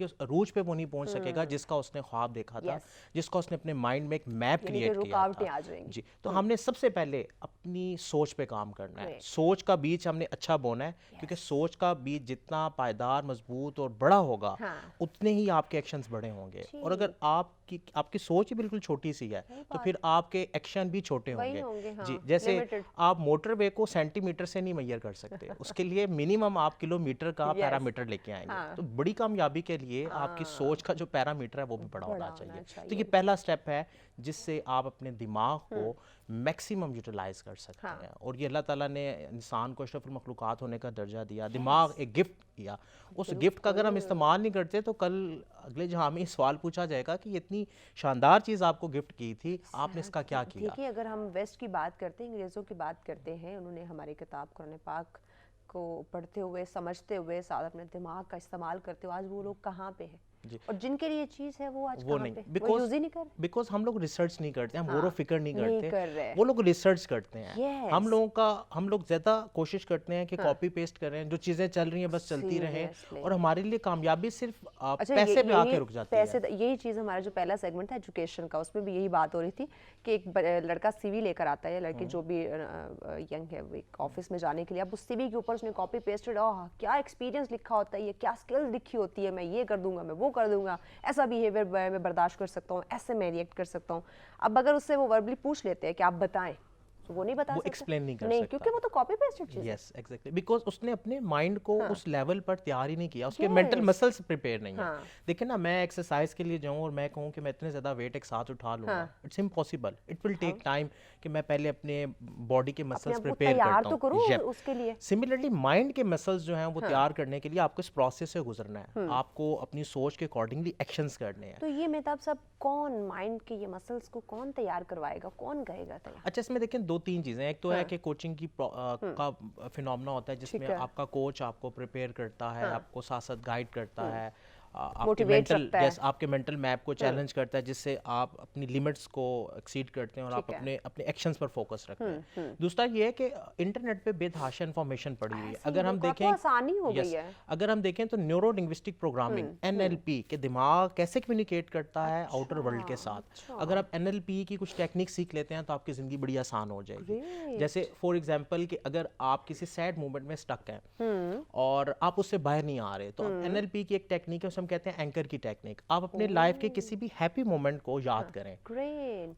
S6: उस अरूज पे वो नहीं पहुंच सकेगा जिसका उसने ख्वाब देखा था, जिसका उसने अपने माइंड में एक मैप क्रिएट किया था. जी, तो हमने सबसे पहले अपनी सोच पे काम करना है. सोच का बीज हमने अच्छा बोना है, क्योंकि सोच का बीज जितना पायदार, मजबूत और बड़ा होगा उतने ही आपके एक्शंस बड़े होंगे. और अगर आपकी सोच ही बिल्कुल छोटी सी है तो फिर आपके एक्शन भी छोटे होंगे. जी, जैसे आप मोटरवे को सेंटीमीटर से नहीं मेजर कर सकते, उसके लिए मिनिमम आप किलोमीटर का पैरामीटर लेके आएंगे. तो बड़ी कामयाबी के लिए आपकी सोच का जो पैरामीटर है वो भी बड़ा होना चाहिए. तो ये पहला स्टेप है जिससे आप अपने दिमाग को मैक्सिमम यूटिलाइज कर सकते हैं. और ये अल्लाह ताला ने इंसान को अशरफुल मखलूकात होने का दर्जा दिया, दिमाग एक गिफ्ट दिया. उस गिफ्ट का अगर हम इस्तेमाल नहीं करते तो कल अगले जहाँ में सवाल पूछा जाएगा कि इतनी शानदार चीज़ आपको गिफ्ट की थी, आपने इसका क्या किया.
S1: देखिए, अगर हम वेस्ट की बात करते हैं, अंग्रेज़ों की बात करते हैं, उन्होंने हमारी किताब कुरान पाक को पढ़ते हुए, समझते हुए, साथ अपने दिमाग का इस्तेमाल करते हुए आज वो लोग कहाँ पे हैं. और जिनके लिए चीज है वो आज
S6: वो
S1: कहाँ
S6: नहीं,
S1: पे, वो यूज ही नहीं कर रहे.
S6: बिकॉज हम लोग रिसर्च नहीं करते, हम गौर व फिक्र नहीं करते,
S1: कर रहे.
S6: वो लोग रिसर्च करते हैं. हम लोग ज्यादा कोशिश करते हैं कि कॉपी पेस्ट करें, जो चीजें चल रही हैं बस चलती रहें, और हमारे लिए कामयाबी सिर्फ पैसे पे आके रुक जाती है.
S1: यही चीज हमारा जो पहला सेगमेंट था एजुकेशन का, उसमें भी यही बात हो रही थी कि एक लड़का सीवी लेकर आता है, लड़की जो भी यंग है ऑफिस में जाने के लिए, अब उस सीवी के ऊपर उसने कॉपी पेस्टेड क्या एक्सपीरियंस लिखा होता है, क्या स्किल्स लिखी होती है, मैं ये कर दूंगा, मैं वो कर दूंगा, ऐसा बिहेवियर मैं बर्दाश्त कर सकता हूँ, ऐसे मैं रिएक्ट कर सकता हूँ. अब अगर उससे वो वर्बली पूछ लेते हैं कि आप बताएं, तो वो नहीं बता सकता,
S6: एक्सप्लेन नहीं कर सकता,
S1: क्योंकि वो तो कॉपी पेस्टेड चीज है.
S6: यस, एग्जैक्टली, बिकॉज उसने अपने माइंड को उस लेवल पर तैयार ही नहीं किया, उसके मेंटल मसल्स प्रिपेयर नहीं है. देखिए ना, मैं एक्सरसाइज के लिए जाऊं और मैं कहूं कि मैं इतने ज्यादा वेट एक साथ उठा लूंगा, it's impossible. It will take time कि मैं पहले अपने बॉडी के मसल्स प्रिपेयर करता हूं.
S1: उसके लिए
S6: सिमिलरली माइंड के मसल्स जो हैं वो तैयार करने के लिए आपको इस प्रोसेस से गुजरना है. आपको अपनी सोच के अकॉर्डिंगली एक्शंस करने हैं.
S1: तो ये मेहताब साहब, कौन माइंड के ये मसल्स को कौन तैयार करवाएगा, कौन कहेगा तैयार?
S6: अच्छा, इसमें देखें 2-3 चीजें. एक तो है कि कोचिंग की का फिनोमेना होता है जिसमें आपका कोच आपको प्रिपेयर करता है, आपको साथ साथ गाइड करता है, आपके मेंटल मैप को चैलेंज करता है, जिससे आप अपनी लिमिट्स को एक्सीड करते हैं और आप अपने एक्शंस पर फोकस रखते हैं. दूसरा ये है कि इंटरनेट पे बेतहाशा इंफॉर्मेशन पड़ी हुई है. अगर हम देखें,
S1: आसानी हो गई है.
S6: अगर हम देखें तो न्यूरो लिंग्विस्टिक प्रोग्रामिंग NLP के दिमाग कैसे कम्युनिकेट करता है आउटर वर्ल्ड के साथ. अगर आप NLP की कुछ टेक्निक सीख लेते हैं तो आपकी जिंदगी बड़ी आसान हो जाएगी. जैसे फॉर एग्जांपल कि अगर आप किसी सैड मोमेंट में स्टक हैं और आप उससे बाहर नहीं आ रहे, तो NLP की एक टेक्निक है, कहते हैं एंकर की टेक्निक. आप अपने लाइफ के किसी भी हैप्पी मोमेंट को याद करें,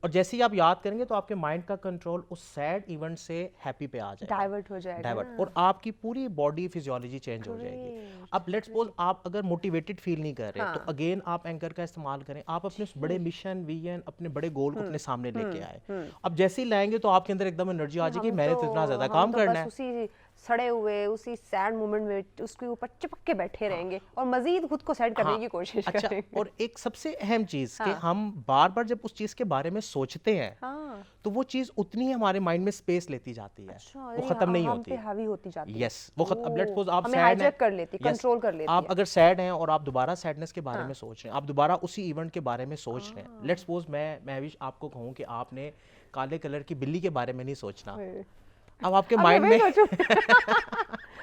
S6: और जैसे ही आप याद करेंगे तो आपके माइंड का कंट्रोल उस सैड इवेंट से हैप्पी पे आ जाएगा,
S1: डाइवर्ट हो जाएगा,
S6: और आपकी पूरी बॉडी फिजियोलॉजी चेंज हो जाएगी. अब लेट्स सपोज आप अगर मोटिवेटेड फील नहीं कर रहे, तो अगेन आप एंकर का इस्तेमाल करें. आप अपने उस बड़े मिशन, विजन, अपने बड़े गोल को अपने सामने लेके आए. अब जैसे ही लाएंगे तो आपके अंदर एकदम एनर्जी आ जाएगी, मैंने तो इतना ज्यादा काम करना है.
S1: सड़े हुए उसी सैड मोमेंट में उसके ऊपर चिपक के बैठे रहेंगे और मजीद खुद को सैड करने की कोशिश करेंगे.
S6: और एक सबसे अहम चीज कि हम बार बार जब उस चीज के बारे में सोचते हैं तो वो चीज उतनी ही हमारे माइंड में स्पेस लेती जाती है, वो खत्म नहीं होती,
S1: हावी होती जाती है.
S6: यस, वो खत्म. अब लेट्स सपोज आप
S1: सैड हैं, कर लेती, कंट्रोल कर लेती.
S6: आप अगर सैड हैं और आप दोबारा सैडनेस के बारे में सोच रहे हैं, आप दोबारा उसी इवेंट के बारे में सोच रहे हैं. लेट्स सपोज मैं भी आपको कहूँ कि आपने काले कलर की बिल्ली के बारे में नहीं सोचना, अब आपके माइंड में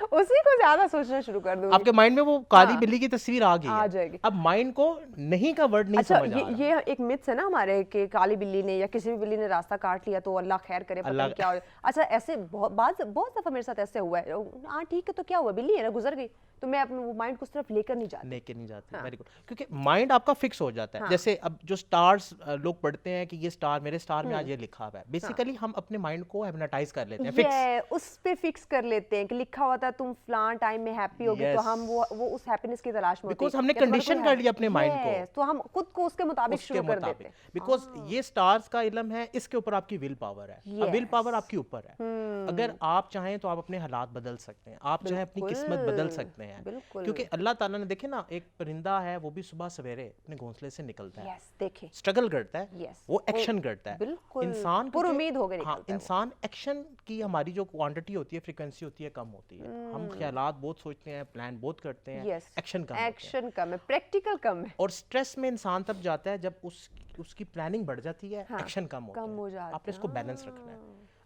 S1: उसी को ज्यादा सोचना शुरू कर दूंगी।
S6: आपके माइंड में वो काली बिल्ली की तस्वीर आ गई
S1: आ
S6: है,
S1: जाएगी।
S6: अब माइंड को नहीं का वर्ड नहीं
S1: अच्छा,
S6: समझ आ रहा।
S1: ये एक मिथ्स है ना हमारे कि काली बिल्ली ने या किसी भी बिल्ली ने रास्ता काट लिया तो अल्लाह खैर करे, पता नहीं क्या हो। अच्छा, ऐसे बहुत दफा मेरे साथ ऐसे हुआ है, हाँ ठीक है तो क्या हुआ, बिल्ली है ना, गुजर गई, तो मैं अपने माइंड को उस तरफ लेकर नहीं जाती।
S6: वेरी गुड, क्योंकि माइंड आपका फिक्स हो जाता है। जैसे अब जो स्टार्स लोग पढ़ते हैं कि ये स्टार, मेरे स्टार में आज ये लिखा हुआ है, बेसिकली हम अपने माइंड को हिप्नोटाइज कर लेते हैं, फिक्स
S1: उस पे फिक्स कर लेते हैं कि लिखा हुआ था तुम फलां टाइम में हैप्पी होगी, तो हम वो उस हैप्पीनेस की तलाश में होते हैं,
S6: बिकॉज हमने कंडीशन कर लिया अपने माइंड को,
S1: तो हम खुद को उसके मुताबिक शुरू कर देते हैं।
S6: बिकॉज ये स्टार्स का इल्म है, इसके ऊपर आपकी विल पावर है, विल पावर आपके ऊपर है। अगर आप चाहें तो आप अपने हालात बदल सकते हैं, आप चाहें अपनी किस्मत बदल सकते हैं, क्योंकि अल्लाह ताला ने देखे ना, एक परिंदा है वो भी सुबह सवेरे अपने घोंसले से निकलता है,
S1: देखे
S6: स्ट्रगल करता है, वो एक्शन करता है।
S1: बिल्कुल,
S6: इंसान
S1: उम्मीद हो गई निकलता है।
S6: इंसान एक्शन की हमारी जो क्वांटिटी होती है, फ्रीक्वेंसी होती है, कम होती है। हम ख्यालात बहुत सोचते हैं, प्लान बहुत करते हैं, एक्शन
S1: कम है, प्रैक्टिकल कम है।
S6: और स्ट्रेस में इंसान तब जाता है जब उसकी प्लानिंग बढ़ जाती है, एक्शन कम हो जाता है। आपने इसको बैलेंस रखना है।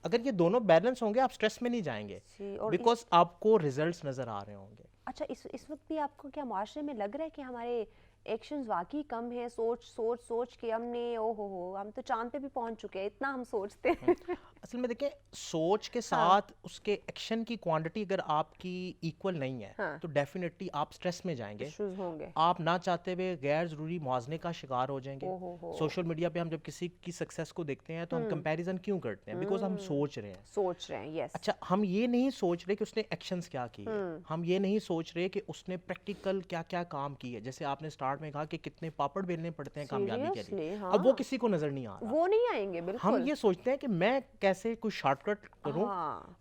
S6: अगर ये दोनों बैलेंस होंगे, आप स्ट्रेस में नहीं जाएंगे, बिकॉज आपको रिजल्ट्स नजर आ रहे होंगे।
S1: अच्छा, इस वक्त भी आपको क्या माशरे में लग रहा है कि हमारे एक्शंस वाकई कम है? सोच के हमने हम तो चांद पे भी पहुंच चुके हैं, इतना हम सोचते हैं।
S6: असल में देखें, सोच के साथ उसके एक्शन की क्वांटिटी अगर आपकी इक्वल नहीं है, तो डेफिनेटली आप स्ट्रेस में जाएंगे,
S1: इश्यूज होंगे,
S6: आप ना चाहते हुए गैर जरूरी मुआवजे का शिकार हो जाएंगे। सोशल मीडिया पे हम जब किसी की सक्सेस को देखते हैं तो हम कंपैरिजन क्यों करते हैं? बिकॉज हम सोच रहे हैं।
S1: यस।
S6: अच्छा, हम ये नहीं सोच रहे कि उसने एक्शंस क्या किए, हम ये नहीं सोच रहे कि उसने प्रैक्टिकल क्या क्या काम किए। जैसे आपने स्टार्ट में कहा कि कितने पापड़ बेलने पड़ते हैं कामयाबी के लिए, अब वो किसी को नजर नहीं आ रहा,
S1: वो नहीं आएंगे। बिल्कुल,
S6: हम ये सोचते हैं कि मैं कैसे कोई शॉर्टकट करूं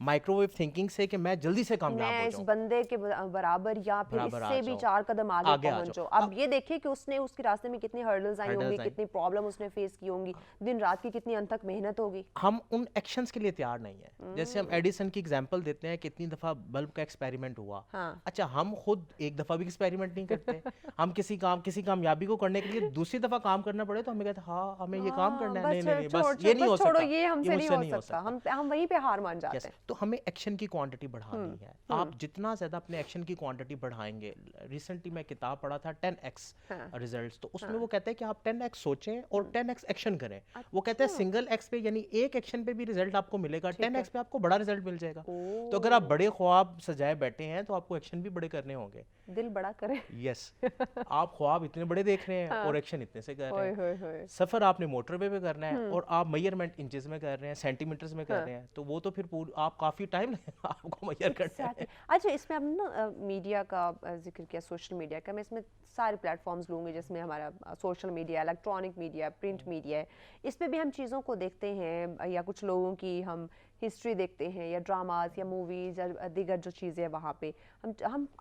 S6: माइक्रोवेव थिंकिंग से कि मैं जल्दी से कामयाब हो जाऊं,
S1: मैं इस बंदे के बराबर या फिर इससे भी 4 कदम आगे पहुंचो। अब ये देखिए कि उसने उसके रास्ते में कितनी हर्डल्स आई होंगी, कितनी प्रॉब्लम उसने फेस की होंगी, दिन रात की कितनी अनथक मेहनत होगी।
S6: हम उन एक्शंस के लिए तैयार नहीं है। जैसे हम एडिसन की एग्जांपल देते हैं, कितनी दफा बल्ब का एक्सपेरिमेंट हुआ। अच्छा, हम खुद एक दफा भी एक्सपेरिमेंट नहीं करते। हम किसी कामयाबी को करने के लिए दूसरी दफा काम करना पड़े तो हमें कहते हैं हाँ हमें ये काम करना है, नहीं बस ये नहीं हो सकता,
S1: ये हमसे नहीं हो सकता, हम वहीं पे हार मान जाते हैं।
S6: तो हमें एक्शन की क्वांटिटी बढ़ानी है। आप जितना ज्यादा अपने एक्शन की क्वांटिटी बढ़ाएंगे, रिसेंटली मैं किताब पढ़ा था 10x रिजल्ट्स, तो उसमें वो कहते हैं कि आप 10x सोचें और 10x एक्शन करें। वो कहते हैं सिंगल एक्स पे, यानी एक एक्शन पे भी रिजल्ट आपको मिलेगा, 10x पे आपको बड़ा रिजल्ट मिल जाएगा। तो अगर आप बड़े ख्वाब सजाए बैठे हैं तो आपको एक्शन भी बड़े करने होंगे।
S1: दिल बड़ा करे।
S6: यस, आप ख्वाब इतने बड़े देख रहे हैं और एक्शन इतने से कर रहे हैं। सफर आपने मोटरवे पे करना है और आप मेजरमेंट इंचेस में कर रहे हैं, सेंटीमीटर्स में कर रहे हैं, तो वो तो फिर आप काफी टाइम लगेगा आपको मेजर करने में।
S1: अच्छा, इसमें आपने ना मीडिया का जिक्र किया, सोशल मीडिया का, मैं इसमें सारे प्लेटफॉर्म्स लूँगी जिसमें हमारा social media, electronic media, print media है, इस पे भी हम चीज़ों को देखते हैं, या कुछ लोगों की हम हिस्ट्री देखते हैं, या ड्रामाज या मूवीज़ या दीगर जो चीज़ें हैं, वहाँ पे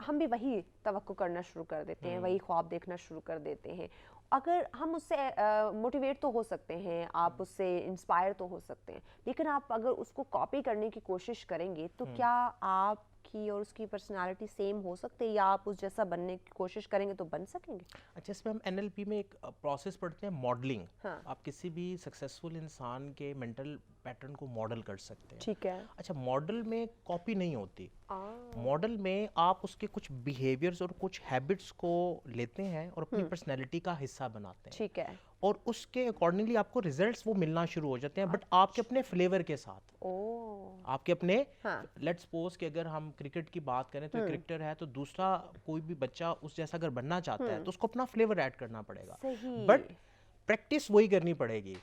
S1: हम भी वही तवक्को करना शुरू कर देते हैं, वही ख्वाब देखना शुरू कर देते हैं। अगर हम उससे मोटिवेट तो हो सकते हैं, आप उससे इंस्पायर तो हो सकते हैं, लेकिन आप अगर उसको कॉपी करने की कोशिश करेंगे तो क्या आपकी और उसकी पर्सनालिटी सेम हो सकती है, या आप उस जैसा बनने की कोशिश करेंगे तो बन सकेंगे?
S6: अच्छा, इसमें हम एनएलपी में एक प्रोसेस पढ़ते हैं, मॉडलिंग। आप किसी भी सक्सेसफुल इंसान के मेंटल पैटर्न को मॉडल कर सकते हैं।
S1: ठीक है।
S6: अच्छा, मॉडल में कॉपी नहीं होती, मॉडल में आप उसके कुछ बिहेवियर्स और कुछ हैबिट्स को लेते हैं और अपनी पर्सनैलिटी का हिस्सा बनाते हैं।
S1: ठीक है।
S6: और उसके अकॉर्डिंगली आपको रिजल्ट्स वो मिलना शुरू हो जाते हैं, बट आपके अपने फ्लेवर के साथ। आपके अपने, लेट्स सपोज कि अगर हम क्रिकेट की बात करें तो क्रिकेटर है, तो दूसरा कोई भी बच्चा उस जैसा अगर बनना चाहता है तो उसको अपना फ्लेवर ऐड करना पड़ेगा, बट प्रैक्टिस वही करनी पड़ेगी।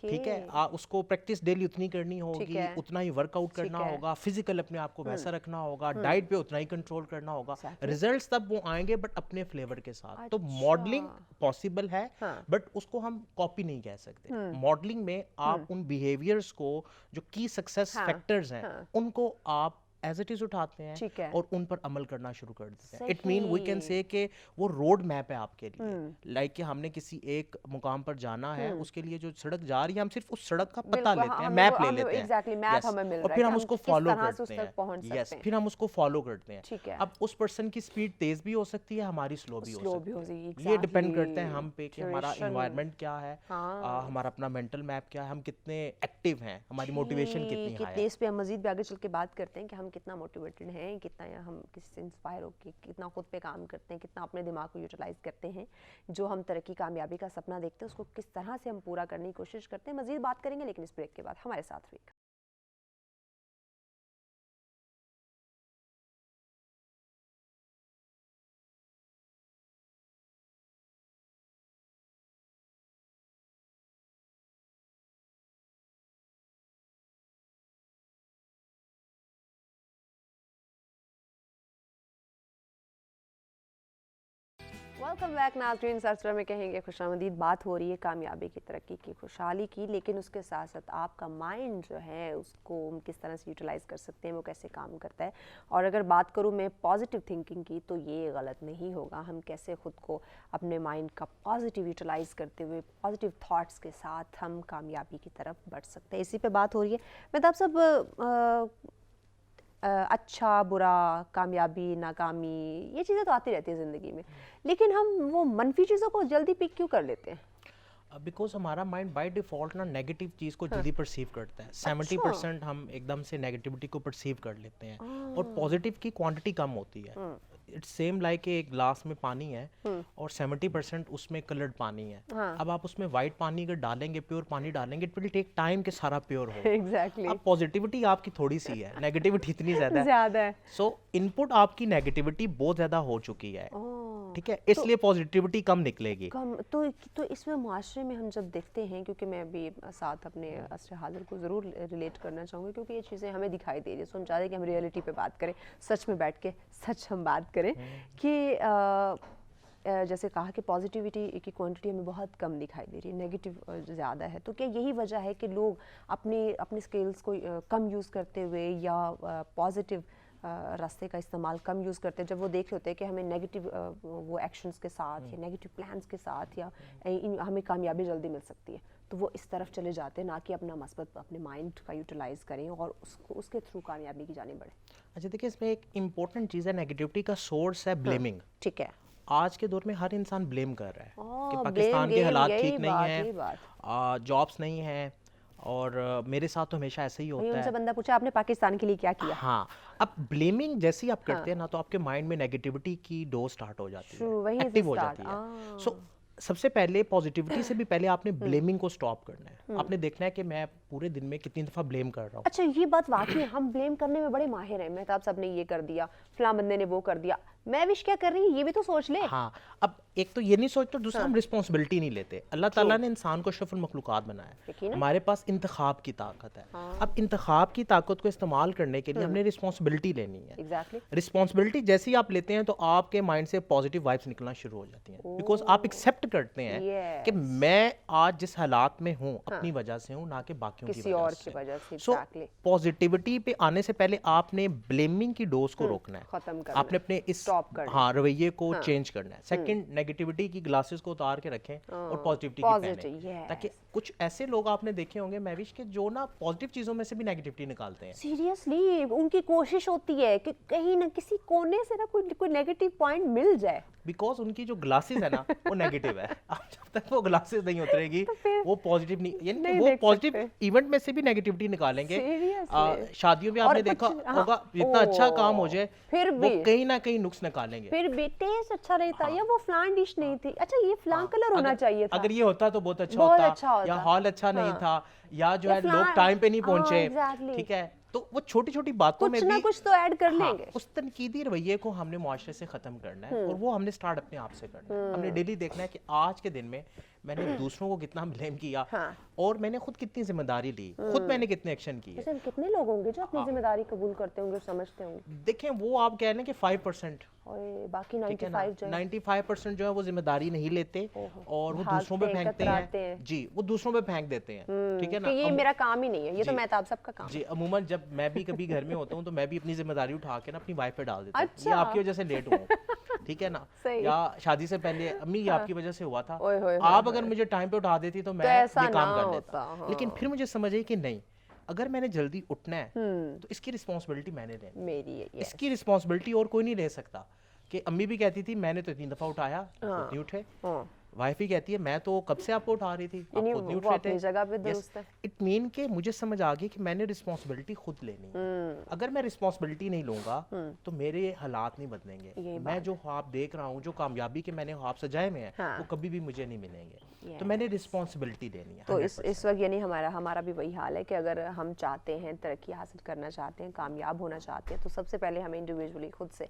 S6: ठीक है, उसको प्रैक्टिस डेली उतनी करनी होगी, उतना ही वर्कआउट करना होगा, फिजिकल अपने आप को वैसा रखना होगा, डाइट पे उतना ही कंट्रोल करना होगा, रिजल्ट्स तब वो आएंगे बट अपने फ्लेवर के साथ। तो मॉडलिंग पॉसिबल है, बट उसको हम कॉपी नहीं कह सकते। मॉडलिंग में आप उन बिहेवियर्स को, जो की सक्सेस फैक्टर्स हैं, उनको आप एज इट इज उठाते हैं और उन पर अमल करना शुरू कर देते हैं। It mean we can say कि वो रोड मैप है आपके लिए, लाइक कि हमने किसी एक मुकाम पर जाना है, उसके लिए जो सड़क जा रही है, हम सिर्फ उस सड़क का पता लेते हैं, मैप ले लेते हैं, और फिर हम उसको फॉलो करते हैं। यस, फिर हम उसको फॉलो करते हैं। अब उस पर्सन की स्पीड तेज भी हो सकती है, हमारी स्लो भी हो सकती है। ये डिपेंड करता है हम पे कि हमारा एनवायरनमेंट क्या है, हमारा अपना मेंटल मैप क्या है, हम कितने एक्टिव हैं, हमारी मोटिवेशन कितनी है।
S1: इस पे हम मजीद भी आगे चल के बात करते हैं कि हम کتنا موٹیویٹڈ ہیں, کتنا ہم کسی سے انسپائر ہو کے کتنا خود پہ کام کرتے ہیں, کتنا اپنے دماغ کو یوٹیلائز کرتے ہیں, جو ہم ترقی کامیابی کا سپنا دیکھتے ہیں اس کو کس طرح سے ہم پورا کرنے کی کوشش کرتے ہیں. مزید بات کریں گے لیکن اس بریک کے بعد. ہمارے ساتھ رہیے گا. ویلکم بیک ناظرین. سرسرا میں کہیں گے خوش آمدید. بات ہو رہی ہے کامیابی کی, ترقی کی, خوشحالی کی, لیکن اس کے ساتھ ساتھ آپ کا مائنڈ جو ہے اس کو ہم کس طرح سے یوٹیلائز کر سکتے ہیں, وہ کیسے کام کرتا ہے. اور اگر بات کروں میں پازیٹیو تھنکنگ کی تو یہ غلط نہیں ہوگا. ہم کیسے خود کو اپنے مائنڈ کا پازیٹیو یوٹیلائز کرتے ہوئے پازیٹیو تھاٹس کے ساتھ ہم کامیابی کی طرف بڑھ سکتے ہیں, اسی پہ بات ہو رہی ہے. میں تو آپ سب اچھا برا, کامیابی ناکامی, یہ چیزیں تو آتی رہتی ہیں زندگی میں, لیکن ہم وہ منفی چیزوں کو جلدی پک کیوں کر لیتے ہیں؟
S6: بیکاز ہمارا مائنڈ بائی ڈیفالٹ نا نیگیٹو چیز کو جلدی پرسیو کرتا ہے. 70% ہم ایک دم سے نیگیٹیوٹی کو پرسیو کر لیتے ہیں اور پازیٹیو کی کوانٹٹی کم ہوتی ہے. اٹس سیم لائک ایک گلاس میں پانی ہے اور 70% اس میں کلرڈ پانی ہے. اب آپ اس میں وائٹ پانی اگر ڈالیں گے, پیور پانی ڈالیں گے, اٹ ول ٹیک ٹائم کہ سارا پیور ہو.
S1: ایگزیکٹلی.
S6: اب پازیٹیوٹی آپ کی تھوڑی سی ہے, نیگیٹیوٹی اتنی زیادہ
S1: ہے.
S6: سو ان پٹ آپ کی نیگیٹیوٹی بہت زیادہ ہو چکی ہے, ٹھیک ہے, اس لیے پازیٹیوٹی کم نکلے گی.
S1: تو اس میں معاشرے میں ہم جب دیکھتے ہیں, کیونکہ میں ابھی ساتھ اپنے عصر حاضر کو ضرور ریلیٹ کرنا چاہوں گی کیونکہ یہ چیزیں ہمیں دکھائی دے رہی ہیں, سو ہم چاہتے ہیں کہ ہم ریئلٹی پہ بات کریں, سچ میں بیٹھ کے سچ ہم بات کریں کہ جیسے کہا کہ پازیٹیوٹی کی کوانٹٹی ہمیں بہت کم دکھائی دے رہی ہے, نیگیٹیو زیادہ ہے. تو کیا یہی وجہ ہے کہ لوگ اپنی اسکلس کو کم یوز کرتے ہوئے یا پازیٹیو راستے کا استعمال کم یوز کرتے ہیں, جب وہ دیکھ رہے ہوتے ہیں کہ ہمیں نیگیٹیو وہ ایکشنز کے ساتھ یا نیگیٹیو پلانس کے ساتھ یا ہمیں کامیابی جلدی مل سکتی ہے, تو وہ اس طرف چلے جاتے ہیں, نہ کہ اپنا مثبت اپنے مائنڈ کا یوٹیلائز کریں اور اس کے تھرو کامیابی کی جانب بڑھیں.
S6: اچھا دیکھیں, اس میں ایک امپورٹنٹ چیز ہے, نیگیٹیوٹی کا سورس ہے بلیمنگ.
S1: ٹھیک ہے.
S6: آج کے دور میں ہر انسان بلیم کر رہا ہے کہ پاکستان کے حالات ٹھیک نہیں ہیں, جابس نہیں ہیں, اور میرے ساتھ تو ہمیشہ ایسا ہی ہوتا ہے.
S1: ان سے بندہ پوچھا آپ نے پاکستان کے لیے کیا کیا.
S6: ہاں, اب بلیمنگ جیسی آپ کرتے ہیں نا تو آپ کے مائنڈ میں نیگیٹیوٹی کی ڈوز سٹارٹ ہو جاتی ہے, ایکٹیو ہو جاتی ہے. سو سب سے پہلے پازیٹیوٹی سے بھی پہلے آپ نے بلیمنگ کو سٹاپ کرنا ہے. آپ نے دیکھنا ہے کہ میں پورے دن میں کتنی دفعہ بلیم کر رہا ہوں.
S1: اچھا یہ بات واقعی ہم بلیم کرنے میں بڑے ماہر ہیں. مہتاب صاحب نے یہ کر دیا, فلاں بندے نے وہ کر دیا, میں وش کیا کر رہی ہوں یہ بھی تو سوچ لے.
S6: ہاں, اب ایک تو یہ نہیں سوچتے, دوسرا ہم رسپانسبلٹی نہیں لیتے. اللہ تعالیٰ نے انسان کو اشرف المخلوقات بنایا ہے, ہمارے پاس انتخاب کی طاقت ہے. اب انتخاب کی طاقت کو استعمال کرنے کے لیے ہم نے رسپانسبلٹی لینی ہے. رسپانسبلٹی جیسے ہی آپ لیتے ہیں تو آپ کے مائنڈ سے پازیٹیو وائبس نکلنا شروع ہو جاتی ہیں, بیکاز آپ ایکسیپٹ کرتے ہیں کہ میں آج جس حالات میں ہوں اپنی وجہ سے ہوں, نہ کہ باقیوں کی وجہ سے. سو پازیٹیوٹی پہ آنے سے پہلے آپ نے بلیمنگ کی ڈوز کو روکنا ہے, آپ نے اپنے اس رویے کو چینج کرنا ہے. سیکنڈ, نیگیٹیوٹی کی گلاسز کو اتار کے رکھیں اور پازیٹیوٹی کی پہنیں, تاکہ کچھ ایسے لوگ آپ نے دیکھے ہوں گے مہوش کے جو نا پازیٹیو چیزوں میں سے بھی نیگیٹیوٹی نکالتے ہیں.
S1: سیریسلی ان کی کوشش ہوتی ہے کہ کہیں نہ کسی کونے سے نا کوئی نیگیٹو پوائنٹ مل جائے,
S6: بیکاز ان کی جو گلاسز ہے نا وہ نیگیٹو ہے. جب تک وہ گلاسز نہیں اترے گی وہ پازیٹیو نہیں, یعنی وہ پازیٹیو ایونٹ میں سے بھی نیگیٹیوٹی نکالیں گے. شادیوں میں آپ نے دیکھا ہوگا جتنا اچھا کام ہو جائے وہ کہیں نہ کہیں نقص نکالیں گے.
S1: پھر بھی ٹیسٹ اچھا نہیں تھا, یا وہ فلان ڈش نہیں تھی, اچھا یہ فلان کلر ہونا چاہیے تھا.
S6: اگر یہ ہوتا تو بہت اچھا ہوتا, یا ہال اچھا نہیں تھا, یا جو ہے لوگ ٹائم پہ نہیں پہنچے, ٹھیک ہے. تو وہ چھوٹی چھوٹی باتوں میں بھی
S1: کچھ تو ایڈ کر لیں گے.
S6: اس تنقیدی رویے کو ہم نے معاشرے سے ختم کرنا ہے, اور وہ ہم نے سٹارٹ اپنے آپ سے کرنا ہے. ہم نے ڈیلی دیکھنا ہے کہ آج کے دن میں میں نے دوسروں کو کتنا بلیم کیا, اور میں نے خود کتنی ذمہ داری لی, خود میں نے کتنے ایکشن کیے.
S1: کتنے لوگ ہوں گے جو اپنی ذمہ داری قبول کرتے ہوں گے, سمجھتے ہوں گے.
S6: دیکھیں وہ آپ کہہ لیں کہ 5%,
S1: اور باقی
S6: 95% جو ہے وہ ذمہ داری نہیں لیتے اور وہ دوسروں پہ پھینکتے ہیں. جی, وہ دوسروں پہ پھینک دیتے ہیں, ٹھیک ہے نا,
S1: یہ میرا کام ہی نہیں ہے, یہ تو مہتاب صاحب کا کام.
S6: جی, عموماً جب میں بھی کبھی گھر میں ہوتا ہوں تو میں بھی اپنی ذمہ داری اٹھا کے نا اپنی وائف پہ ڈال دیتا ہوں, یہ آپ کی وجہ سے لیٹ ہوا ہوں, ٹھیک ہے نا, یا شادی سے پہلے امی یہ آپ کی وجہ سے ہوا تھا, آپ اگر مجھے ٹائم پہ اٹھا دیتی تو میں یہ کام کر لیتا. لیکن پھر مجھے سمجھ آئی کہ نہیں, اگر میں نے جلدی اٹھنا ہے تو اس کی رسپانسبلٹی میں نے لینی, اس کی رسپانسبلٹی اور کوئی نہیں لے سکتا. کہ امی بھی کہتی تھی میں نے تو 3 دفعہ اٹھایا, نہیں اٹھے, वाइफ ही कहती है मैं तो कब से आपको उठा रही थी, आप
S1: यानी
S6: खुद नहीं उठ
S1: वो
S6: रहे
S1: अपनी
S6: थे।
S1: जगह पे दुरुस्त है।
S6: इट मीन कि मुझे समझ आ गई कि मैंने रिस्पॉन्सिबिलिटी खुद लेनी है। अगर मैं रिस्पॉन्सिबिलिटी नहीं लूंगा तो मेरे हालात नहीं बदलेंगे। मैं जो ख्वाब देख रहा हूँ, जो कामयाबी के मैंने ख्वाब सजाए में है, वो कभी भी मुझे नहीं मिलेंगे। तो मैंने रिस्पॉन्सिबिलिटी लेनी है।
S1: तो इस वक्त यानी हमारा भी वही हाल है कि अगर हम चाहते हैं, तरक्की हासिल करना चाहते हैं, कामयाब होना चाहते हैं, तो सबसे पहले हमें इंडिविजुअली खुद से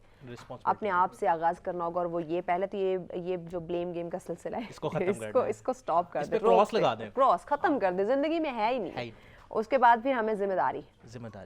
S1: अपने आप से आगाज करना होगा। और वो ये पहले तो ये जो ब्लेम गेम का सिलसिला है
S6: इसको खत्म करना है।
S1: इसको स्टॉप कर दे,
S6: क्रॉस लगा दें,
S1: क्रॉस खत्म कर दे, जिंदगी में है ही नहीं। उसके बाद फिर हमें जिम्मेदारी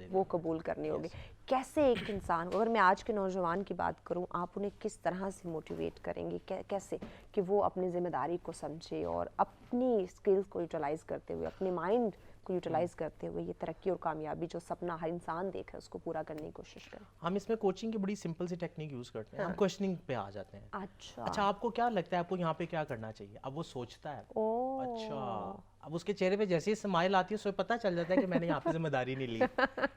S1: वो कबूल करनी होगी। कैसे एक इंसान को, अगर मैं आज के नौजवान की बात करूं, आप उन्हें किस तरह से मोटिवेट करेंगे, कैसे कि वो अपनी जिम्मेदारी को समझे और अपनी स्किल्स को यूटिलाइज करते हुए, अपने माइंड को यूटिलाइज करते हुए ये तरक्की और कामयाबी जो सपना हर इंसान देख रहा है उसको पूरा करने की कोशिश करें?
S6: हम इसमें कोचिंग की बड़ी सिंपल सी टेक्निक यूज करते हैं। हम क्वेश्चनिंग पे आ जाते हैं। अच्छा आपको क्या लगता है, आपको यहाँ पे क्या करना चाहिए? अब वो सोचता है, अच्छा, अब उसके चेहरे पे जैसे ही स्माइल आती है उसे पता चल जाता है कि मैंने यहाँ पे जिम्मेदारी नहीं ली।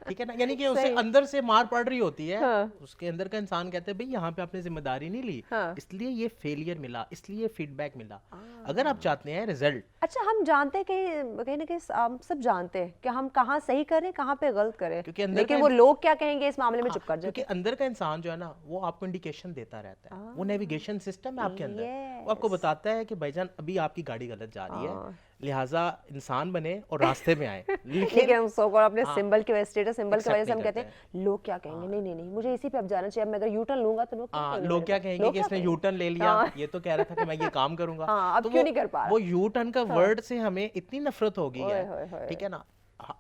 S6: ठीक है ना, यानी कि उसे अंदर से मार पड़ रही होती है। उसके अंदर का इंसान कहता है भाई यहाँ पे आपने जिम्मेदारी नहीं ली, इसलिए ये फेलियर मिला, इसलिए फीडबैक मिला। अगर आप चाहते हैं रिजल्ट,
S1: अच्छा हम जानते हैं कि कहीं ना कहीं हम सब जानते हैं कि हम कहाँ सही करें, कहाँ पे गलत करें, लेकिन वो लोग क्या कहेंगे इस मामले में चुप कर जाते हैं।
S6: क्योंकि अंदर का इंसान जो है ना वो आपको इंडिकेशन देता रहता है। वो नेविगेशन सिस्टम है आपके अंदर, वो आपको बताता है कि भाईजान अभी आपकी गाड़ी गलत जा रही है, लिहाजा इंसान बने और रास्ते में आए।
S1: लेकिन हम सो कॉल्ड अपने सिंबल की वजह, स्टेटस सिंबल की वजह से हम कहते हैं लोग क्या कहेंगे, नहीं नहीं नहीं मुझे इसी पे अब जाना चाहिए, अब मैं अगर यू टर्न लूंगा तो
S6: लोग क्या कहेंगे कि इसने यू टर्न ले लिया, ये तो कह रहा था कि मैं ये काम करूंगा,
S1: अब क्यों नहीं कर पा रहा।
S6: वो यू टर्न का वर्ड से हमें इतनी नफरत हो गई है, ठीक है ना।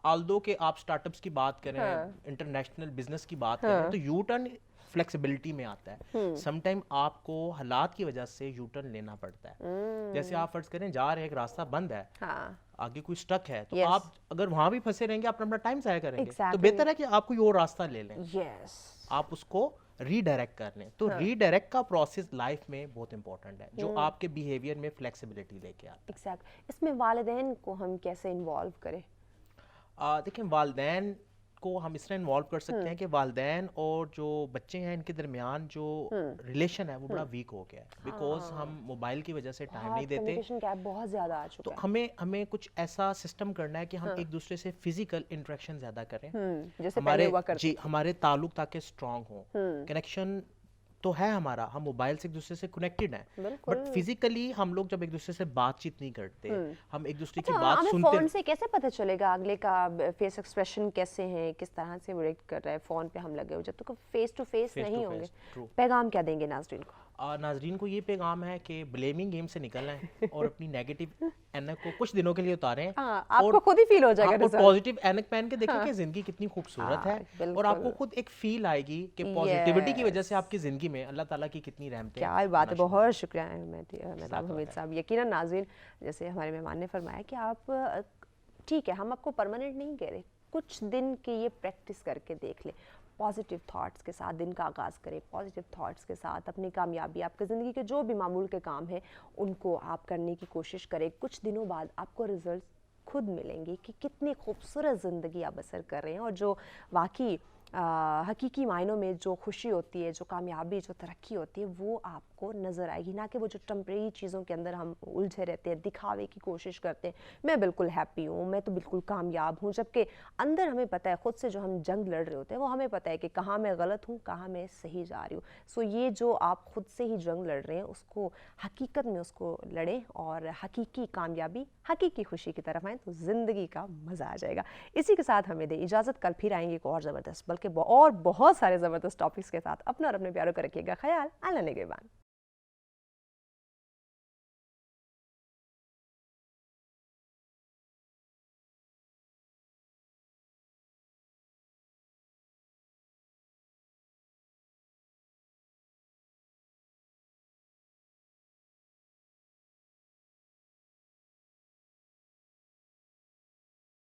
S6: आल्दो के आप स्टार्टअप्स की बात करें, इंटरनेशनल बिजनेस की बात करें, तो यू टर्न फ्लेक्सिबिलिटी में आता है। समटाइम आपको हालात की वजह से यू टर्न लेना पड़ता है। जैसे आप फर्ज करें जा रहे, एक रास्ता बंद है, आगे कोई स्टक है, तो आप अगर वहां भी फंसे रहेंगे आप अपना टाइम जाया करेंगे। तो बेहतर है कि आप कोई और रास्ता ले लें, आप उसको रीडायरेक्ट कर लें। तो रीडायरेक्ट का प्रोसेस लाइफ में बहुत इंपॉर्टेंट है, जो आपके बिहेवियर में फ्लेक्सिबिलिटी लेके आता है।
S1: इसमें वालिदैन को हम कैसे इन्वॉल्व करें?
S6: देखिए वालिदैन को हम इस तरह इन्वॉल्व कर सकते हैं कि वालिदैन और जो बच्चे हैं इनके दरमियान जो रिलेशन है वो बड़ा वीक हो गया है, बिकॉज हम मोबाइल की वजह से टाइम नहीं देते,
S1: कम्युनिकेशन गैप बहुत ज्यादा आ चुका
S6: है। तो हमें कुछ ऐसा सिस्टम करना है कि हम एक दूसरे से फिजिकल इंटरेक्शन ज्यादा करें,
S1: जैसे पहले हुआ करते।
S6: जी हमारे ताल्लुक ताकि स्ट्रांग हो। कनेक्शन तो है हमारा, हम मोबाइल से एक दूसरे से कनेक्टेड हैं, बट फिजिकली हम लोग जब एक दूसरे से बातचीत नहीं करते, हम एक दूसरे की बात सुनते
S1: फोन से कैसे पता चलेगा अगले का फेस एक्सप्रेशन कैसे है, किस तरह से वो रिएक्ट कर रहा है? फोन पे हम लगे हो, जब तक फेस टू फेस नहीं होंगे। पैगाम क्या देंगे नाज़रीन को?
S6: नाजरीन को ये पैगाम है कि ब्लेमिंग गेम से निकलना है और अपनी नेगेटिव एनक को कुछ दिनों के लिए उतारें।
S1: आपको खुद ही फील हो जाएगा,
S6: और पॉजिटिव एनक पहन के देखें कि जिंदगी कितनी खूबसूरत है, और आपको खुद एक फील आएगी कि पॉजिटिविटी की वजह से आपकी जिंदगी में अल्लाह ताला की कितनी रहमतें।
S1: क्या बात है, बहुत शुक्रिया मेहताब हमीद साहब। यकीनन नाज़रीन, जैसे हमारे मेहमान ने फरमाया कि आप ठीक है, हम आपको परमानेंट नहीं कह रहे, कुछ दिन की ये प्रैक्टिस करके देख ले, पॉजिटिव थॉट्स के साथ दिन का आगाज़ करें, पॉजिटिव थॉट्स के साथ अपनी कामयाबी, आपके ज़िंदगी के जो भी मामूल के काम हैं उनको आप करने की कोशिश करें। कुछ दिनों बाद आपको रिजल्ट खुद मिलेंगे कि कितनी खूबसूरत ज़िंदगी आप बसर कर रहे हैं, और जो वाकई हकीकी मायनों में जो खुशी होती है, जो कामयाबी, जो तरक्की होती है, वो आपको नज़र आएगी, ना कि वो जो टेम्परेरी चीज़ों के अंदर हम उलझे रहते हैं, दिखावे की कोशिश करते हैं, मैं बिल्कुल हैप्पी हूँ, मैं तो बिल्कुल कामयाब हूँ, जबकि अंदर हमें पता है, खुद से जो हम जंग लड़ रहे होते हैं वो हमें पता है कि कहाँ मैं गलत हूँ, कहाँ मैं सही जा रही हूँ। सो ये जो आप खुद से ही जंग लड़ रहे हैं उसको हकीकत में उसको लड़ें और हकीकी कामयाबी, हकीकी खुशी की तरफ आएँ, तो ज़िंदगी का मज़ा आ जाएगा। इसी के साथ हमें दे इजाज़त, कल फिर आएंगे एक और ज़बरदस्त, बल्कि और बहुत सारे ज़बरदस्त टॉपिक्स के साथ। अपना और अपने प्यारों का रखिएगा ख्याल। अल्लाह निगहबान।